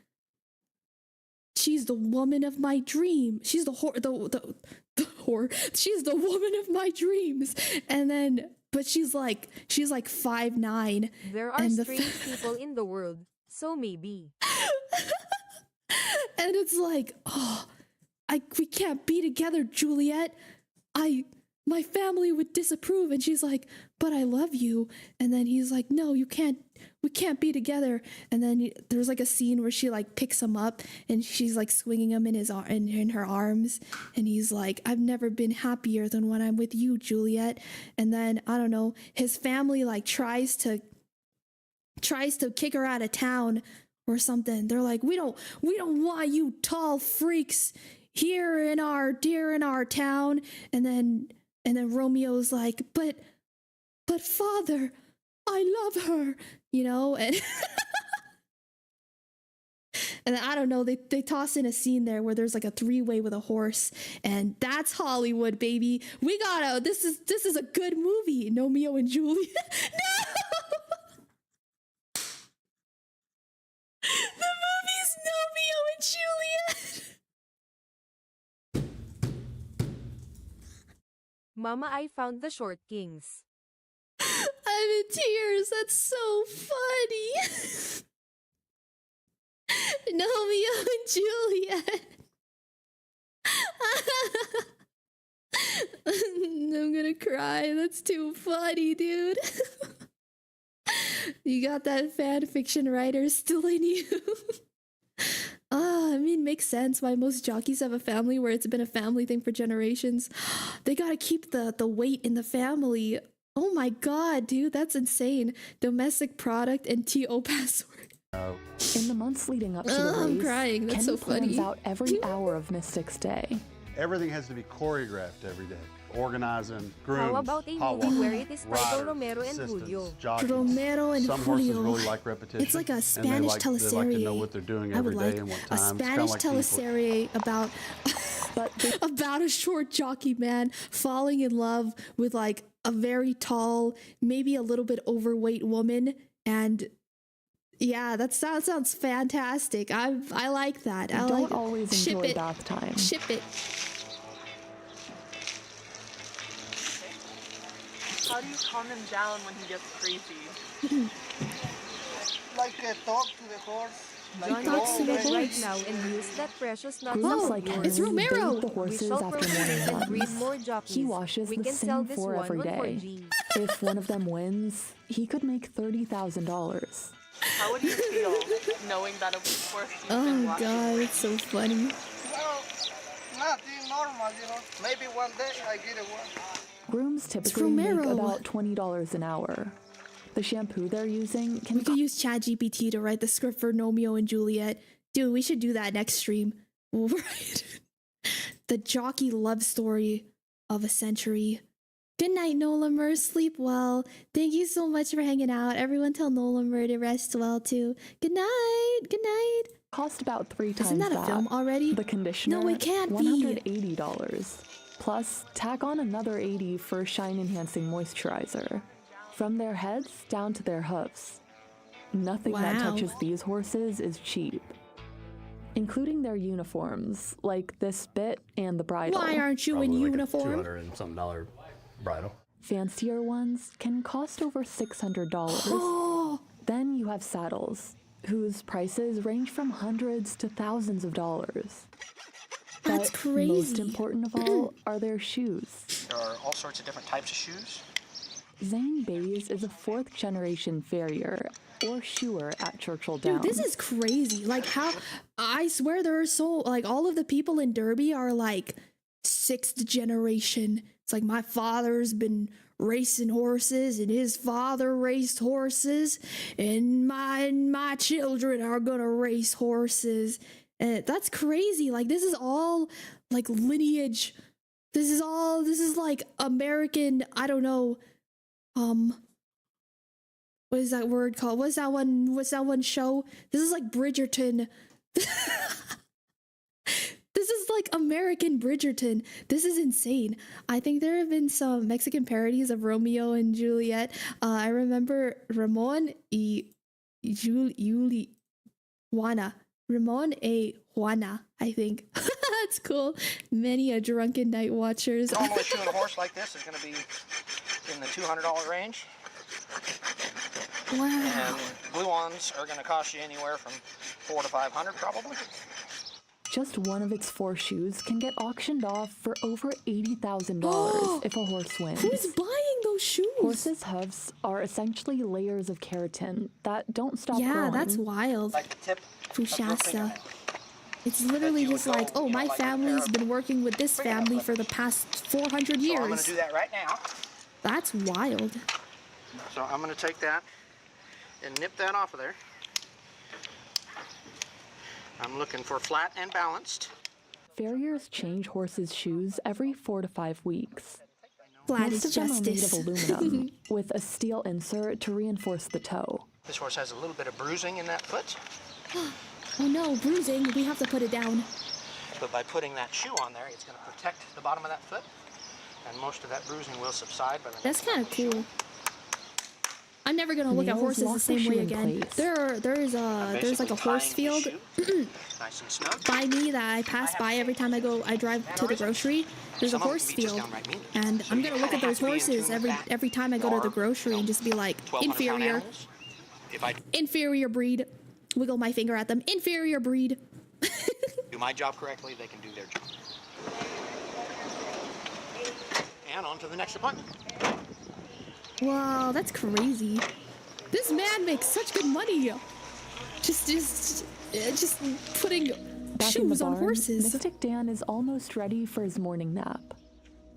B: she's the woman of my dream. She's the whore. She's the woman of my dreams. And then, but she's like 5'9".
C: There are strange people in the world, so maybe.
B: And it's like, oh, we can't be together, Juliet. My family would disapprove. And she's like, but I love you. And then he's like, no, we can't be together. And then there's like a scene where she like picks him up and she's like swinging him in her arms. And he's like, I've never been happier than when I'm with you, Juliet. And then, I don't know, his family like tries to kick her out of town or something. They're like, we don't want you tall freaks here in our town. And then Romeo's like, but father, I love her, you know. And and I don't know, they toss in a scene there where there's like a 3-way with a horse, and that's Hollywood, baby. This is a good movie. Romeo and Juliet. No. The movie's Romeo and Juliet.
C: Mama, I found the short kings.
B: I'm in tears. That's so funny. Romeo and Juliet. I'm gonna cry. That's too funny, dude. You got that fan fiction writer still in you. I mean, makes sense why most jockeys have a family where it's been a family thing for generations. They gotta keep the weight in the family. Oh my God, dude, that's insane. Domestic product and TO password.
P: In the months leading up to the race,
B: I'm crying. That's
P: Kenny
B: so funny.
P: plans out every hour of Mystic's day.
M: Everything has to be choreographed every day. organizing grooms,
C: How about a
M: hot
C: movie where
M: walkers,
C: it is titled
M: riders,
C: Romero and
M: assistants,
C: Julio?
M: jockeys.
B: Romero and
M: Some
B: Julio.
M: horses really like repetition.
B: It's like a
M: and
B: Spanish
M: they like to know
B: teleserie.
M: what they're doing
B: I
M: every
B: would
M: day
B: like
M: and what
B: a
M: time. It's kinda
B: Spanish
M: like people.
B: teleserie about about a short jockey man falling in love with like a very tall, maybe a little bit overweight woman, and yeah, that sounds fantastic. I like that. I
P: Don't
B: like
P: always
B: Ship
P: enjoy
B: it.
P: bath time.
B: Ship it.
Q: How do you calm him down when he gets crazy?
O: Like talk to the horse.
C: John
B: Talks to the
C: right
B: horse.
C: now and use that precious nuts
P: Grooms
C: of
P: like
C: yours.
B: It's
P: Henry
B: Romero.
P: bathe the
C: We
P: horses
C: shall
P: after
C: procreate
P: morning
C: and breed
P: runs.
C: more jockeys.
P: He washes
C: We
P: the
C: can sell
P: same
C: this
P: four
C: one
P: every
C: on
P: day.
C: 4G.
P: If one of them wins, he could make $30,000.
Q: How would you feel knowing that a horse you've been
B: Oh
Q: watching?
B: god, it's so funny.
O: Well, nothing normal, you know. Maybe one day I get a one.
P: Grooms typically make
B: Romero.
P: about $20 an hour. The shampoo they're using can
B: We could use ChatGPT to write the script for Romeo and Juliet. Dude, we should do that next stream. We'll write the jockey love story of a century. Good night, Nolamer. Sleep well. Thank you so much for hanging out. Everyone tell Nolamer to rest well too. Good night. Good night.
P: cost about 3 times
B: Isn't that a
P: that.
B: film already?
P: The conditioner,
B: No, it can't be.
P: $180. Plus, tack on another $80 for shine-enhancing moisturizer. From their heads down to their hoofs. Nothing that
B: Wow.
P: touches these horses is cheap. Including their uniforms, like this bit and the bridle.
B: Why aren't you in uniform?
U: $200 and something bridle.
P: Fancier ones can cost over $600. Then you have saddles, whose prices range from hundreds to thousands of dollars.
B: That's
P: But
B: crazy.
P: most important of all are their shoes.
O: There are all sorts of different types of shoes.
P: Zane Bays is a 4th generation farrier, or shoer at Churchill Downs.
B: Dude, this is crazy. Like, how I swear there are so, like, all of the people in Derby are like 6th generation. It's like my father's been racing horses and his father raced horses and my children are gonna race horses. And that's crazy. Like, this is all like lineage. This is like American, I don't know, what is that word called? What's that one show? This is like Bridgerton. This is like American Bridgerton. This is insane. I think there have been some Mexican parodies of Romeo and Juliet. I remember Ramon y Juana. Ramon y Juana, I think. That's cool. Many a drunken night watchers.
O: Normally shoeing a horse like this is going to be in the $200 range.
B: Wow.
O: And blue ones are going to cost you anywhere from $400 to $500 probably.
P: Just one of its 4 shoes can get auctioned off for over $80,000 if a horse wins.
B: Who's buying those shoes?
P: Horses' hooves are essentially layers of keratin that don't stop
B: Yeah,
P: growing.
B: that's wild.
O: Like the tip
B: Fushasta. It's literally just like, oh, my family's been working with this family for the past 400 years.
O: So I'm going to do that right now.
B: That's wild.
O: So I'm going to take that and nip that off of there. I'm looking for flat and balanced.
P: Farriers change horses' shoes every 4 to 5 weeks.
B: Flat
P: Most
B: is
P: of them
B: justice.
P: are made of aluminum, with a steel insert to reinforce the toe.
O: This horse has a little bit of bruising in that foot,
B: Oh no, bruising. We have to put it down.
O: but by putting that shoe on there, it's going to protect the bottom of that foot, and most of that bruising will subside by the
B: That's kind of cool. I'm never gonna look at
P: Nails
B: horses
P: lock
B: the
P: the
B: same
P: shoe
B: way
P: in
B: again.
P: place.
B: There's like a horse field
O: nice and snug.
B: by me that I pass by every time I drive to the grocery. There's a
O: Some of them
B: horse
O: can be just
B: field,
O: downright mean.
B: and I'm gonna look at those horses every time I go to the grocery and just be like,
O: 1,200 pound
B: inferior,
O: animals. If I
B: inferior breed. Wiggle my finger at them. Inferior breed.
O: do my job correctly, they can do their job. And on to the next appointment.
B: Wow, that's crazy. This man makes such good money. Just putting
P: Back in the
B: shoes on
P: barn,
B: horses.
P: Mystic Dan is almost ready for his morning nap.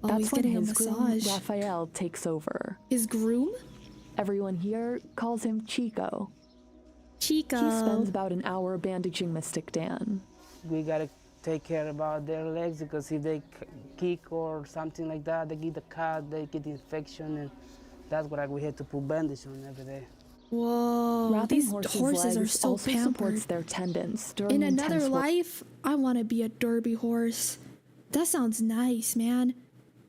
B: Oh,
P: That's
B: he's
P: when
B: getting a
P: his groom,
B: massage.
P: Raphael, takes over.
B: His groom?
P: Everyone here calls him Chico.
B: Chico.
P: He spends about an hour bandaging Mystic Dan.
V: We gotta
A: take care about their legs because if they kick or something like that, they get the cut, they get the infection, and that's what we had to put bandage on every day.
B: Whoa,
P: Wrapping
B: these horses are so
P: also
B: pampered.
P: supports their tendons during
B: In
P: intense
B: another
P: work.
B: life, I want to be a derby horse. That sounds nice, man.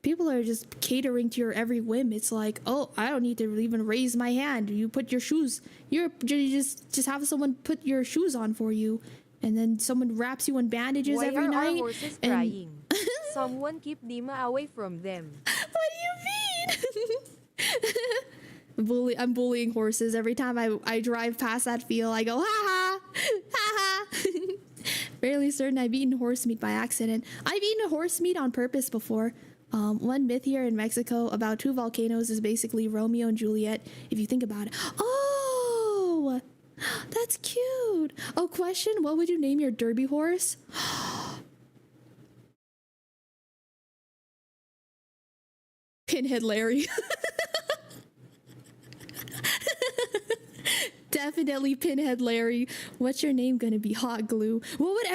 B: People are just catering to your every whim. It's like, oh, I don't need to even raise my hand. You put your shoes. You just have someone put your shoes on for you, and then someone wraps you in bandages
C: Why
B: every
C: are
B: night.
C: our horses
B: and-
C: crying? Someone keep Dima away from them.
B: What do you mean? I'm bullying horses every time I drive past that field. I go, ha ha, ha ha. Fairly certain I've eaten horse meat by accident. I've eaten horse meat on purpose before. One myth here in Mexico about two volcanoes is basically Romeo and Juliet, if you think about it. Oh, that's cute. Oh, question, what would you name your derby horse? Pinhead Larry. Definitely Pinhead Larry. What's your name gonna be? Hot Glue. What would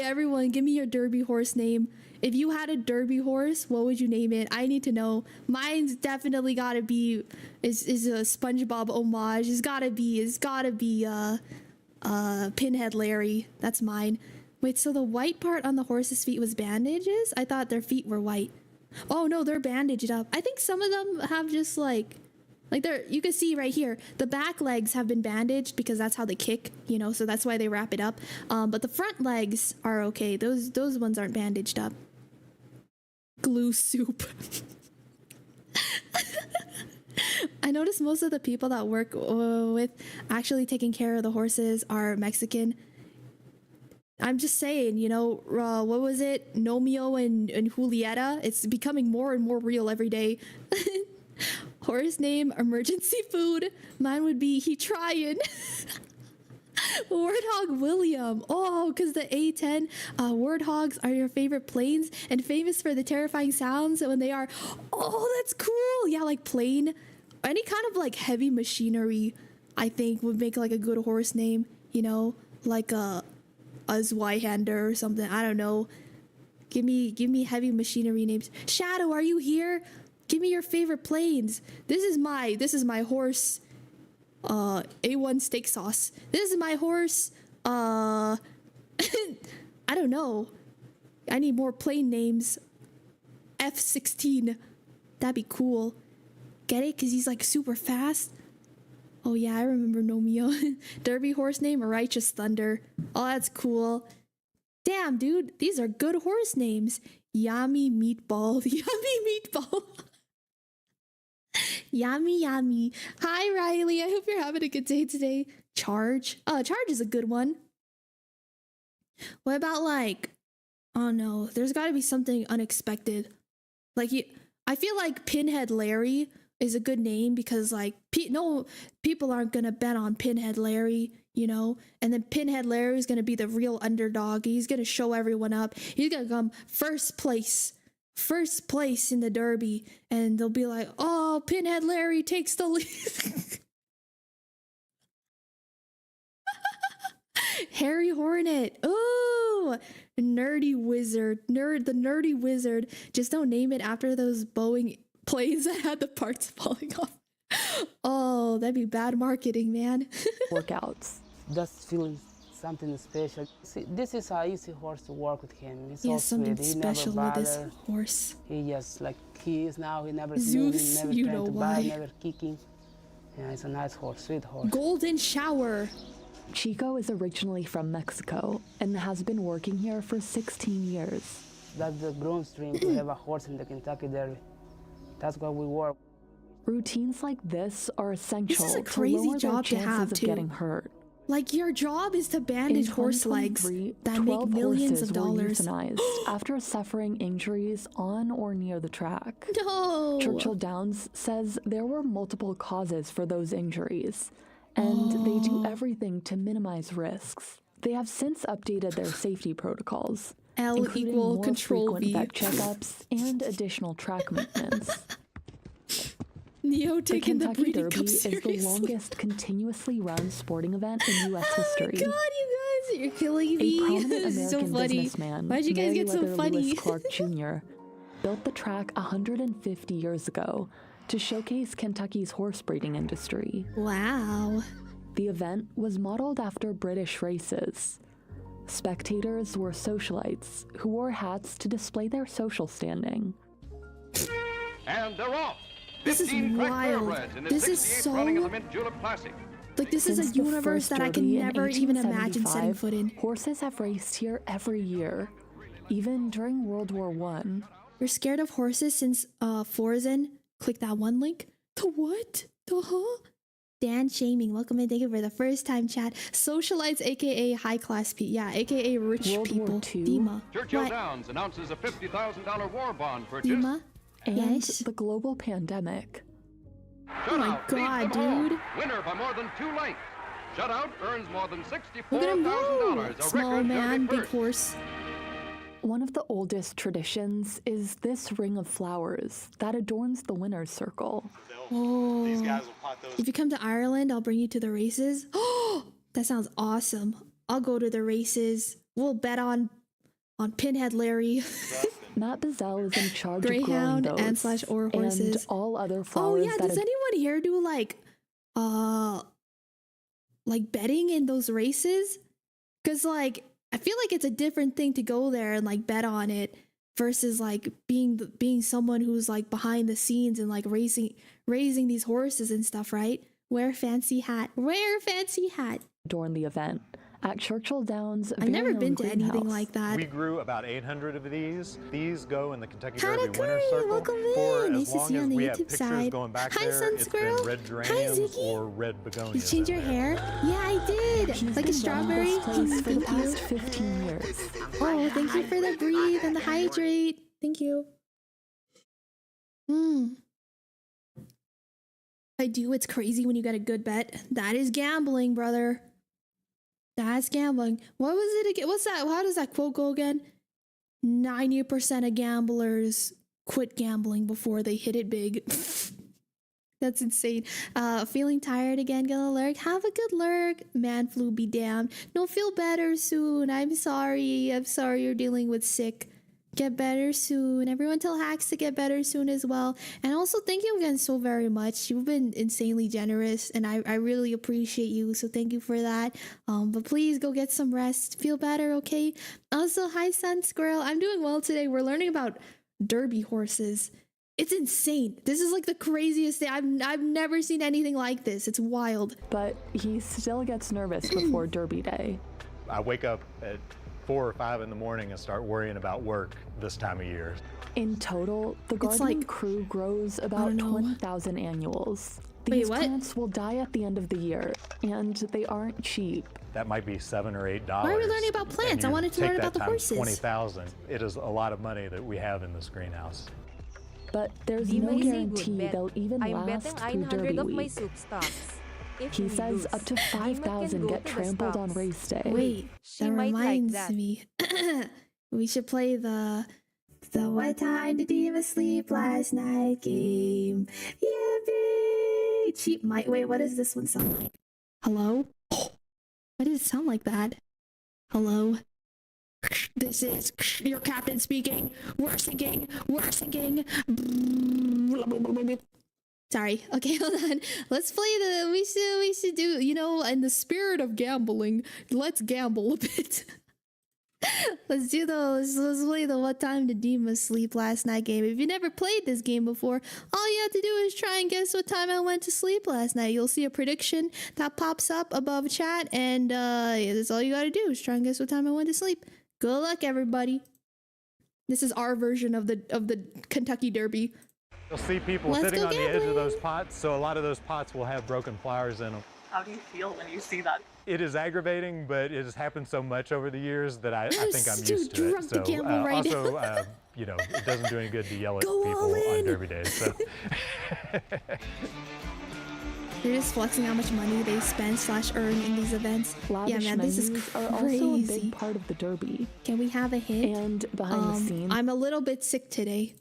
B: everyone give me your derby horse name. If you had a derby horse, what would you name it? I need to know. Mine's definitely gotta be is a SpongeBob homage. It's gotta be Pinhead Larry. That's mine. Wait, so the white part on the horse's feet was bandages? I thought their feet were white. Oh no, they're bandaged up. I think some of them have just like they're, you can see right here, the back legs have been bandaged because that's how they kick, you know, so that's why they wrap it up. But the front legs are okay. Those ones aren't bandaged up. Glue soup. I noticed most of the people that work with actually taking care of the horses are Mexican. I'm just saying, you know, what was it? Romeo and Julieta? It's becoming more and more real every day. Horse name, emergency food. Mine would be he trying. Warthog William. Oh, because the A10 warthogs are your favorite planes and famous for the terrifying sounds when they are. Oh, that's cool. Yeah, like plane. Any kind of like heavy machinery, I think, would make like a good horse name. You know, like a Zweihander or something. I don't know. Give me heavy machinery names. Shadow, are you here? Give me your favorite planes. This is my horse. A1 steak sauce. This is my horse. I don't know. I need more plane names. F-16. That'd be cool. Get it? Because he's like super fast. Oh yeah, I remember Romeo. Derby horse name, Righteous Thunder. Oh, that's cool. Damn, dude. These are good horse names. Yummy Meatball. Yummy Meatball. Yummy, yummy. Hi, Riley. I hope you're having a good day today. Charge. Charge is a good one. What about like, oh no, there's got to be something unexpected. Like, I feel like Pinhead Larry is a good name because like, no, people aren't going to bet on Pinhead Larry, you know? And then Pinhead Larry is going to be the real underdog. He's going to show everyone up. He's going to come first place in the derby, and they'll be like, oh, Pinhead Larry takes the lead. Harry Hornet. Oh, nerdy wizard. The nerdy wizard. Just don't name it after those Boeing planes that had the parts falling off. Oh, that'd be bad marketing, man.
A: Workouts. Just feeling something special. See, this is an easy horse to work with him. He's so
B: something
A: sweet. He
B: special
A: never
B: with this
A: bothers.
B: horse.
A: He just like he is now. He never
B: Zeus,
A: moving, never
B: you
A: trying
B: know
A: to
B: why.
A: bite, never kicking. Yeah, it's a nice horse, sweet horse.
B: Golden Shower.
P: Chico is originally from Mexico and has been working here for 16 years.
A: That's the groom's dream to have a horse in the Kentucky Derby. That's what we work.
P: Routines like this are essential
B: This is a
P: to
B: crazy
P: lower
B: job
P: their
B: to
P: chances
B: have,
P: of
B: too.
P: getting hurt.
B: Like, your job is to bandage
P: In
B: horse legs
P: 2023,
B: that make
P: 12
B: millions of
P: horses were
B: dollars.
P: euthanized after suffering injuries on or near the track.
B: No!
P: Churchill Downs says there were multiple causes for those injuries, and they do everything to minimize risks. They have since updated their safety protocols, including more
B: Control
P: frequent
B: V.
P: vet checkups and additional track maintenance.
B: Neo
P: The
B: taking the
P: Kentucky
B: breeding
P: Derby
B: cup
P: is the
B: seriously.
P: longest continuously run sporting event in U.S. history.
B: Oh my god, you guys, You're killing
P: A
B: me.
P: prominent
B: This is so
P: American
B: funny.
P: businessman,
B: Why'd you guys get so
P: Meriwether
B: funny?
P: Lewis Clark Jr., built the track 150 years ago to showcase Kentucky's horse breeding industry.
B: Wow.
P: The event was modeled after British races. Spectators were socialites who wore hats to display their social standing.
G: And they're off.
B: This is
G: 15 crack
B: wild.
G: thoroughbreds in the
B: This is
G: 68th
B: so-
G: running of the Mint Julep Classic.
B: Like, this is
P: Since
B: a
P: the
B: universe
P: first
B: that I can
P: Derby in
B: never even imagine setting
P: 1875,
B: foot in.
P: Horses have raced here every year, even during World War I.
B: You're scared of horses since Forzen? Click that one link. The what? The huh? Dan Shaming, welcome in. Thank you for the first time chat. Socialites, aka high class people. Yeah, aka rich
P: World
B: people.
P: War II.
B: Dima.
G: Churchill
B: What?
G: Downs announces a $50,000 war bond purchase.
B: Dima?
P: And
B: Yes.
P: the global pandemic.
B: Oh my
G: Shutout leads
B: god,
G: them home.
B: dude.
G: Winner by more than 2 lengths. Shutout earns more than
B: Look at him
G: $64,000.
B: go.
G: A
B: Small
G: record
B: man,
G: Derby
B: big
G: first.
B: horse.
P: One of the oldest traditions is this ring of flowers that adorns the winner's circle.
B: Oh. If you come to Ireland, I'll bring you to the races. Oh, that sounds awesome. I'll go to the races. We'll bet on Pinhead Larry.
P: Matt Bazell is in charge
B: Greyhound
P: of growing
B: and
P: those
B: / horses.
P: and all other
B: Oh
P: flowers.
B: yeah,
P: that
B: does anyone here do like betting in those races? Cause like I feel like it's a different thing to go there and like bet on it versus like being someone who's like behind the scenes and like raising these horses and stuff, right? Wear a fancy hat.
P: adorn the event. At Churchill Downs,
B: I've never
P: very own
B: been to anything
P: greenhouse.
B: like that.
M: We grew about 800 of these. These go in the Kentucky
B: Hannah
M: Derby winner's
B: Curry,
M: circle
B: welcome
M: for
B: in.
M: as
B: Nice to
M: long
B: see you
M: as
B: on the
M: we have
B: YouTube
M: pictures
B: side.
M: going back
B: Hi,
M: there.
B: Sun
M: It's
B: Squirrel.
M: been red
B: Hi,
M: geraniums
B: Ziggy.
M: or red begonias.
B: Did you change your
M: in there.
B: hair? Yeah, I did.
P: He's
B: Like a
P: been running
B: strawberry.
P: this place for the
B: Thank
P: past
B: you.
P: 15 years.
B: Oh, thank you for the breathe and the hydrate. Thank you. I do. It's crazy when you get a good bet. That is gambling, brother. That's gambling. What was it again? What's that? How does that quote go again? 90% of gamblers quit gambling before they hit it big. That's insane. Feeling tired again, gonna lurk. Have a good lurk. Man flu be damned. No, feel better soon. I'm sorry. I'm sorry you're dealing with sick. Get better soon. Everyone tell Hacks to get better soon as well. And also thank you again so very much. You've been insanely generous and I really appreciate you. So thank you for that. But please go get some rest. Feel better, okay? Also, hi Sun Squirrel. I'm doing well today. We're learning about derby horses. It's insane. This is like the craziest thing. I've never seen anything like this. It's wild.
P: But he still gets nervous before Derby Day.
M: I wake up at 4 or 5 in the morning and start worrying about work this time of year.
P: In total, the gardening crew grows about 20,000 annuals. These plants will die at the end of the year, and they aren't cheap.
M: That might be $7 or $8.
B: Why are we learning about plants? I wanted to learn about the horses.
M: 20,000. It is a lot of money that we have in this greenhouse.
P: But there's
C: Dima
P: no
C: is a good
P: guarantee
C: bet.
P: they'll even
C: I'm
P: last
C: betting
P: through
C: 900
P: Derby
C: of my
P: week.
C: soup stocks. If
P: He
C: we
P: says
C: lose,
P: up to
C: Dima can
P: 5,000
C: go
P: get
C: to the
P: trampled on
C: stocks.
P: race day.
B: Wait,
C: She
B: that
C: might like
B: reminds
C: that.
B: me. We should play the what time did Diva sleep last night game. Yippee! Cheap might. Wait, what does this one sound like? Hello? Why does it sound like that? Hello? This is your captain speaking. We're sinking. Sorry. Okay, hold on. Let's play the. We should do. You know, in the spirit of gambling, let's gamble a bit. Let's do those. Let's play the what time did Dima sleep last night game. If you never played this game before, all you have to do is try and guess what time I went to sleep last night. You'll see a prediction that pops up above chat, and that's all you gotta do is try and guess what time I went to sleep. Good luck, everybody. This is our version of the Kentucky Derby.
M: You'll see people sitting on the edge of those pots, so a lot of those pots will have broken flowers in them.
Q: How do you feel when you see that?
M: It is aggravating, but it has happened so much over the years that I think I'm
B: too
M: used to it.
B: drunk to
M: So
B: gamble right
M: also,
B: now.
M: you know, it doesn't do any good to yell at
B: Go
M: people
B: all
M: on
B: in.
M: Derby days. So.
B: They're just flexing how much money they spend / earn in these events.
P: Lavish
B: yeah, man, this is
P: menus
B: crazy.
P: are also a big part of the Derby.
B: Can we have a hint?
P: And behind the scenes,
B: I'm a little bit sick today.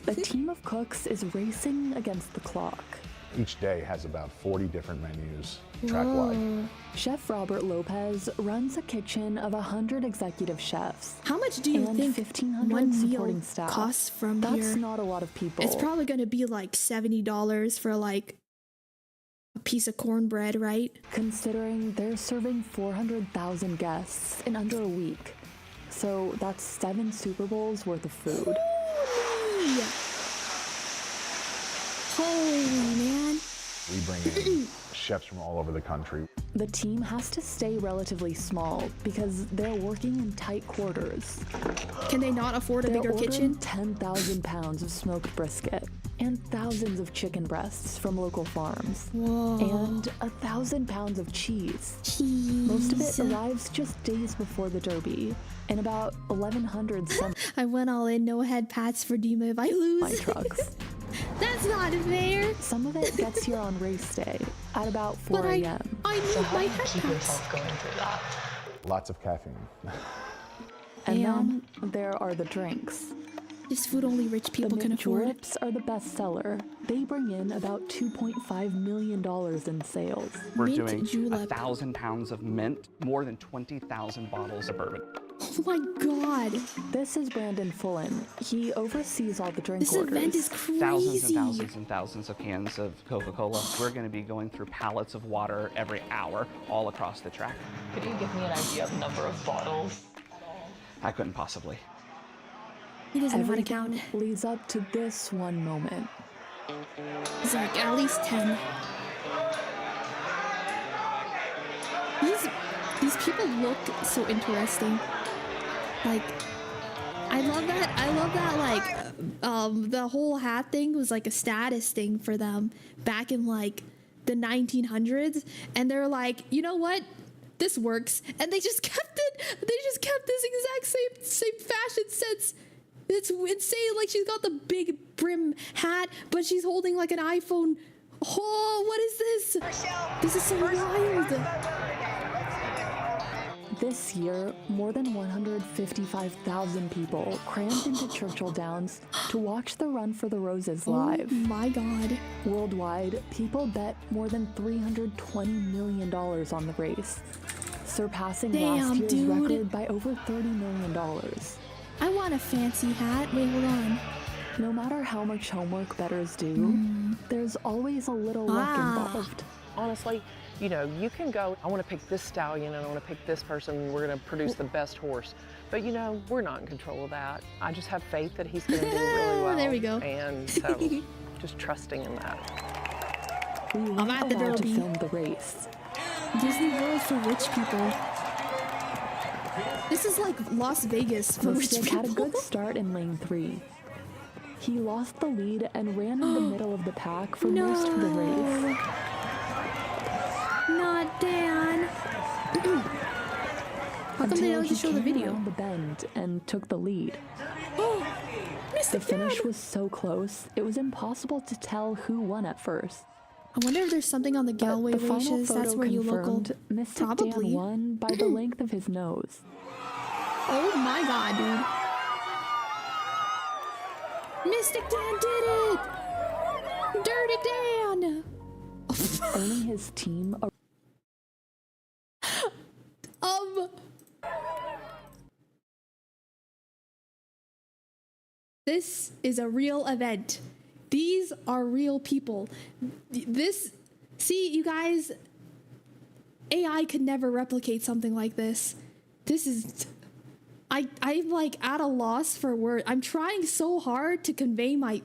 P: a team of cooks is racing against the clock.
M: Each day has about 40 different menus track-wide.
P: Chef Robert Lopez runs a kitchen of 100 executive chefs.
B: How much do you
P: and
B: think
P: 1,500
B: one
P: supporting
B: meal
P: staff.
B: costs from
P: That's
B: here?
P: That's not a lot of people.
B: It's probably going to be like $70 for like a piece of cornbread, right?
P: Considering they're serving 400,000 guests in under a week. So that's 7 Super Bowls worth of food.
B: Holy man.
M: We bring in chefs from all over the country.
P: The team has to stay relatively small because they're working in tight quarters.
B: Can they not afford a bigger kitchen?
P: 10,000 pounds of smoked brisket and thousands of chicken breasts from local farms.
B: Whoa.
P: And 1,000 pounds of cheese. Most of it arrives just days before the Derby. And about 1,100
B: I went all in, no head pats for Dima if I lose.
P: My trucks.
B: That's not fair.
P: Some of it gets here on race day at about 4 a.m.
B: I need my head pats.
M: Lots of caffeine.
P: And then there are the drinks.
B: This food only rich people can afford.
P: Juleps are the best seller. They bring in about $2.5 million in sales.
K: We're doing 1,000 pounds of mint, more than 20,000 bottles of bourbon.
B: Oh my God.
P: This is Brandon Fullen. He oversees all the drink orders.
B: This event is crazy.
K: Thousands and thousands and thousands of cans of Coca-Cola. We're going to be going through pallets of water every hour all across the track.
V: Could you give me an idea of number of bottles?
K: I couldn't possibly.
B: He doesn't know how to count.
P: Leads up to this one moment.
B: It's like at least 10. These people look so interesting. Like, I love that like the whole hat thing was like a status thing for them back in like the 1900s, and they're like, you know what, this works, and they just kept this exact same fashion sense. It's insane. Like, she's got the big brim hat, but she's holding like an iPhone. Oh, what is this? This is so wild.
P: This year, more than 155,000 people crammed into Churchill Downs to watch the Run for the Roses live.
B: Oh my God.
P: Worldwide, people bet more than $320 million on the race, surpassing last year's record by over $30 million.
B: I want a fancy hat. Wait, hold on.
P: No matter how much homework bettors do, there's always a little luck involved.
R: Honestly, you know, you can go, I want to pick this stallion and I want to pick this person, we're going to produce the best horse. But, you know, we're not in control of that. I just have faith that he's going to do really well.
B: There we go.
R: And so, just trusting in that.
P: We weren't allowed to film the race.
B: Disney World for rich people. This is like Las Vegas for rich people.
P: Had a good start in lane 3. He lost the lead and ran in the middle of the pack for most of the race.
B: Not Dan. How come they don't just show the video?
P: Around the bend and took the lead.
B: Oh,
P: the finish was so close, it was impossible to tell who won at first.
B: I wonder if there's something on the Galway races. That's where you local.
P: Mystic
B: Probably.
P: Dan won by the length of his nose.
B: Oh my God, dude. Mystic Dan did it! Dirty Dan!
P: Earning his team a
B: This is a real event. These are real people. See, you guys, AI could never replicate something like this. This is, I'm like at a loss for words. I'm trying so hard to convey my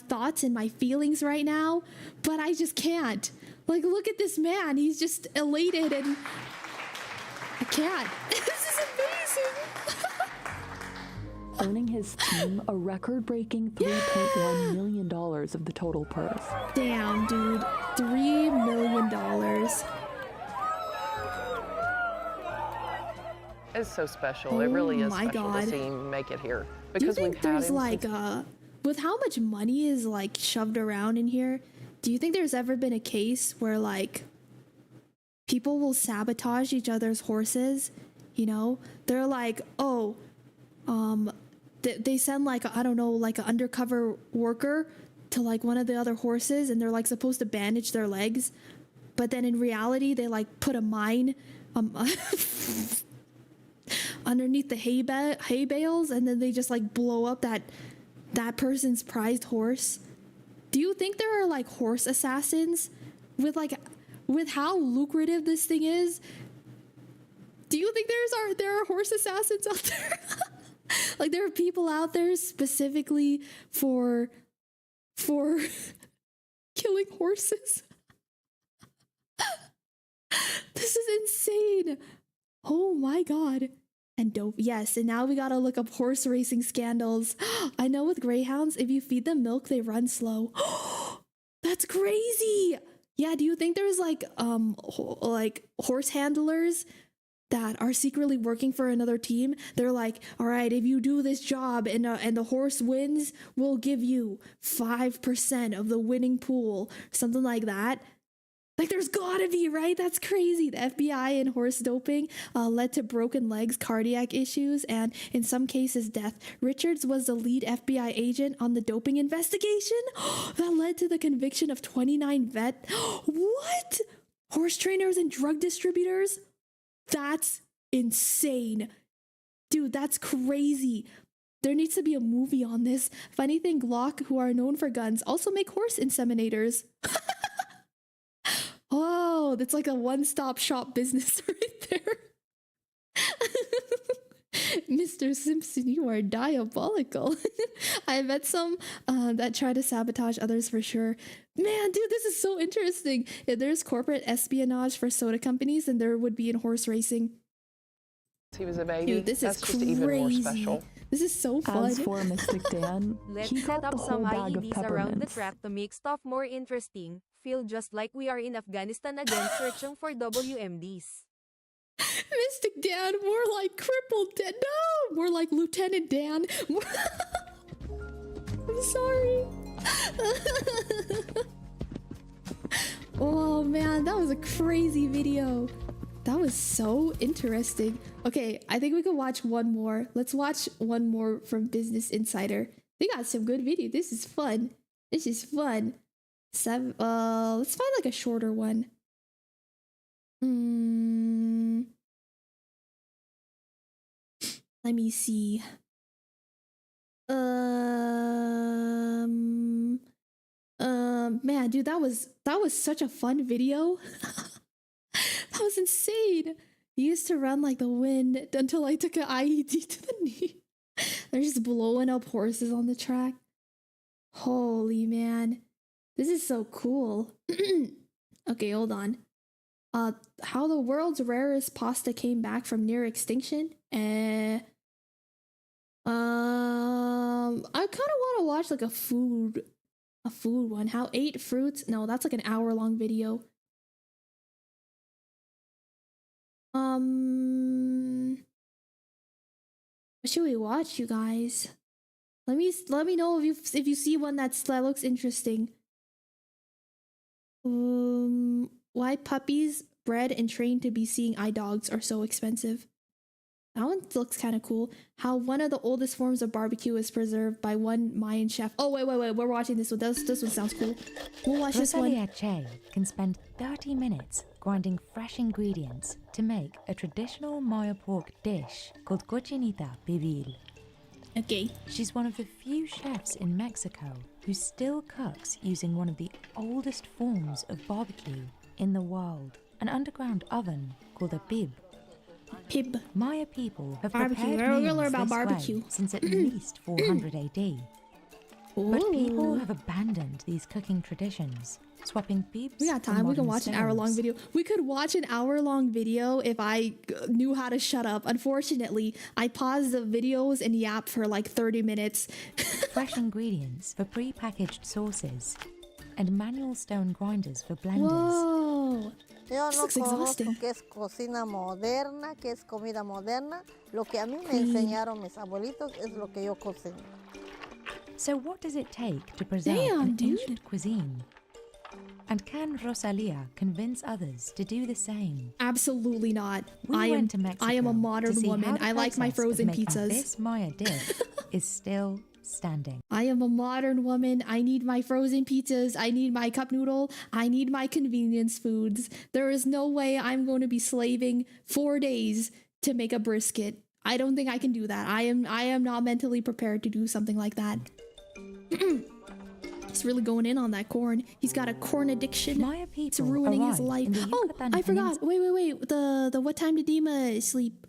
B: thoughts and my feelings right now, but I just can't. Like, look at this man. He's just elated and I can't. This is amazing.
P: Earning his team a record-breaking $3.1 million of the total purse.
B: Damn, dude. $3 million.
R: It's so special. It really is
B: my
R: special
B: God.
R: to see him make it here.
B: Do you
R: Because
B: think
R: we've had
B: there's
R: him
B: like
R: since...
B: with how much money is like shoved around in here, do you think there's ever been a case where like people will sabotage each other's horses? You know, they're like, oh, they send like I don't know, like an undercover worker to like one of the other horses, and they're like supposed to bandage their legs, but then in reality they like put a mine underneath the hay bales, and then they just like blow up that person's prized horse. Do you think there are like horse assassins with how lucrative this thing is? Do you think there are horse assassins out there? Like there are people out there specifically for killing horses? This is insane. Oh my god. And dope. Yes, and now we gotta look up horse racing scandals. I know with greyhounds, if you feed them milk, they run slow. That's crazy. Yeah, do you think there's like horse handlers that are secretly working for another team? They're like, all right, if you do this job and the horse wins, we'll give you 5% of the winning pool, something like that. Like, there's gotta be, right? That's crazy. The FBI and horse doping led to broken legs, cardiac issues, and in some cases, death. Richards was the lead FBI agent on the doping investigation that led to the conviction of 29 What? Horse trainers and drug distributors? That's insane. Dude, that's crazy. There needs to be a movie on this. Funny thing, Glock, who are known for guns, also make horse inseminators. Oh, that's like a one-stop shop business right there. Mr. Simpson, you are diabolical. I met some that try to sabotage others for sure. Man, dude, this is so interesting. If there's corporate espionage for soda companies, then there would be in horse racing.
R: He was a baby.
B: Dude, this
R: That's
B: is
R: just
B: crazy.
R: even more special.
B: This is so fun.
P: As for Mystic Dan,
C: Let's
P: he
C: set
P: got the
C: up some
P: whole bag of
C: IEDs around the
P: peppermints.
C: trap to make stuff more interesting. Feel just like we are in Afghanistan again searching for WMDs.
B: Mystic Dan, more like crippled Dan. No, more like Lieutenant Dan. I'm sorry. Oh man, that was a crazy video. That was so interesting. Okay, I think we could watch one more. Let's watch one more from Business Insider. They got some good video. This is fun. This is fun. Let's find like a shorter one. Let me see. Man, dude, that was such a fun video. That was insane. He used to run like the wind until I took an IED to the knee. They're just blowing up horses on the track. Holy man. This is so cool. Okay, hold on. How the world's rarest pasta came back from near extinction? I kind of want to watch like a food one. How 8 fruits? No, that's like an hour-long video. What should we watch, you guys? Let me know if you see one that looks interesting. Why puppies bred and trained to be seeing eye dogs are so expensive. That one looks kind of cool. How one of the oldest forms of barbecue is preserved by one Mayan chef. Oh, wait. We're watching this one. This one sounds cool. We'll watch this one.
H: Rosalia Che can spend 30 minutes grinding fresh ingredients to make a traditional Maya pork dish called cochinita pibil.
B: Okay.
H: She's one of the few chefs in Mexico who still cooks using one of the oldest forms of barbecue in the world, an underground oven called a pib. Maya people have prepared meals this way since at least 400 AD. But people have abandoned these cooking traditions, swapping pibs.
B: We got time. We can watch an hour-long video. We could watch an hour-long video if I knew how to shut up. Unfortunately, I paused the videos and yapped for like 30 minutes.
H: Fresh ingredients for pre-packaged sauces and manual stone grinders for blenders.
B: Whoa!
N: Yo no conozco qué es cocina moderna, qué es comida moderna. Lo que a mí me enseñaron mis abuelitos es lo que yo cocino.
H: So what does it take to preserve an ancient cuisine? And can Rosalia convince others to do the same?
B: Absolutely not.
H: I am a modern
B: woman. I like my frozen
H: pizzas.
B: pizzas.
H: This Maya dish is still standing.
B: I am a modern woman. I need my frozen pizzas. I need my cup noodle. I need my convenience foods. There is no way I'm going to be slaving 4 days to make a brisket. I don't think I can do that. I am not mentally prepared to do something like that. He's really going in on that corn. He's got a corn addiction. It's ruining his life. Oh, I forgot. Wait. The what time did Dima sleep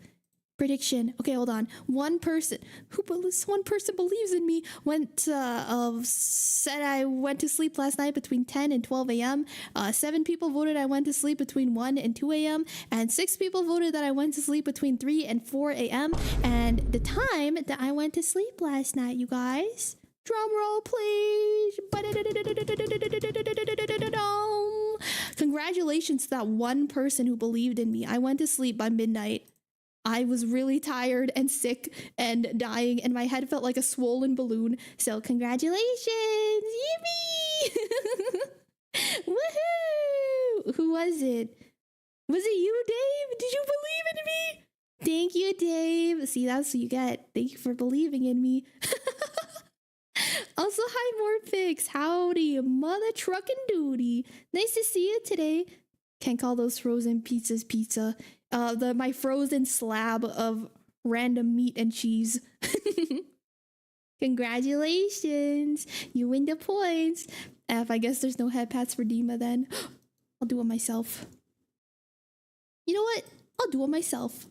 B: prediction? Okay, hold on. One person believes in me. Said I went to sleep last night between 10 and 12 a.m. 7 people voted I went to sleep between 1 and 2 a.m. And 6 people voted that I went to sleep between 3 and 4 a.m. And the time that I went to sleep last night, you guys. Drum roll, please. Congratulations to that one person who believed in me. I went to sleep by midnight. I was really tired and sick and dying, and my head felt like a swollen balloon. So congratulations. Yippee! Woohoo! Who was it? Was it you, Dave? Did you believe in me? Thank you, Dave. See, that's what you get. Thank you for believing in me. Also, hi, Morphix. Howdy, mother truckin' duty. Nice to see you today. Can't call those frozen pizzas pizza. My frozen slab of random meat and cheese. Congratulations. You win the points. I guess there's no head pats for Dima then. I'll do it myself. You know what? I'll do it myself.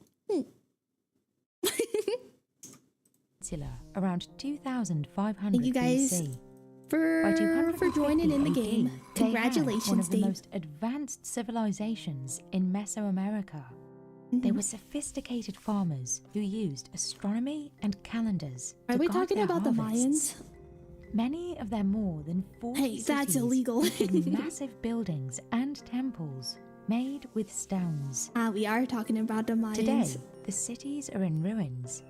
H: Around 2500
B: Thank you guys
H: BC.
B: for joining in the game. Congratulations,
H: one of the
B: Dave.
H: most advanced civilizations in Mesoamerica. They were sophisticated farmers who used astronomy and calendars.
B: Are we talking about the
H: harvests.
B: Mayans?
H: Many of their more than 40
B: Hey, that's
H: cities
B: illegal.
H: featured massive buildings and temples made with stones.
B: We are talking about the Mayans.
H: Today, the cities are in ruins.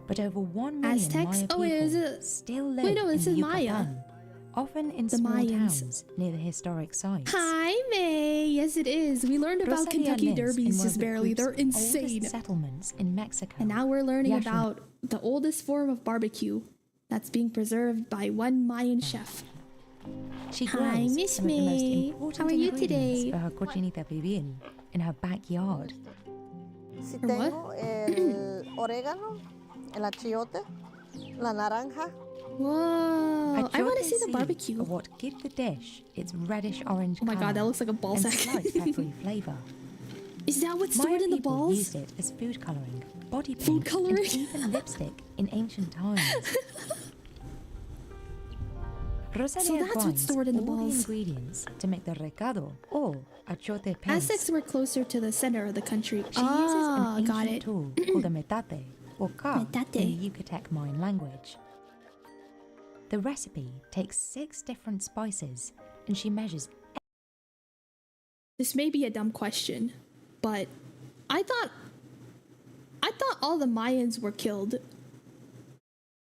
H: But over 1 million
B: Aztecs?
H: Maya people
B: Is it?
H: still live
B: Wait, no,
H: in
B: this
H: the
B: is
H: Yucatan,
B: Maya.
H: often in
B: The
H: small
B: Mayans.
H: towns near the historic sites.
B: Hi, May. Yes, it is. We learned about
H: Rosalia
B: Kentucky
H: lives in
B: Derbies
H: one of
B: just
H: the
B: barely. They're
H: group's oldest
B: insane.
H: settlements in Mexico.
B: And now we're learning
H: Yashima.
B: about the oldest form of barbecue that's being preserved by one Mayan chef.
H: She
B: Hi,
H: grows
B: Miss
H: some of the most
B: May.
H: important
B: How are you
H: ingredients
B: today?
H: for her cochinita pibil in her backyard.
N: Si tengo el orégano, el achiote, la naranja.
B: Whoa! I want to see the
H: Achiote
B: barbecue.
H: seeds are what give the dish its reddish-orange
B: Oh my god, that
H: colour
B: looks like a ball
H: and
B: sack.
H: slight peppery flavour.
B: Is that what's
H: Maya
B: stored in the
H: people
B: balls?
H: used it as food colouring, body paint,
B: Food colouring?
H: and even lipstick in ancient times. Rosalia
B: So that's what's
H: grinds
B: stored in the
H: all
B: balls.
H: ingredients to make the recado or achiote paste.
B: Aztecs were closer to the center of the country.
H: She uses an
B: got
H: ancient
B: it.
H: tool called a metate, or carve,
B: Metate.
H: in the Yucatec Mayan language. The recipe takes 6 different spices, and she measures.
B: This may be a dumb question, but I thought all the Mayans were killed.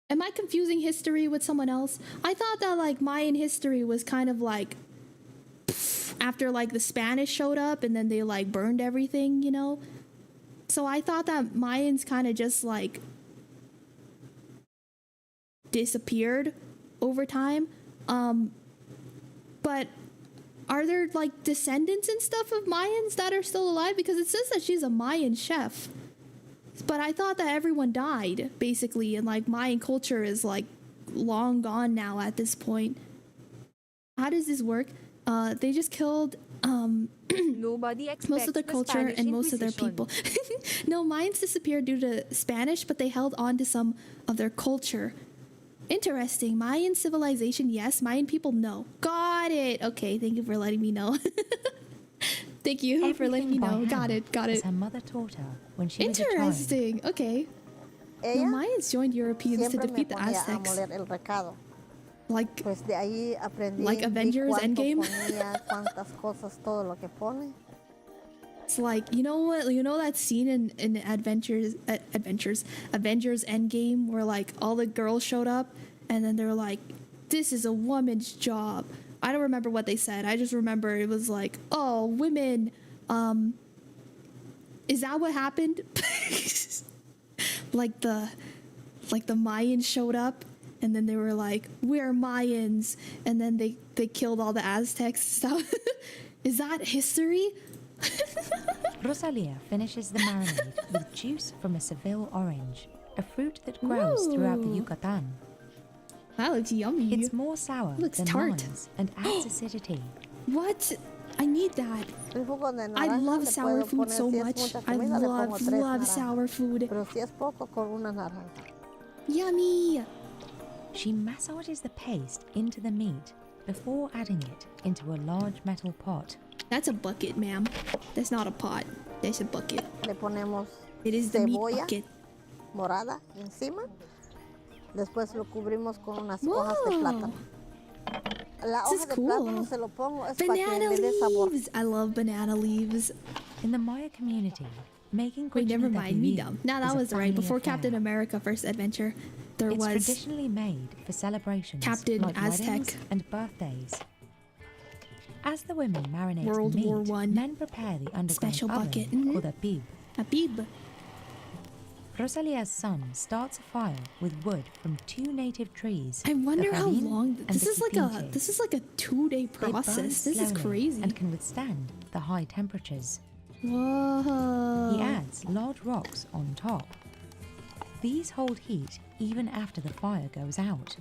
B: Am I confusing history with someone else? I thought that like Mayan history was kind of like after like the Spanish showed up and then they like burned everything, you know? So I thought that Mayans kind of just like disappeared over time. But are there like descendants and stuff of Mayans that are still alive? Because it says that she's a Mayan chef. But I thought that everyone died, basically, and like Mayan culture is like long gone now at this point. How does this work? They just killed
C: Nobody
B: most of their
C: expects the
B: culture
C: Spanish
B: and most of their
C: Inquisition.
B: people. No, Mayans disappeared due to Spanish, but they held on to some of their culture. Interesting. Mayan civilization, yes. Mayan people, no. Got it. Okay, thank you for letting me know. Thank you for letting me know. Got it.
H: As her mother taught her when she was a child.
B: Interesting. Okay. The Mayans joined Europeans to
N: Siempre me
B: defeat the
N: ponía a
B: Aztecs.
N: moler el recado.
B: Like,
N: Pues de ahí aprendí
B: like
N: vi
B: Avengers
N: cuánto
B: Endgame?
N: ponía, cuántas cosas, todo lo que pone.
B: It's like, you know what? You know that scene in Avengers Endgame where like all the girls showed up and then they're like, "This is a woman's job." I don't remember what they said. I just remember it was like, "Oh, women." Is that what happened? like the Mayans showed up and then they were like, we're Mayans, and then they killed all the Aztecs stuff. Is that history?
H: Rosalia finishes the marinade with juice from a Seville orange, a fruit that grows throughout the Yucatan.
B: That looks yummy.
H: It's more sour than lemons and adds acidity.
B: What? I need that. I love sour food so much. I love sour food. Yummy.
H: She massages the paste into the meat before adding it into a large metal pot.
B: That's a bucket, ma'am. That's not a pot. That's a bucket.
N: Le ponemos
B: it is the meat
N: cebolla
B: bucket.
N: morada encima. Después lo cubrimos con unas hojas de plátano. La hoja de plátano se lo pongo es para que le dé sabor.
B: I love banana leaves.
H: In the Maya community, making
B: Wait, never mind, me dumb. No, that was right. Before Captain America First Adventure, there
H: it's
B: was
H: traditionally made for celebrations
B: Captain
H: like
B: Aztec
H: weddings and birthdays. As the women marinate
B: World
H: the meat,
B: War I
H: men prepare the underground
B: special
H: oven
B: bucket.
H: called a bib.
B: A bib.
H: Rosalia's son starts a fire with wood from 2 native trees.
B: I wonder how
H: rootin
B: long
H: and
B: this
H: the
B: is like
H: quipinche.
B: this is like a 2-day
H: They burn
B: process. This is
H: slowly
B: crazy.
H: and can withstand the high temperatures.
B: Whoa.
H: He adds large rocks on top. These hold heat even after the fire goes out.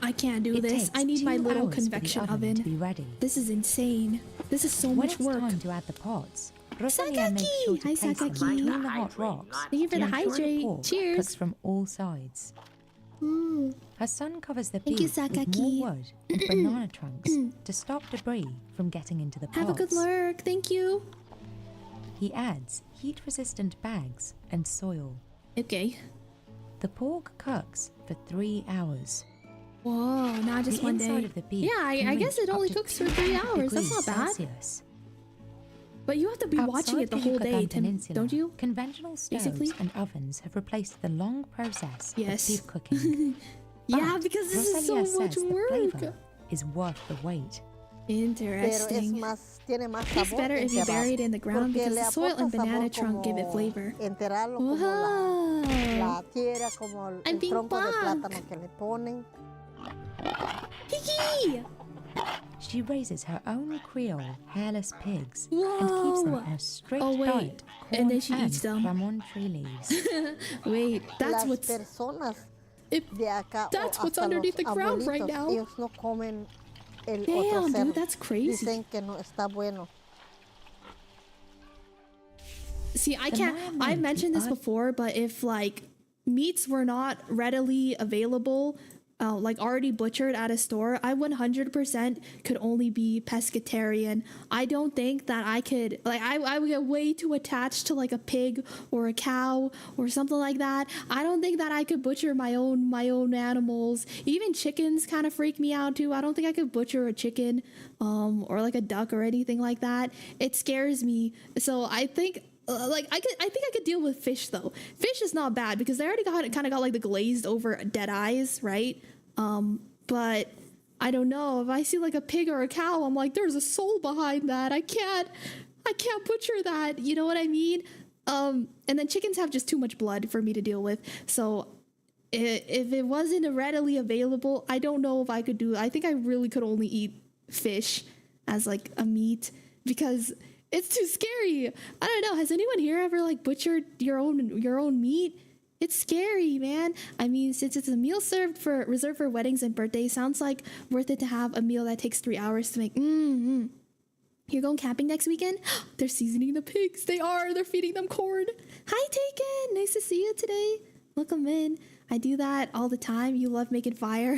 B: I can't do
H: It
B: this.
H: takes
B: I need
H: 2
B: my little
H: hours for the
B: convection
H: oven
B: oven.
H: to be ready.
B: This is insane. This is so
H: When
B: much
H: it's
B: work.
H: time to add the pots, Rosalia makes sure to
B: Hi,
H: place them
B: Sakaki.
H: between the hot rocks.
B: Thank you for
H: to
B: the
H: ensure
B: hydrate.
H: pork
B: Cheers.
H: cooks from all sides. Her son covers the
B: Thank you,
H: beef with
B: Sakaki.
H: more wood and banana trunks to stop debris from getting into the pots.
B: Have a good lurk. Thank you.
H: He adds heat-resistant bags and soil.
B: Okay.
H: The pork cooks for 3 hours.
B: Whoa, not just
H: The
B: one
H: inside
B: day.
H: of the beef
B: Yeah, I
H: can
B: guess
H: reach
B: it only
H: up to
B: cooks for 3 hours. That's
H: 200
B: not bad.
H: Celsius.
B: But you have to be watching
H: Outside
B: it the
H: the
B: whole
H: Yucatan
B: day,
H: Peninsula,
B: don't you?
H: Conventional stoves
B: Basically.
H: and ovens have replaced the long process
B: Yes.
H: of beef cooking.
B: Yeah,
H: But
B: because this is so
H: Rosalia
B: much
H: says the
B: work.
H: flavor is worth the wait.
B: Interesting.
N: Tiene más
B: It's
N: sabor
B: better if you
N: enterrado,
B: bury it in the ground
N: porque
B: because
N: le
B: the soil and
N: aporta
B: banana
N: sabor
B: trunk give it
N: como
B: flavor.
N: enterrarlo como la tierra, como el
B: I'm being
N: tronco de
B: back.
N: plátano que le ponen.
B: Kiki!
H: She raises her own Creole hairless pigs
B: Whoa.
H: and keeps them on a strict
B: Oh, wait.
H: diet of corn
B: And then she eats them.
H: Ramon tree leaves.
B: Wait, that's
N: Las
B: what's
N: personas
B: de
N: acá,
B: that's
N: o
B: what's
N: hasta
B: underneath
N: los
B: the ground right
N: abuelitos,
B: now.
N: ellos no comen el otro
B: Damn,
N: cerdo.
B: dude, that's crazy.
N: Dicen que no está bueno.
B: See, I can't. I've mentioned this before, but if like meats were not readily available, like already butchered at a store, I 100% could only be pescatarian. I don't think that I could. Like, I would get way too attached to like a pig or a cow or something like that. I don't think that I could butcher my own animals. Even chickens kind of freak me out too. I don't think I could butcher a chicken, or like a duck or anything like that. It scares me. So I think. I think I could deal with fish though. Fish is not bad because they already kind of got like the glazed over dead eyes, right? But I don't know, if I see like a pig or a cow, I'm like, there's a soul behind that. I can't butcher that. You know what I mean? And then chickens have just too much blood for me to deal with. So if it wasn't readily available, I don't know if I could do. I think I really could only eat fish as like a meat because it's too scary. I don't know. Has anyone here ever like butchered your own meat? It's scary, man. I mean, since it's a meal reserved for weddings and birthdays, sounds like worth it to have a meal that takes 3 hours to make. You're going camping next weekend? They're seasoning the pigs. They are. They're feeding them corn. Hi, Taken. Nice to see you today. Welcome in. I do that all the time. You love making fire.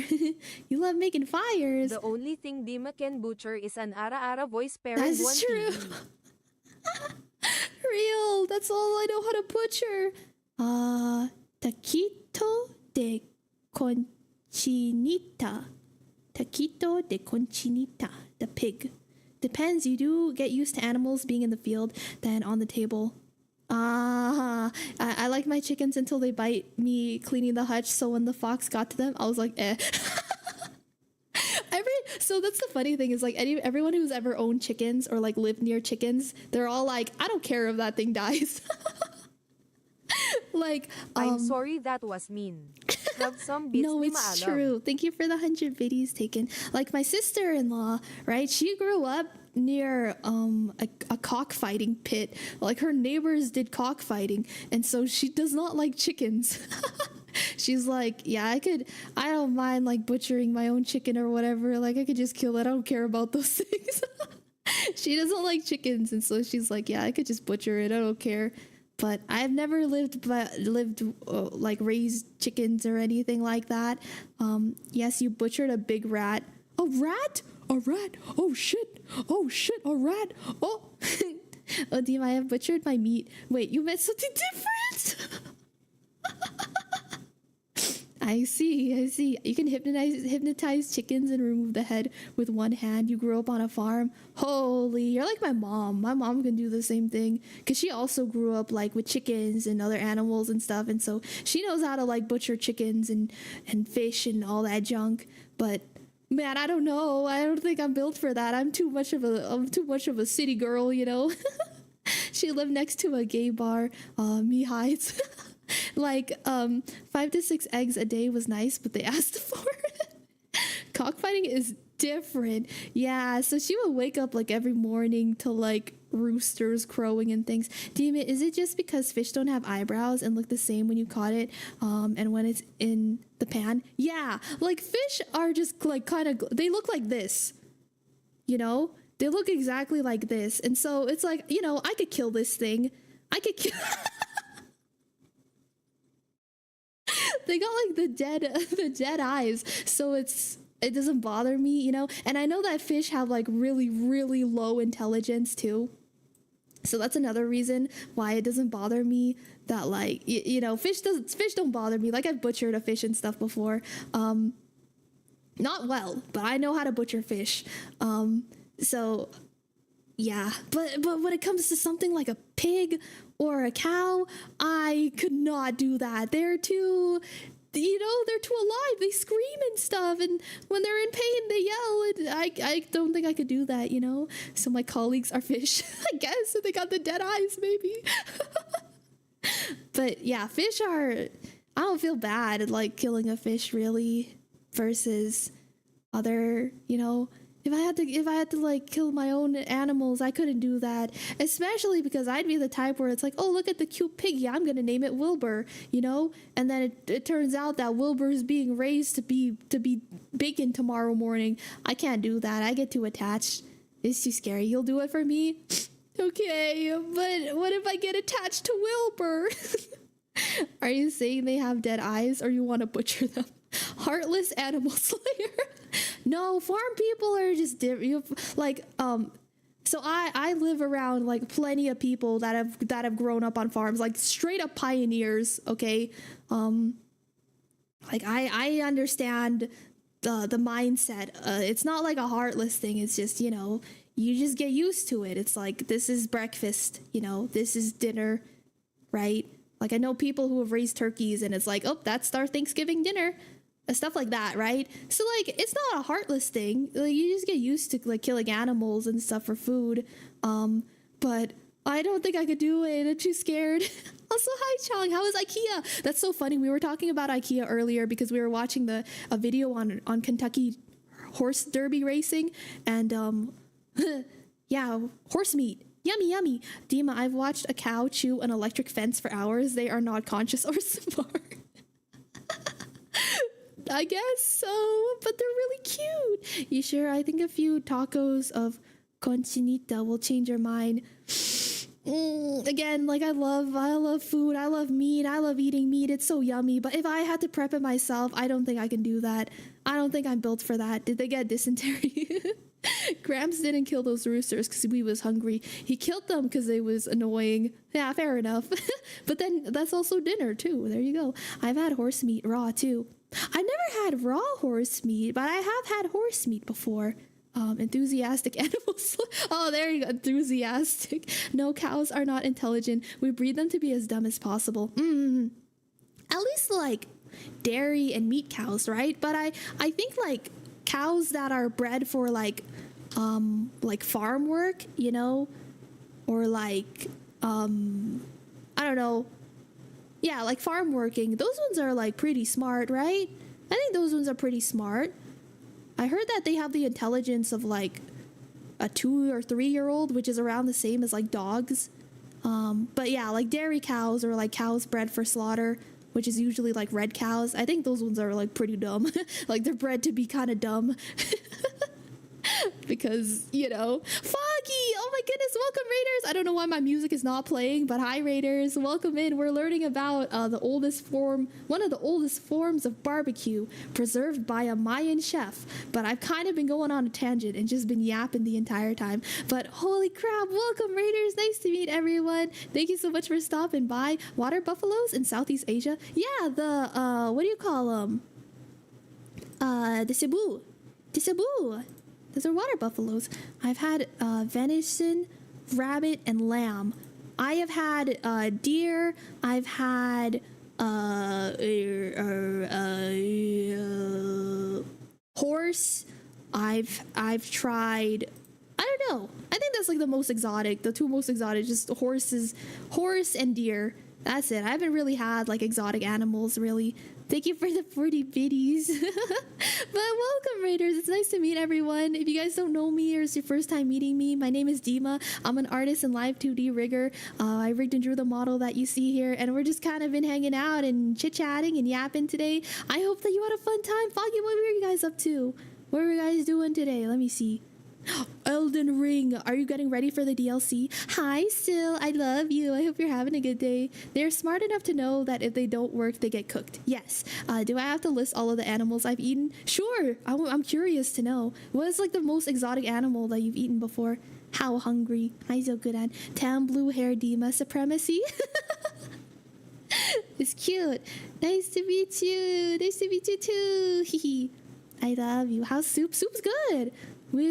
B: You love making fires.
C: The only thing Dima can butcher is an ara-ara voice parent.
B: That's true. Real. That's all I know how to butcher. Taquito de conchinita. Taquito de conchinita. The pig. Depends. You do get used to animals being in the field than on the table. I like my chickens until they bite me cleaning the hutch. So when the fox got to them, I was like, eh. So that's the funny thing is like everyone who's ever owned chickens or like lived near chickens, they're all like, I don't care if that thing dies. Like,
C: I'm sorry that was mean. some beats
B: No,
C: di
B: it's
C: maalam.
B: true. Thank you for the 100 videos taken. Like my sister-in-law, right? She grew up near a cockfighting pit. Like her neighbors did cockfighting, and so she does not like chickens. She's like, yeah, I don't mind like butchering my own chicken or whatever. Like I could just kill it. I don't care about those things. She doesn't like chickens, and so she's like, yeah, I could just butcher it. I don't care. But I've never lived like raised chickens or anything like that. Yes, you butchered a big rat. A rat? A rat? Oh shit! Oh shit! A rat! Oh, oh, Dima, I have butchered my meat. Wait, you meant something different? I see. You can hypnotize chickens and remove the head with one hand. You grew up on a farm. Holy, you're like my mom. My mom can do the same thing because she also grew up like with chickens and other animals and stuff, and so she knows how to like butcher chickens and fish and all that junk. But man, I don't know. I don't think I'm built for that. I'm too much of a city girl, you know. She lived next to a gay bar. Me hides. Like 5 to 6 eggs a day was nice, but they asked for it. Cockfighting is different. Yeah, so she would wake up like every morning to like roosters crowing and things. Dima, is it just because fish don't have eyebrows and look the same when you caught it and when it's in the pan? Yeah, like fish are just like kind of, they look like this, you know? They look exactly like this. And so it's like, you know, I could kill this thing. I could kill... They got like the dead eyes, so it doesn't bother me, you know. And I know that fish have like really, really low intelligence too, so that's another reason why it doesn't bother me. That like you know, fish don't bother me. Like I've butchered a fish and stuff before, not well, but I know how to butcher fish. So yeah, but when it comes to something like a pig or a cow, I could not do that. They're too, you know, they're too alive. They scream and stuff, and when they're in pain, they yell, and I don't think I could do that, you know? So my colleagues are fish, I guess, and they got the dead eyes, maybe. But yeah, fish are, I don't feel bad like killing a fish, really, versus other, you know, if I had to like kill my own animals, I couldn't do that. Especially because I'd be the type where it's like, oh, look at the cute piggy, I'm gonna name it Wilbur, you know? And then it turns out that Wilbur is being raised to be bacon tomorrow morning. I can't do that. I get too attached. It's too scary. You'll do it for me? Okay, but what if I get attached to Wilbur? Are you saying they have dead eyes or you want to butcher them? Heartless animal slayer. No, farm people are just different. Like, so I live around like plenty of people that have grown up on farms, like straight up pioneers. Okay, like I understand the mindset. It's not like a heartless thing. It's just, you know, you just get used to it. It's like, this is breakfast, you know, this is dinner, right? Like I know people who have raised turkeys and it's like, oh, that's our Thanksgiving dinner. Stuff like that, right? So like it's not a heartless thing. Like you just get used to like killing animals and stuff for food. But I don't think I could do it. I'm too scared. Also, hi Chong, how is IKEA? That's so funny. We were talking about IKEA earlier because we were watching a video on Kentucky horse derby racing, and yeah, horse meat. Yummy, yummy. Dima, I've watched a cow chew an electric fence for hours. They are not conscious or smart. I guess so, but they're really cute. You sure? I think a few tacos of conchinita will change your mind. Again, like I love food. I love meat. I love eating meat. It's so yummy. But if I had to prep it myself, I don't think I can do that. I don't think I'm built for that. Did they get dysentery? Gramps didn't kill those roosters because he was hungry. He killed them because it was annoying. Yeah, fair enough. But then that's also dinner too. There you go. I've had horse meat raw too. I never had raw horse meat, but I have had horse meat before. Enthusiastic animals. Oh, there you go. Enthusiastic. No, cows are not intelligent. We breed them to be as dumb as possible. At least like dairy and meat cows, right? But I think like cows that are bred for like farm work, you know, or like I don't know, Yeah, like farm working. Those ones are like pretty smart, right? I think those ones are pretty smart. I heard that they have the intelligence of like a 2 or 3 year old, which is around the same as like dogs. But yeah, like dairy cows or like cows bred for slaughter, which is usually like red cows. I think those ones are like pretty dumb. Like they're bred to be kind of dumb. Because, you know, Foggy, oh my goodness, welcome Raiders. I don't know why my music is not playing, but hi Raiders, welcome in. We're learning about one of the oldest forms of barbecue preserved by a Mayan chef. But I've kind of been going on a tangent and just been yapping the entire time. But holy crap, welcome Raiders, nice to meet everyone. Thank you so much for stopping by. Water buffaloes in Southeast Asia? Yeah, the, what do you call them? The Cebu. The Cebu. Those are water buffaloes. I've had venison, rabbit, and lamb. I have had deer. I've had horse. I've tried. I don't know. I think that's like the most exotic. The two most exotic, just horse and deer. That's it. I haven't really had like exotic animals really. Thank you for the 40 biddies. But welcome Raiders. It's nice to meet everyone. If you guys don't know me or it's your first time meeting me, my name is Dima. I'm an artist and live 2D rigger. I rigged and drew the model that you see here, and we're just kind of been hanging out and chit-chatting and yapping today. I hope that you had a fun time. Foggy, what were you guys up to? What were you guys doing today? Let me see. Elden Ring, are you getting ready for the DLC? Hi Sil, I love you. I hope you're having a good day. They're smart enough to know that if they don't work, they get cooked. Yes. Do I have to list all of the animals I've eaten? Sure. I'm curious to know. What is like the most exotic animal that you've eaten before? How hungry. Hi Zogudan. Tan blue hair Dima supremacy. It's cute. Nice to meet you. Nice to meet you too. Hee. I love you. How's soup? Soup's good.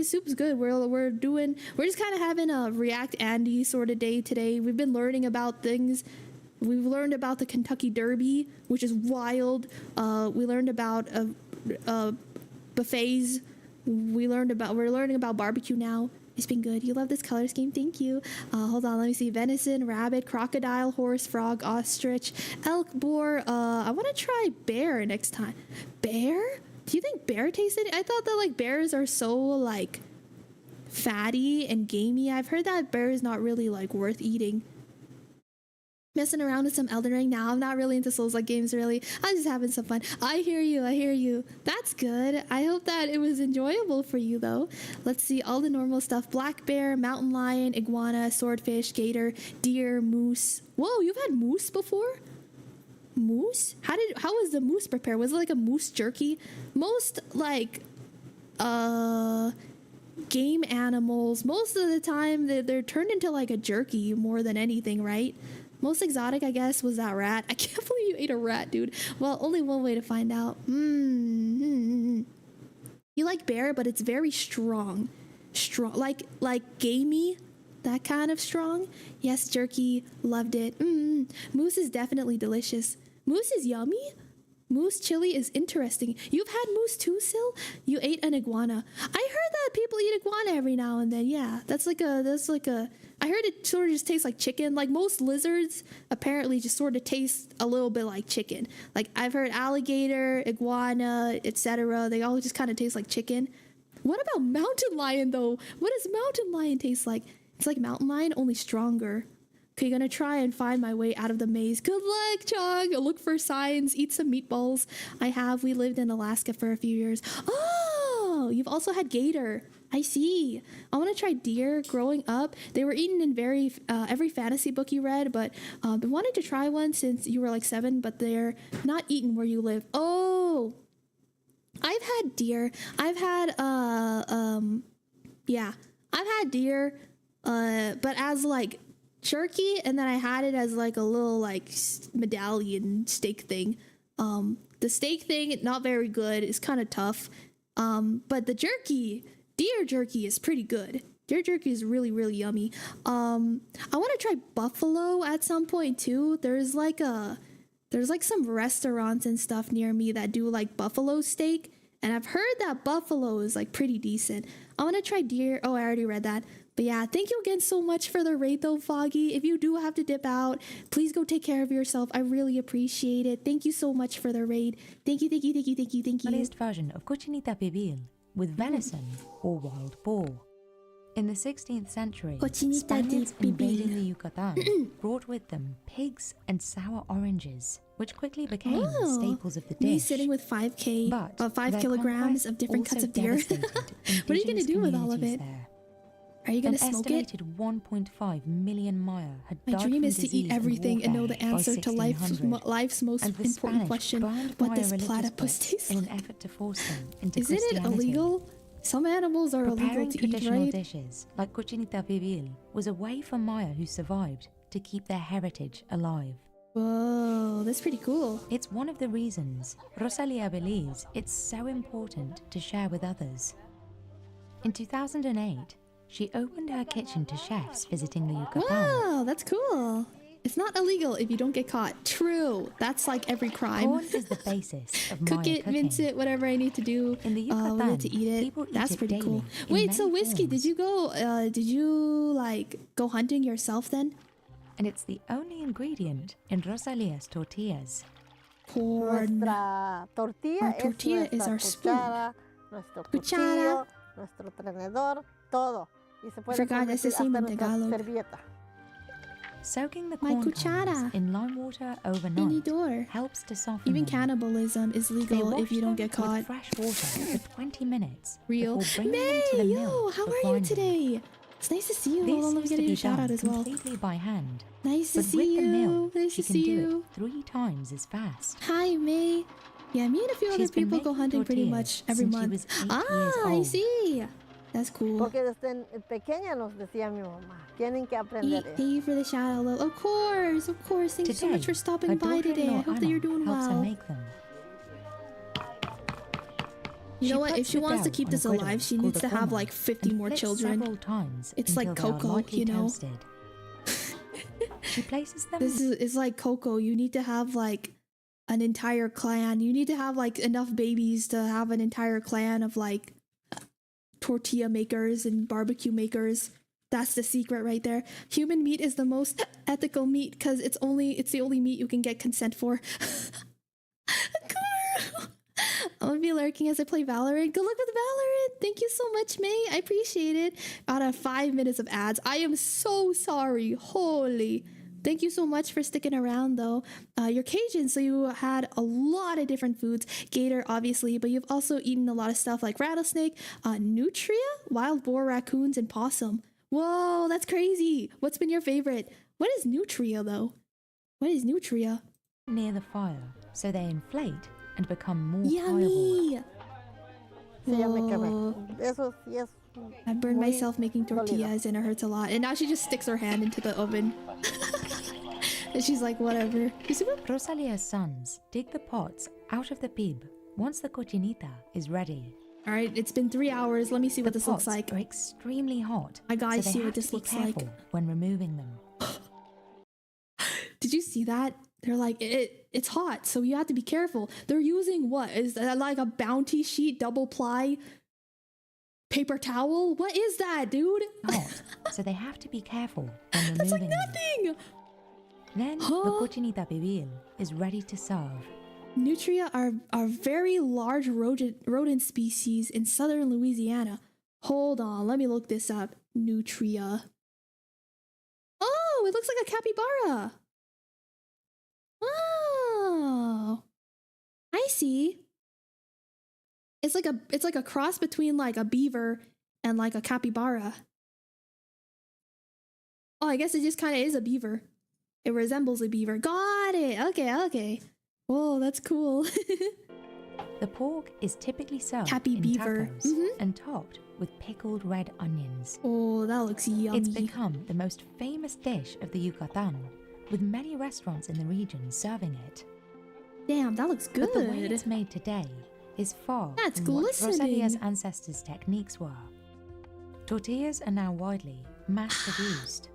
B: Soup's good. We're just kind of having a React Andy sort of day today. We've been learning about things. We've learned about the Kentucky Derby, which is wild. We learned about buffets. We're learning about barbecue now. It's been good. You love this color scheme. Thank you. Hold on. Let me see. Venison, rabbit, crocodile, horse, frog, ostrich, elk, boar. I want to try bear next time. Bear? Do you think bear tasted? I thought that like bears are so like fatty and gamey. I've heard that bear is not really like worth eating. Messing around with some Elden Ring now. I'm not really into Souls-like games really. I'm just having some fun. I hear you. That's good. I hope that it was enjoyable for you though. Let's see all the normal stuff. Black bear, mountain lion, iguana, swordfish, gator, deer, moose. Whoa, you've had moose before? Moose? How was the moose prepared? Was it like a moose jerky? Most like game animals, most of the time they're turned into like a jerky more than anything, right? Most exotic, I guess, was that rat. I can't believe you ate a rat, dude. Well, only one way to find out. You like bear, but it's very strong, like gamey. That kind of strong. Yes, jerky. Loved it. Moose is definitely delicious. Moose is yummy. Moose chili is interesting. You've had moose too, Sil? You ate an iguana. I heard that people eat iguana every now and then. Yeah, that's like a. I heard it sort of just tastes like chicken. Like most lizards apparently just sort of taste a little bit like chicken. Like I've heard alligator, iguana, etc. They all just kind of taste like chicken. What about mountain lion though? What does mountain lion taste like? It's like mountain lion, only stronger. Okay, gonna try and find my way out of the maze. Good luck, Chong. Look for signs. Eat some meatballs. We lived in Alaska for a few years. Oh, you've also had gator. I see. I want to try deer. Growing up, they were eaten in every fantasy book you read, but I wanted to try one since you were like 7, but they're not eaten where you live. Oh, I've had deer. I've had deer. But as like jerky, and then I had it as like a little like medallion steak thing. The steak thing, not very good. It's kind of tough. But the jerky, deer jerky is pretty good. Deer jerky is really, really yummy. I want to try buffalo at some point too. There's like some restaurants and stuff near me that do like buffalo steak, And I've heard that buffalo is like pretty decent. I want to try deer. Oh, I already read that. But yeah, thank you again so much for the raid though, Foggy. If you do have to dip out, please go take care of yourself. I really appreciate it. Thank you so much for the raid. Thank you, thank you, thank you, thank you, thank you.
H: Earliest version of cochinita pibil with venison or wild boar. In the 16th century, Spaniards invading the Yucatan brought with them pigs and sour oranges, which quickly became staples of the dish.
B: Me sitting with 5 kilograms of different cuts of deer. What are you going to do with all of it?
H: There.
B: Are you going to smoke it?
H: An estimated 1.5 million Maya had
B: My
H: died
B: dream
H: from
B: is to eat
H: disease
B: everything and know the answer to life's most
H: and the
B: important
H: Spanish
B: question:
H: burned
B: what
H: Maya
B: does
H: religious
B: platypus
H: books
B: taste
H: in
B: like?
H: an effort to force them into
B: Isn't it
H: Christianity.
B: illegal? Some animals are illegal
H: Preparing
B: to eat,
H: traditional
B: right?
H: dishes like cochinita pibil was a way for Maya who survived to keep their heritage alive.
B: Whoa, that's pretty cool.
H: It's one of the reasons Rosalia believes it's so important to share with others. In 2008, she opened her kitchen to chefs visiting the Yucatan.
B: Wow, that's cool. It's not illegal if you don't get caught. True. That's like every crime.
H: Corn is the basis of
B: Cook
H: Maya
B: it, mince it, whatever I need to do
H: In the Yucatan,
B: with it to eat it.
H: people eat
B: That's
H: it
B: pretty cool.
H: daily in
B: Wait, so
H: many
B: Whiskey,
H: forms.
B: did you like go hunting yourself then?
H: And it's the only ingredient in Rosalia's tortillas.
B: Corn.
N: Nuestra tortilla,
B: Our tortilla
N: es
B: is
N: nuestra
B: our spoon.
N: cuchara, nuestro
B: Cuchara.
N: cuchillo, nuestro tenedor, todo. Y se puede
B: Forgot that's the
N: convertir
B: same
N: hasta
B: in
N: nuestra
B: Tagalog.
N: servilleta.
H: Soaking the
B: My
H: corn
B: cuchara.
H: kernels in lime water overnight helps to soften
B: Even
H: them.
B: cannibalism is
H: They
B: legal
H: wash
B: if you don't
H: them
B: get caught.
H: with fresh water for 20 minutes
B: Real.
H: before bringing
B: May,
H: them to the
B: yo,
H: mill
B: how
H: for
B: are you
H: grinding.
B: today? It's nice to see you.
H: This
B: Hold on, let me
H: used
B: get
H: to
B: you
H: be
B: a shout out
H: done
B: as well.
H: completely by hand.
B: Nice to
H: But
B: see
H: with the
B: you.
H: mill,
B: Nice
H: she
B: to
H: can
B: see
H: do
B: you.
H: it 3 times as fast.
B: Hi, May. Yeah, me and a few other
H: She's been
B: people go
H: making
B: hunting pretty
H: tortillas
B: much every
H: since she
B: month.
H: was 8 years
B: I
H: old.
B: see. That's cool.
N: Porque desde pequeña nos decía mi mamá, tienen que aprender
B: Thank you for the shout out, love. Of course. Thank you so much for stopping
H: her
B: by today. I
H: daughter-in-law
B: hope that you're
H: Anna
B: doing
H: helps her
B: well.
H: make them.
B: You know what? If
H: puts
B: she
H: the
B: wants to
H: dough
B: keep
H: on a
B: this
H: griddle
B: alive, she
H: called
B: needs
H: a
B: to have
H: forma
B: like 50
H: and
B: more
H: flips
B: children.
H: several times
B: It's
H: until
B: like
H: they are
B: Coco,
H: lightly
B: you know.
H: toasted. She places them.
B: This is like Coco. You need to have like an entire clan. You need to have like enough babies to have an entire clan of like tortilla makers and barbecue makers. That's the secret right there. Human meat is the most ethical meat because it's the only meat you can get consent for. I'm gonna be lurking as I play Valorant. Good luck with Valorant. Thank you so much, May. I appreciate it. Out of 5 minutes of ads. I am so sorry. Holy. Thank you so much for sticking around, though. You're Cajun, so you had a lot of different foods. Gator, obviously, but you've also eaten a lot of stuff like rattlesnake, nutria, wild boar, raccoons, and possum. Whoa, that's crazy. What's been your favorite? What is nutria, though? What is nutria?
H: Near the fire, so they inflate and become more
B: Yummy!
N: Sí, ya me
B: Whoa.
N: quemé. Eso sí es
B: I burned
N: muy
B: myself making
N: dolido.
B: tortillas and it hurts a lot. And now she just sticks her hand into the oven. And she's like, whatever.
H: Rosalia's sons dig the pots out of the bib once the cochinita is ready.
B: All right, it's been 3 hours. Let me see what this looks
H: pots
B: like.
H: are extremely hot.
B: I gotta
H: so they
B: see what
H: have to
B: this
H: be
B: looks like.
H: careful when removing them.
B: Did you see that? They're like, it's hot, so you have to be careful. They're using what? Is that like a bounty sheet, double ply paper towel? What is that, dude?
H: Hot, so they have to be careful when removing
B: That's like
H: them.
B: nothing!
H: Then the cochinita pibil is ready to serve.
B: Nutria are very large rodent species in southern Louisiana. Hold on, let me look this up. Nutria. Oh, it looks like a capybara. Oh, I see. It's like a cross between like a beaver and like a capybara. Oh, I guess it just kind of is a beaver. It resembles a beaver. Got it. Okay. Whoa, that's cool.
H: The pork is typically served
B: Happy
H: in
B: beaver.
H: tacos and topped with pickled red onions.
B: Oh, that looks yummy.
H: It's become the most famous dish of the Yucatan, with many restaurants in the region serving it.
B: Damn, that looks good.
H: But the way it's made today is far
B: That's
H: from what
B: glistening.
H: Rosalia's ancestors' techniques were. Tortillas are now widely mass-produced,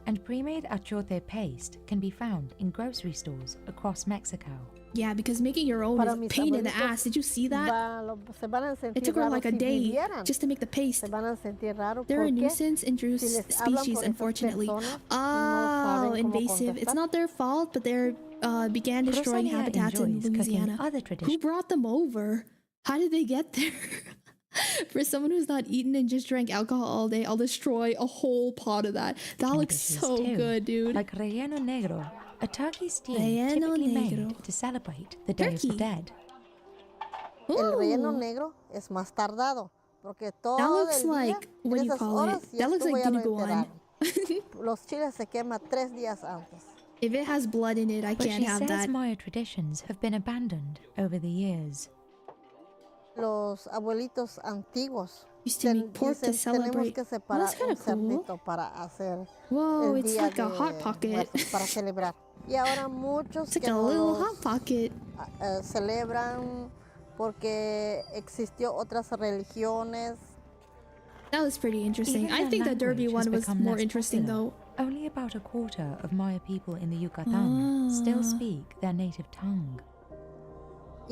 H: and pre-made achote paste can be found in grocery stores across Mexico.
B: Yeah, because making your own is a pain in the ass. Did you see that? It took her like a day just to make the paste. They're a nuisance, introduced species, unfortunately. Oh, invasive. It's not their fault, but they're began destroying habitats in Louisiana. Who brought them over? How did they get there? For someone who's not eaten and just drank alcohol all day, I'll destroy a whole pot of that. That looks so good, dude.
H: Like relleno negro, a turkey stew typically made to celebrate the Day of the Dead.
N: El relleno negro es más tardado, porque todo
B: that looks
N: el día,
B: like, what do you
N: esas
B: call
N: horas
B: it?
N: ya
B: That looks like
N: estuvo, ya lo
B: dinuguan.
N: enteraron. Los chiles se queman 3 días antes.
B: If it has blood in it, I
H: But
B: can't
H: she
B: have
H: says
B: that.
H: Maya traditions have been abandoned over the years.
N: Los abuelitos antiguos
B: used to make pork to celebrate.
N: Tenemos que
B: Oh,
N: separar
B: that's kind
N: un
B: of cool.
N: cerdito para hacer
B: Whoa,
N: el
B: it's
N: día
B: like a
N: de
B: hot pocket.
N: para celebrar. Y ahora muchos
B: It's like
N: que
B: a
N: no
B: little
N: los,
B: hot pocket.
N: Celebran porque existió otras religiones.
B: That was pretty interesting.
H: Even
B: I
H: their
B: think the Derby
H: language has
B: one was
H: become
B: more
H: less
B: interesting
H: popular.
B: though.
H: Only about a quarter of Maya people in the Yucatan still speak their native tongue.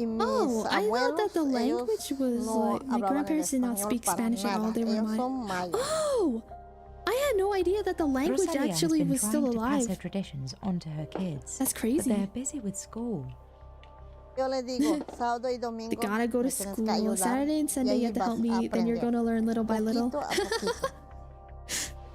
B: Oh, I thought that the language was like my grandparents did not speak Spanish at all. They were Maya. Oh, I had no idea that the language
H: Rosalia
B: actually
H: has been
B: was still
H: trying to pass her
B: alive.
H: traditions onto her kids.
B: That's
H: But
B: crazy.
H: they're busy with school.
N: Yo le digo, sábado y domingo
B: They gotta go to
N: me tienes que
B: school.
N: ayudar,
B: Saturday and
N: y
B: Sunday
N: ahí
B: you have to help
N: vas a
B: me. Then you're
N: aprender.
B: gonna learn little by little.
N: Poquito a poquito.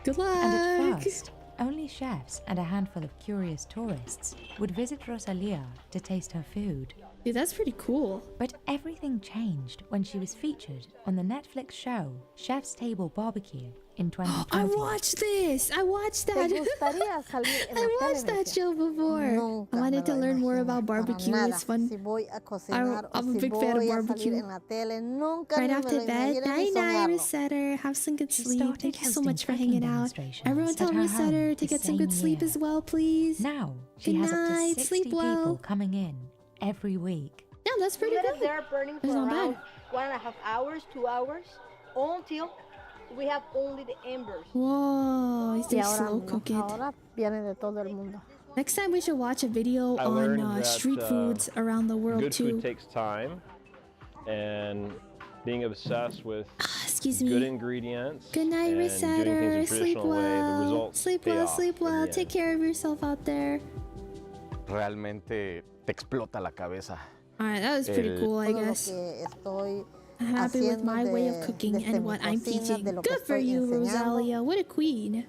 B: Good luck.
H: And at first, only chefs and a handful of curious tourists would visit Rosalia to taste her food.
B: Dude, that's pretty cool.
H: But everything changed when she was featured on the Netflix show Chef's Table Barbecue in 2020.
B: I watched this. I watched that. I watched that show before. I wanted to learn more about barbecue. It's fun. I'm a big fan of barbecue. Right after bed, night, Resetter. Have some good sleep. Thank you so much for hanging out. Everyone tell Resetter to get some good sleep as well, please.
H: Now she
B: Good
H: has up to
B: night.
H: 60
B: Sleep well.
H: people coming in every week.
B: Yeah, that's pretty good.
E: They're burning for
B: That's not
E: around
B: bad.
E: 1.5 hours, 2 hours, until we have only the embers.
B: Whoa,
N: Y
B: they
N: ahora
B: slow
N: no,
B: cook it.
N: ahora viene de todo el mundo.
B: Next time we should watch a video
I: I
B: on
I: learned that,
B: street foods around the world
I: good
B: too.
I: food takes time, and being obsessed with
B: excuse
I: good
B: me.
I: ingredients
B: Good night,
I: and doing
B: Resetter.
I: things the
B: Sleep
I: traditional way, the
B: well.
I: results
B: Sleep
I: pay
B: well,
I: off
B: sleep
I: in the
B: well.
I: end.
B: Take care of yourself out there.
U: Realmente te explota la cabeza.
B: Alright, that was pretty cool, I
N: Todo lo
B: guess.
N: que estoy
B: I'm happy with
N: haciendo
B: my way of
N: de-
B: cooking
N: desde
B: and
N: mi
B: what I'm
N: cocina,
B: teaching.
N: de lo que
B: Good for
N: estoy
B: you,
N: enseñando.
B: Rosalia. What a queen.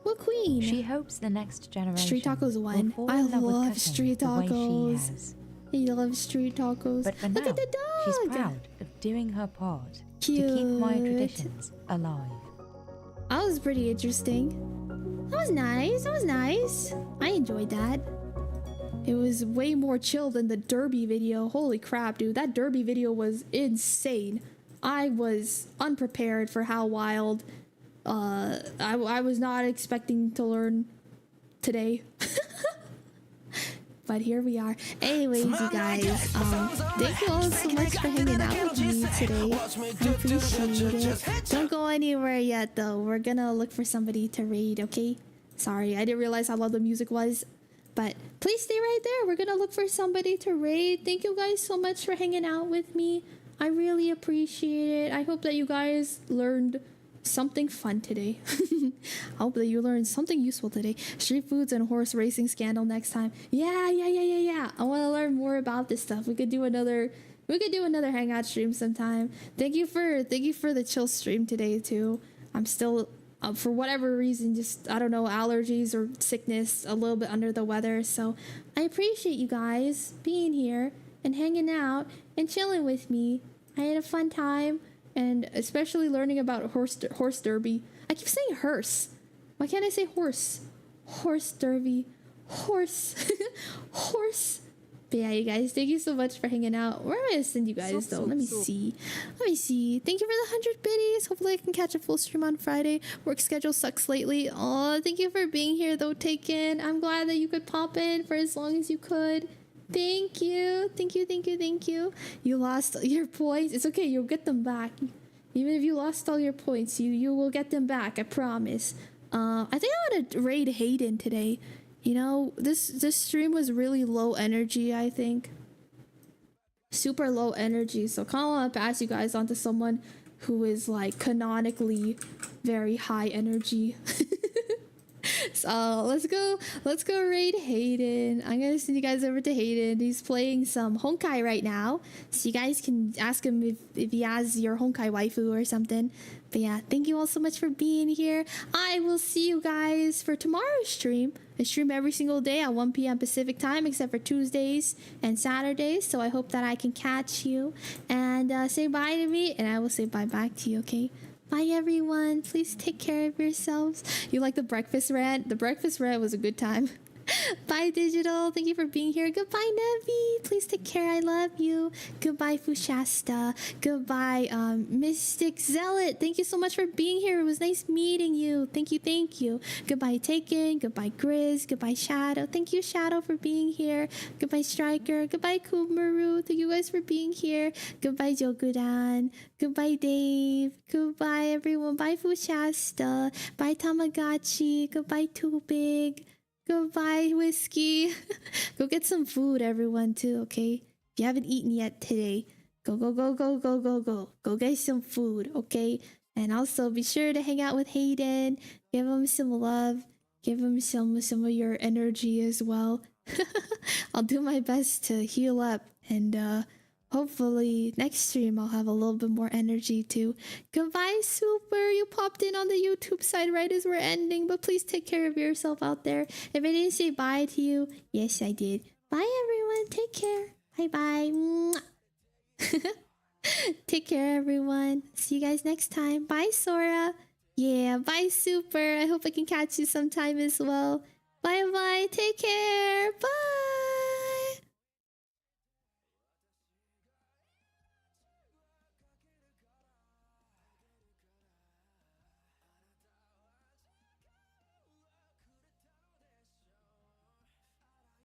B: What queen.
H: She hopes the next generation
B: Street tacos
H: will
B: won.
H: fall
B: I
H: in love with
B: love
H: cooking
B: street
H: the way she
B: tacos.
H: has.
B: I love street tacos.
H: But for
B: Look
H: now,
B: at the
H: she's
B: dog.
H: proud of doing her part to keep Maya
B: Cute.
H: traditions alive.
B: That was pretty interesting. That was nice. That was nice. I enjoyed that. It was way more chill than the Derby video. Holy crap, dude. That Derby video was insane. I was unprepared for how wild. I was not expecting to learn today. But here we are. Anyways, you guys, thank you all so much for hanging out with me today. I appreciate it. Don't go anywhere yet, though. We're gonna look for somebody to raid, okay? Sorry, I didn't realize how loud the music was. But please stay right there. We're gonna look for somebody to raid. Thank you guys so much for hanging out with me. I really appreciate it. I hope that you guys learned something fun today. I hope that you learned something useful today. Street foods and horse racing scandal next time. Yeah. I want to learn more about this stuff. We could do another hangout stream sometime. Thank you for the chill stream today too. I'm still for whatever reason, just I don't know, allergies or sickness, a little bit under the weather. So I appreciate you guys being here and hanging out and chilling with me. I had a fun time. And especially learning about horse derby. I keep saying hearse. Why can't I say horse? Horse derby. Horse. Horse. But yeah, you guys, thank you so much for hanging out. Where am I gonna send you guys though? Let me see. Thank you for the 100 biddies. Hopefully I can catch a full stream on Friday. Work schedule sucks lately. Oh, thank you for being here though, Taken. I'm glad that you could pop in for as long as you could. Thank you. You lost your points. It's okay. You'll get them back. Even if you lost all your points, you will get them back. I promise. I think I want to raid Hayden today. You know, this stream was really low energy, I think. super low energy. So kind of want to pass you guys on to someone who is like canonically very high energy. So let's go raid Hayden. I'm gonna send you guys over to Hayden. He's playing some Honkai right now, so you guys can ask him if he has your Honkai waifu or something. But yeah, thank you all so much for being here. I will see you guys for tomorrow's stream. I stream every single day at 1 p.m. Pacific time, except for Tuesdays and Saturdays. So I hope that I can catch you and say bye to me, and I will say bye back to you. Okay. Bye everyone. Please take care of yourselves. You like the breakfast rant? The breakfast rant was a good time. Bye Digital. Thank you for being here. Goodbye Nevi. Please take care. I love you. Goodbye Fushasta. Goodbye Mystic Zealot. Thank you so much for being here. It was nice meeting you. Thank you. Thank you. Goodbye Taken. Goodbye Grizz. Goodbye Shadow. Thank you Shadow for being here. Goodbye Striker. Goodbye Kumaru. Thank you guys for being here. Goodbye Jokudan. Goodbye Dave. Goodbye everyone. Bye Fushasta. Bye Tamagotchi. Goodbye Too Big. Goodbye, Whiskey. Go get some food, everyone, too, okay? If you haven't eaten yet today, go. Go get some food, okay? And also, be sure to hang out with Hayden. Give him some love. Give him some of your energy as well. I'll do my best to heal up. And, hopefully, next stream, I'll have a little bit more energy, too. Goodbye, Super. You popped in on the YouTube side right as we're ending, but please take care of yourself out there. If I didn't say bye to you, yes, I did. Bye, everyone. Take care. Bye-bye. Take care, everyone. See you guys next time. Bye, Sora. Yeah, bye, Super. I hope I can catch you sometime as well. Bye-bye. Take care.